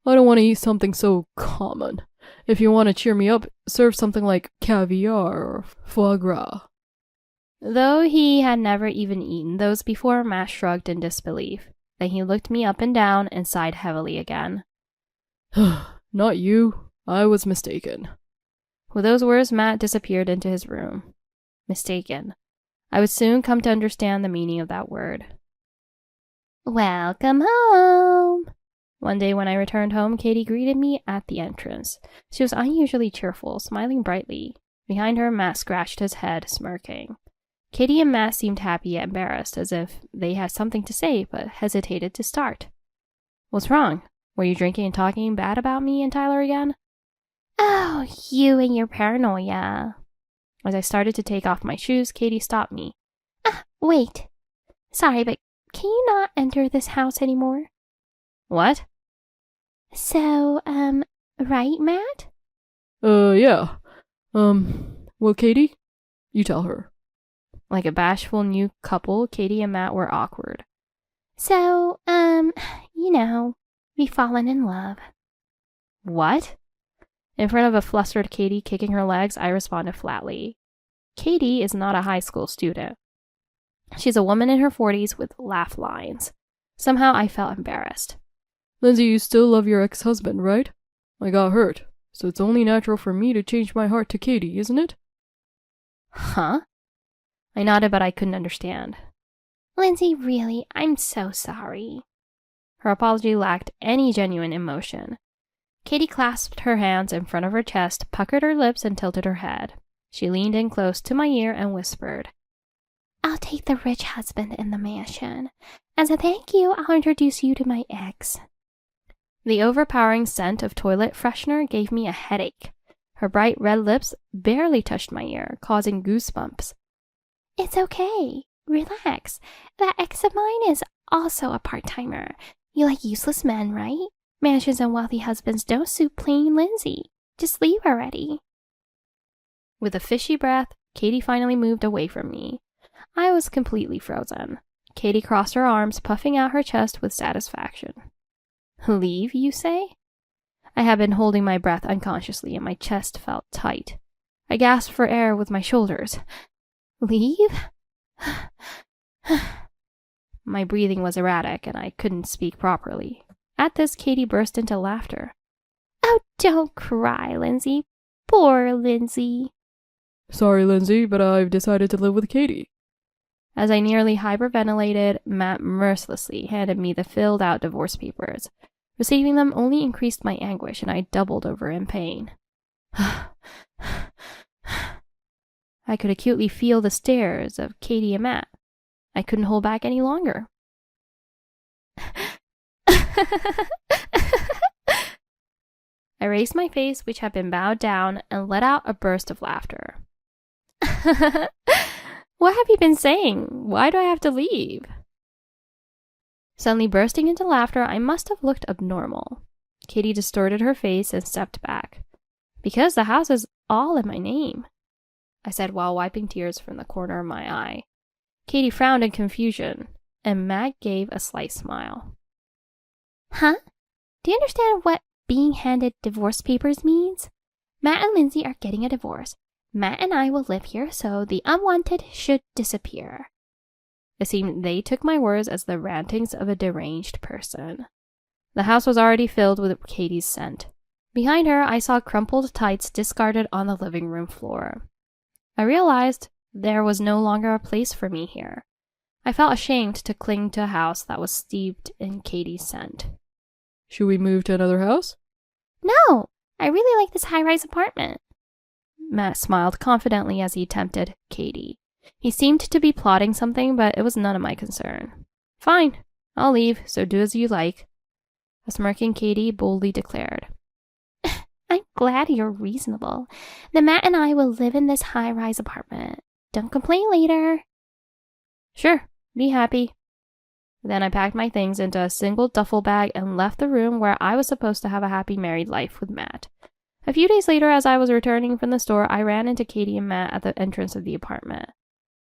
I don't want to eat something so common. If you want to cheer me up, serve something like caviar or foie gras. Though he had never even eaten those before, Matt shrugged in disbelief. Then he looked me up and down and sighed heavily again. Not you. I was mistaken. With those words, Matt disappeared into his room. Mistaken. I would soon come to understand the meaning of that word. "Welcome home." One day when I returned home, Katie greeted me at the entrance. She was unusually cheerful, smiling brightly. Behind her, Matt scratched his head, smirking. Katie and Matt seemed happy yet embarrassed, as if they had something to say but hesitated to start. "What's wrong? Were you drinking and talking bad about me and Tyler again?" "Oh, you and your paranoia." As I started to take off my shoes, Katie stopped me. Wait. Sorry, but can you not enter this house anymore?" "What?" So, right, Matt?" Yeah. Well, Katie, you tell her. Like a bashful new couple, Katie and Matt were awkward. So, we've fallen in love." "What?" In front of a flustered Katie kicking her legs, I responded flatly. Katie is not a high school student. She's a woman in her 40s with laugh lines. Somehow I felt embarrassed. Lindsay, you still love your ex-husband, right? I got hurt, so it's only natural for me to change my heart to Katie, isn't it? Huh? I nodded, but I couldn't understand. "Lindsay, really, I'm so sorry." Her apology lacked any genuine emotion. Katie clasped her hands in front of her chest, puckered her lips, and tilted her head. She leaned in close to my ear and whispered, "I'll take the rich husband in the mansion. As a thank you, I'll introduce you to my ex." The overpowering scent of toilet freshener gave me a headache. Her bright red lips barely touched my ear, causing goosebumps. "It's okay. Relax. That ex of mine is also a part-timer. You like useless men, right? Mansions and wealthy husbands don't suit plain Lindsay. Just leave already." With a fishy breath, Katie finally moved away from me. I was completely frozen. Katie crossed her arms, puffing out her chest with satisfaction. "Leave, you say?" I had been holding my breath unconsciously, and my chest felt tight. I gasped for air with my shoulders. "Leave?" My breathing was erratic, and I couldn't speak properly. At this, Katie burst into laughter. "Oh, don't cry, Lindsay. Poor Lindsay. Sorry, Lindsay, but I've decided to live with Katie. As I nearly hyperventilated, Matt mercilessly handed me the filled-out divorce papers. Receiving them only increased my anguish, and I doubled over in pain. I could acutely feel the stares of Katie and Matt. I couldn't hold back any longer. I raised my face, which had been bowed down, and let out a burst of laughter. What have you been saying? Why do I have to leave? Suddenly bursting into laughter, I must have looked abnormal. Katie distorted her face and stepped back. Because the house is all in my name, I said while wiping tears from the corner of my eye. Katie frowned in confusion, and Matt gave a slight smile. Huh? Do you understand what being handed divorce papers means? Matt and Lindsay are getting a divorce. Matt and I will live here, so the unwanted should disappear. It seemed they took my words as the rantings of a deranged person. The house was already filled with Katie's scent. Behind her, I saw crumpled tights discarded on the living room floor. I realized there was no longer a place for me here. I felt ashamed to cling to a house that was steeped in Katie's scent. Should we move to another house? No, I really like this high-rise apartment. Matt smiled confidently as he tempted Katie. He seemed to be plotting something, but it was none of my concern. Fine, I'll leave, so do as you like. A smirking Katie boldly declared. I'm glad you're reasonable. Then Matt and I will live in this high-rise apartment. Don't complain later. Sure, be happy. Then I packed my things into a single duffel bag and left the room where I was supposed to have a happy married life with Matt. A few days later, as I was returning from the store, I ran into Katie and Matt at the entrance of the apartment.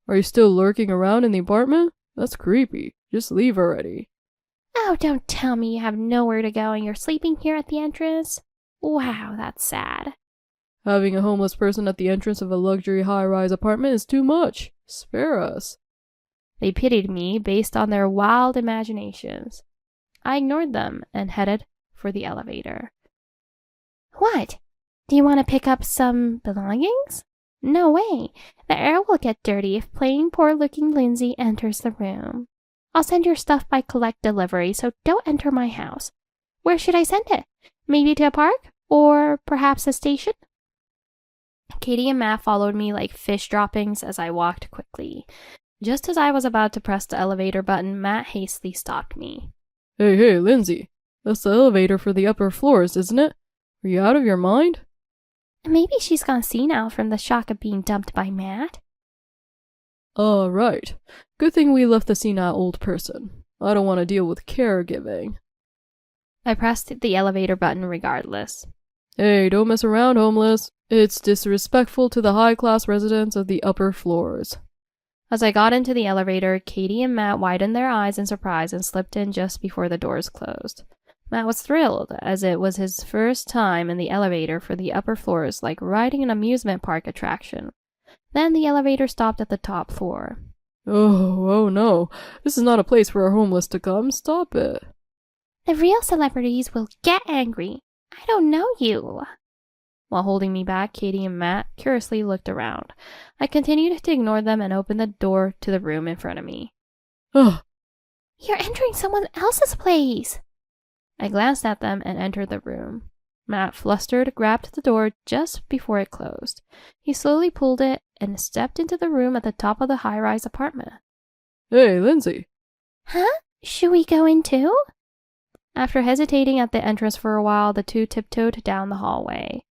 Are you still lurking around in the apartment? That's creepy. Just leave already. Oh, don't tell me you have nowhere to go and you're sleeping here at the entrance. Wow, that's sad. Having a homeless person at the entrance of a luxury high-rise apartment is too much. Spare us. They pitied me based on their wild imaginations. I ignored them and headed for the elevator. What? Do you want to pick up some belongings? No way. The air will get dirty if plain poor-looking Lindsay enters the room. I'll send your stuff by collect delivery, so don't enter my house. Where should I send it? Maybe to a park? Or perhaps a station? Katie and Matt followed me like fish droppings as I walked quickly. Just as I was about to press the elevator button, Matt hastily stopped me. Hey, Lindsay. That's the elevator for the upper floors, isn't it? Are you out of your mind? Maybe she's gone senile from the shock of being dumped by Matt. Right. Good thing we left the senile old person. I don't want to deal with caregiving. I pressed the elevator button regardless. Hey, don't mess around, homeless. It's disrespectful to the high-class residents of the upper floors. As I got into the elevator, Katie and Matt widened their eyes in surprise and slipped in just before the doors closed. Matt was thrilled, as it was his first time in the elevator for the upper floors, like riding an amusement park attraction. Then the elevator stopped at the top floor. Oh no. This is not a place for a homeless to come. Stop it. The real celebrities will get angry. I don't know you. While holding me back, Katie and Matt curiously looked around. I continued to ignore them and opened the door to the room in front of me. Ugh. You're entering someone else's place. I glanced at them and entered the room. Matt, flustered, grabbed the door just before it closed. He slowly pulled it and stepped into the room at the top of the high-rise apartment. Hey, Lindsay. Huh? Should we go in too? After hesitating at the entrance for a while, the two tiptoed down the hallway.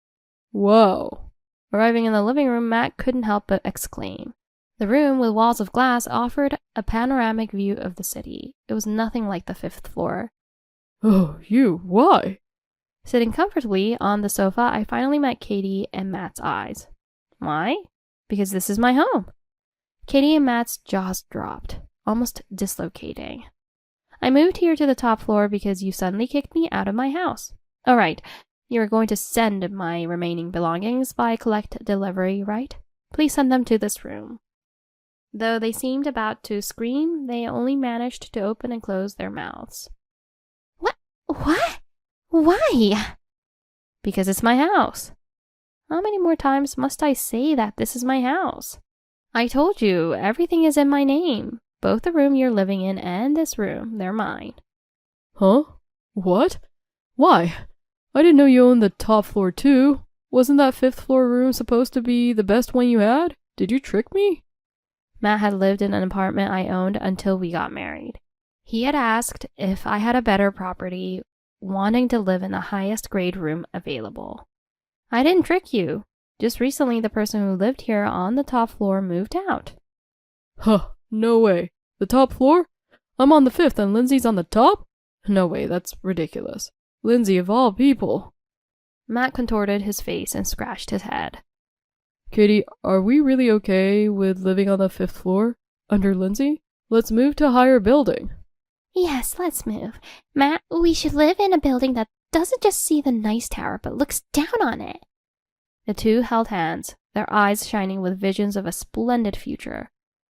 Wow. Arriving in the living room, Matt couldn't help but exclaim. The room, with walls of glass, offered a panoramic view of the city. It was nothing like the 5th floor. Oh, why? Sitting comfortably on the sofa, I finally met Katie and Matt's eyes. Why? Because this is my home. Katie and Matt's jaws dropped, almost dislocating. I moved here to the top floor because you suddenly kicked me out of my house. All right, you're going to send my remaining belongings by collect delivery, right? Please send them to this room. Though they seemed about to scream, they only managed to open and close their mouths. What? Why? Because it's my house. How many more times must I say that this is my house? I told you, everything is in my name. Both the room you're living in and this room, they're mine. Huh? What? Why? I didn't know you owned the top floor too. Wasn't that fifth floor room supposed to be the best one you had? Did you trick me? Matt had lived in an apartment I owned until we got married. He had asked if I had a better property, wanting to live in the highest grade room available. I didn't trick you. Just recently, the person who lived here on the top floor moved out. Huh, no way. The top floor? I'm on the fifth and Lindsay's on the top? No way, that's ridiculous. Lindsay of all people. Matt contorted his face and scratched his head. Katie, are we really okay with living on the fifth floor? Under Lindsay? Let's move to a higher building. Yes, let's move. Matt, we should live in a building that doesn't just see the nice tower, but looks down on it. The two held hands, their eyes shining with visions of a splendid future.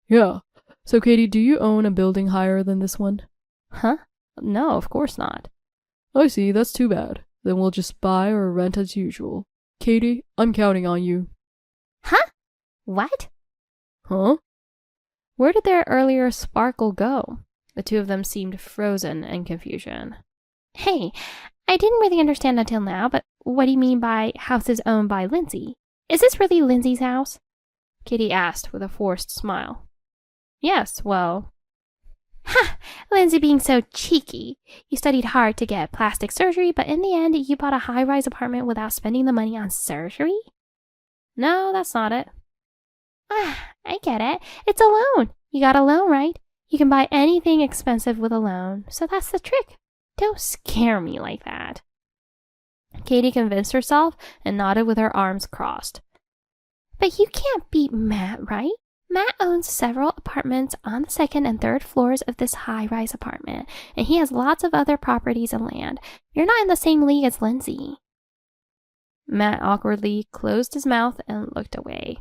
Yeah. So, Katie, do you own a building higher than this one? Huh? No, of course not. I see, that's too bad. Then we'll just buy or rent as usual. Katie, I'm counting on you. Huh? What? Huh? Where did their earlier sparkle go? The two of them seemed frozen in confusion. Hey, I didn't really understand until now, but what do you mean by houses owned by Lindsay? Is this really Lindsay's house? Kitty asked with a forced smile. Yes, well... Ha! Lindsay being so cheeky. You studied hard to get plastic surgery, but in the end you bought a high-rise apartment without spending the money on surgery? No, that's not it. Ah, I get it. It's a loan. You got a loan, right? You can buy anything expensive with a loan, so that's the trick. Don't scare me like that. Katie convinced herself and nodded with her arms crossed. But you can't beat Matt, right? Matt owns several apartments on the second and third floors of this high-rise apartment, and he has lots of other properties and land. You're not in the same league as Lindsay. Matt awkwardly closed his mouth and looked away.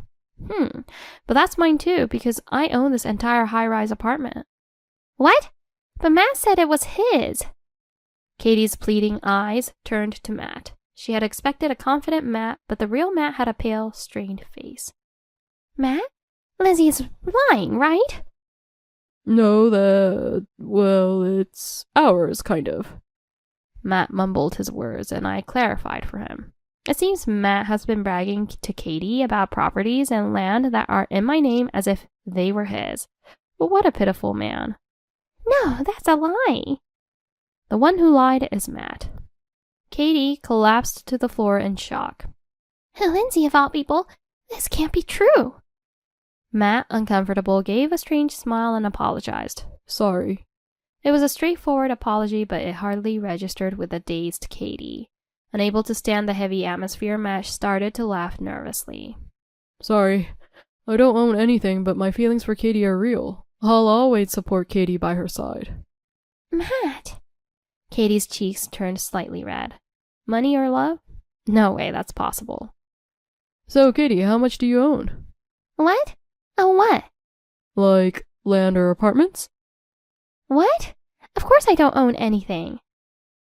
But that's mine too, because I own this entire high-rise apartment. What? But Matt said it was his. Katie's pleading eyes turned to Matt. She had expected a confident Matt, but the real Matt had a pale, strained face. Matt? Lindsay is lying, right? No, well, it's ours, kind of. Matt mumbled his words, and I clarified for him. It seems Matt has been bragging to Katie about properties and land that are in my name as if they were his. But what a pitiful man. No, that's a lie. The one who lied is Matt. Katie collapsed to the floor in shock. Lindsay, of all people, this can't be true. Matt, uncomfortable, gave a strange smile and apologized. Sorry. It was a straightforward apology, but it hardly registered with a dazed Katie. Unable to stand the heavy atmosphere, Matt started to laugh nervously. Sorry. I don't own anything, but my feelings for Katie are real. I'll always support Katie by her side. Matt. Katie's cheeks turned slightly red. Money or love? No way that's possible. So, Katie, how much do you own? What? Oh, what? Like, land or apartments? What? Of course I don't own anything.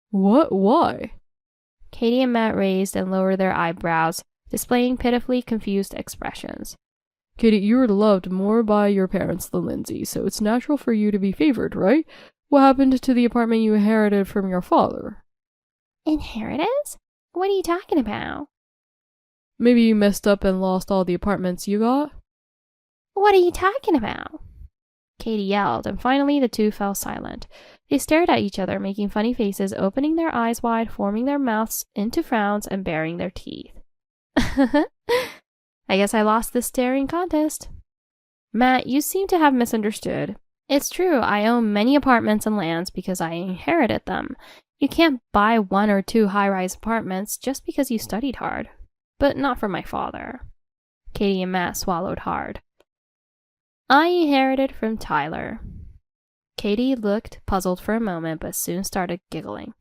What? Why? Katie and Matt raised and lowered their eyebrows, displaying pitifully confused expressions. Katie, you were loved more by your parents than Lindsay, so it's natural for you to be favored, right? What happened to the apartment you inherited from your father? Inheritance? What are you talking about? Maybe you messed up and lost all the apartments you got? What are you talking about? Katie yelled, and finally the two fell silent. They stared at each other, making funny faces, opening their eyes wide, forming their mouths into frowns, and baring their teeth. I guess I lost this staring contest. Matt, you seem to have misunderstood. It's true, I own many apartments and lands because I inherited them. You can't buy 1 or 2 high-rise apartments just because you studied hard. But not from my father. Katie and Matt swallowed hard. I inherited from Tyler. Katie looked puzzled for a moment, but soon started giggling.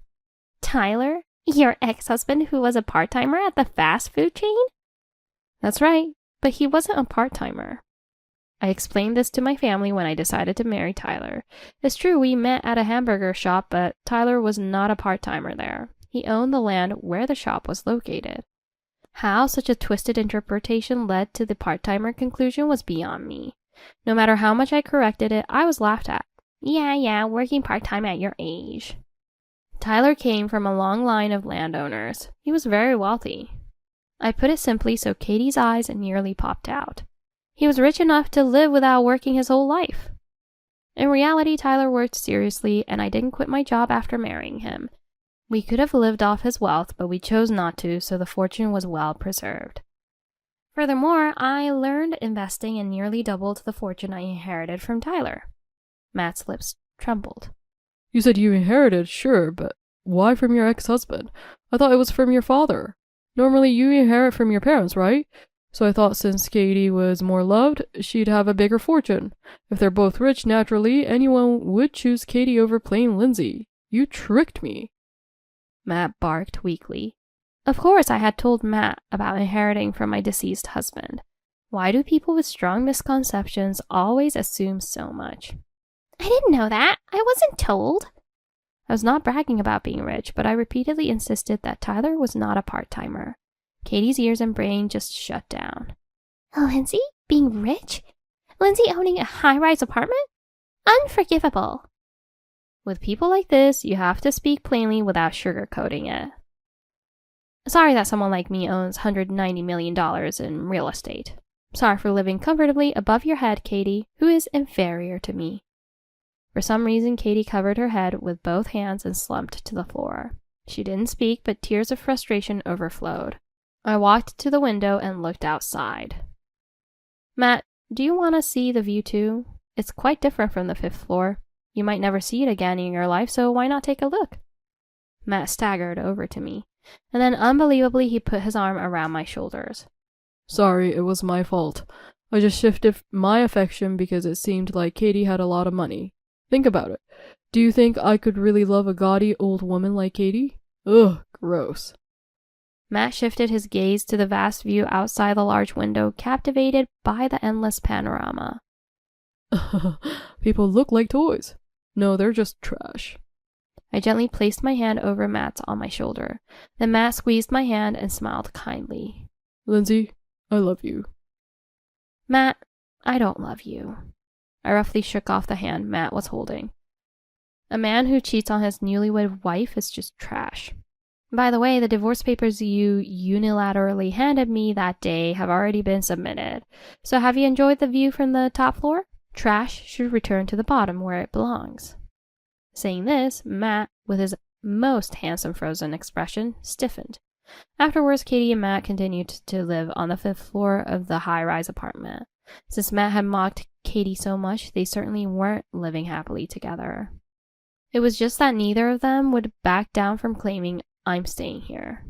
Tyler? Your ex-husband who was a part-timer at the fast food chain? That's right, but he wasn't a part-timer. I explained this to my family when I decided to marry Tyler. It's true we met at a hamburger shop, but Tyler was not a part-timer there. He owned the land where the shop was located. How such a twisted interpretation led to the part-timer conclusion was beyond me. No matter how much I corrected it, I was laughed at. Yeah, working part-time at your age. Tyler came from a long line of landowners. He was very wealthy. I put it simply so Katie's eyes nearly popped out. He was rich enough to live without working his whole life. In reality, Tyler worked seriously, and I didn't quit my job after marrying him. We could have lived off his wealth, but we chose not to, so the fortune was well preserved. Furthermore, I learned investing and nearly doubled the fortune I inherited from Tyler. Matt's lips trembled. You said you inherited, sure, but why from your ex-husband? I thought it was from your father. Normally you inherit from your parents, right? So I thought since Katie was more loved, she'd have a bigger fortune. If they're both rich, naturally, anyone would choose Katie over plain Lindsay. You tricked me. Matt barked weakly. Of course I had told Matt about inheriting from my deceased husband. Why do people with strong misconceptions always assume so much? I didn't know that. I wasn't told. I was not bragging about being rich, but I repeatedly insisted that Tyler was not a part-timer. Katie's ears and brain just shut down. Lindsay? Being rich? Lindsay owning a high-rise apartment? Unforgivable. With people like this, you have to speak plainly without sugarcoating it. Sorry that someone like me owns $190 million in real estate. Sorry for living comfortably above your head, Katie, who is inferior to me. For some reason, Katie covered her head with both hands and slumped to the floor. She didn't speak, but tears of frustration overflowed. I walked to the window and looked outside. Matt, do you want to see the view too? It's quite different from the 5th floor. You might never see it again in your life, so why not take a look? Matt staggered over to me, and then unbelievably he put his arm around my shoulders. Sorry, it was my fault. I just shifted my affection because it seemed like Katie had a lot of money. Think about it. Do you think I could really love a gaudy old woman like Katie? Ugh, gross. Matt shifted his gaze to the vast view outside the large window, captivated by the endless panorama. People look like toys. No, they're just trash. I gently placed my hand over Matt's on my shoulder. Then Matt squeezed my hand and smiled kindly. Lindsay, I love you. Matt, I don't love you. I roughly shook off the hand Matt was holding. A man who cheats on his newlywed wife is just trash. By the way, the divorce papers you unilaterally handed me that day have already been submitted. So have you enjoyed the view from the top floor? Trash should return to the bottom where it belongs. Saying this, Matt, with his most handsome frozen expression, stiffened. Afterwards, Katie and Matt continued to live on the 5th floor of the high-rise apartment. Since Matt had mocked Katie so much, they certainly weren't living happily together. It was just that neither of them would back down from claiming, I'm staying here.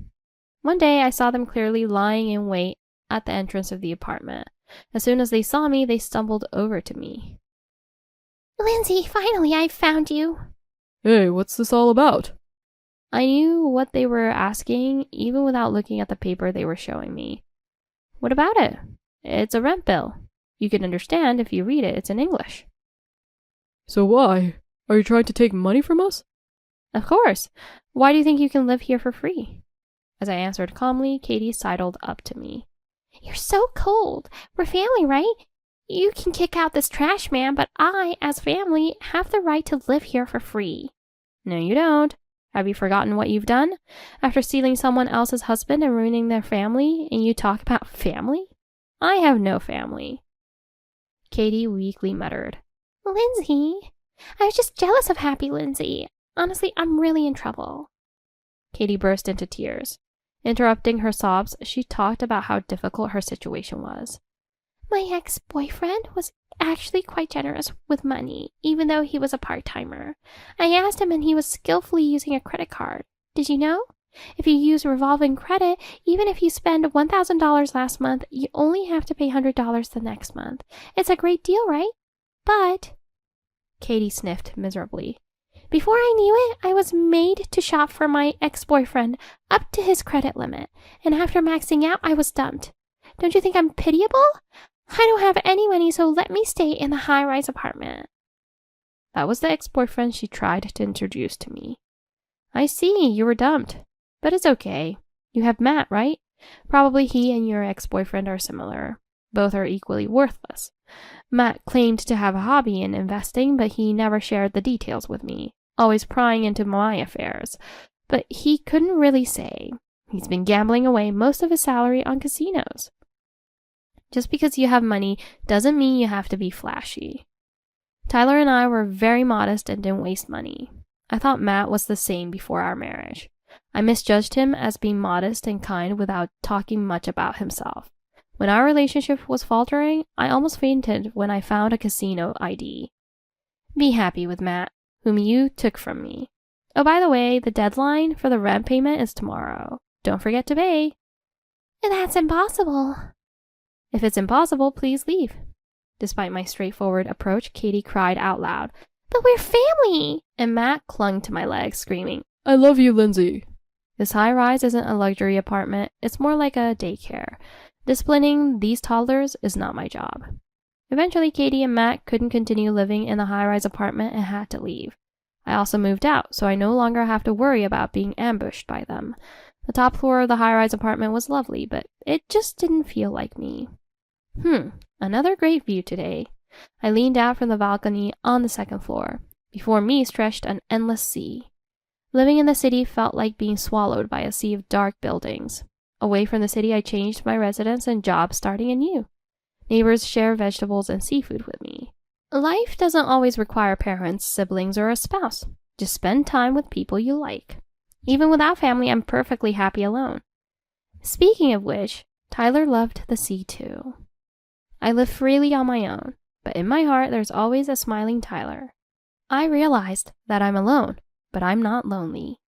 One day, I saw them clearly lying in wait at the entrance of the apartment. As soon as they saw me, they stumbled over to me. Lindsay, finally I've found you. Hey, what's this all about? I knew what they were asking, even without looking at the paper they were showing me. What about it? It's a rent bill. You can understand if you read it, it's in English. So why? Are you trying to take money from us? Of course. Why do you think you can live here for free? As I answered calmly, Katie sidled up to me. You're so cold. We're family, right? You can kick out this trash man, but I, as family, have the right to live here for free. No, you don't. Have you forgotten what you've done? After stealing someone else's husband and ruining their family, and you talk about family? I have no family. Katie weakly muttered. Lindsay, I was just jealous of happy Lindsay. Honestly, I'm really in trouble. Katie burst into tears. Interrupting her sobs, she talked about how difficult her situation was. My ex-boyfriend was actually quite generous with money, even though he was a part-timer. I asked him and he was skillfully using a credit card. Did you know? If you use revolving credit, even if you spend $1,000 last month, you only have to pay $100 the next month. It's a great deal, right? But... Katie sniffed miserably. Before I knew it, I was made to shop for my ex-boyfriend up to his credit limit, and after maxing out, I was dumped. Don't you think I'm pitiable? I don't have any money, so let me stay in the high-rise apartment. That was the ex-boyfriend she tried to introduce to me. I see, you were dumped. But it's okay. You have Matt, right? Probably he and your ex-boyfriend are similar. Both are equally worthless. Matt claimed to have a hobby in investing, but he never shared the details with me, always prying into my affairs. But he couldn't really say. He's been gambling away most of his salary on casinos. Just because you have money doesn't mean you have to be flashy. Tyler and I were very modest and didn't waste money. I thought Matt was the same before our marriage. I misjudged him as being modest and kind without talking much about himself. When our relationship was faltering, I almost fainted when I found a casino ID. Be happy with Matt, whom you took from me. Oh, by the way, the deadline for the rent payment is tomorrow. Don't forget to pay. That's impossible. If it's impossible, please leave. Despite my straightforward approach, Katie cried out loud, But we're family! And Matt clung to my legs, screaming, I love you, Lindsay. This high-rise isn't a luxury apartment, it's more like a daycare. Disciplining these toddlers is not my job. Eventually, Katie and Matt couldn't continue living in the high-rise apartment and had to leave. I also moved out, so I no longer have to worry about being ambushed by them. The top floor of the high-rise apartment was lovely, but it just didn't feel like me. Another great view today. I leaned out from the balcony on the second floor. Before me stretched an endless sea. Living in the city felt like being swallowed by a sea of dark buildings. Away from the city, I changed my residence and job, starting anew. Neighbors share vegetables and seafood with me. Life doesn't always require parents, siblings, or a spouse. Just spend time with people you like. Even without family, I'm perfectly happy alone. Speaking of which, Tyler loved the sea too. I live freely on my own, but in my heart there's always a smiling Tyler. I realized that I'm alone, but I'm not lonely.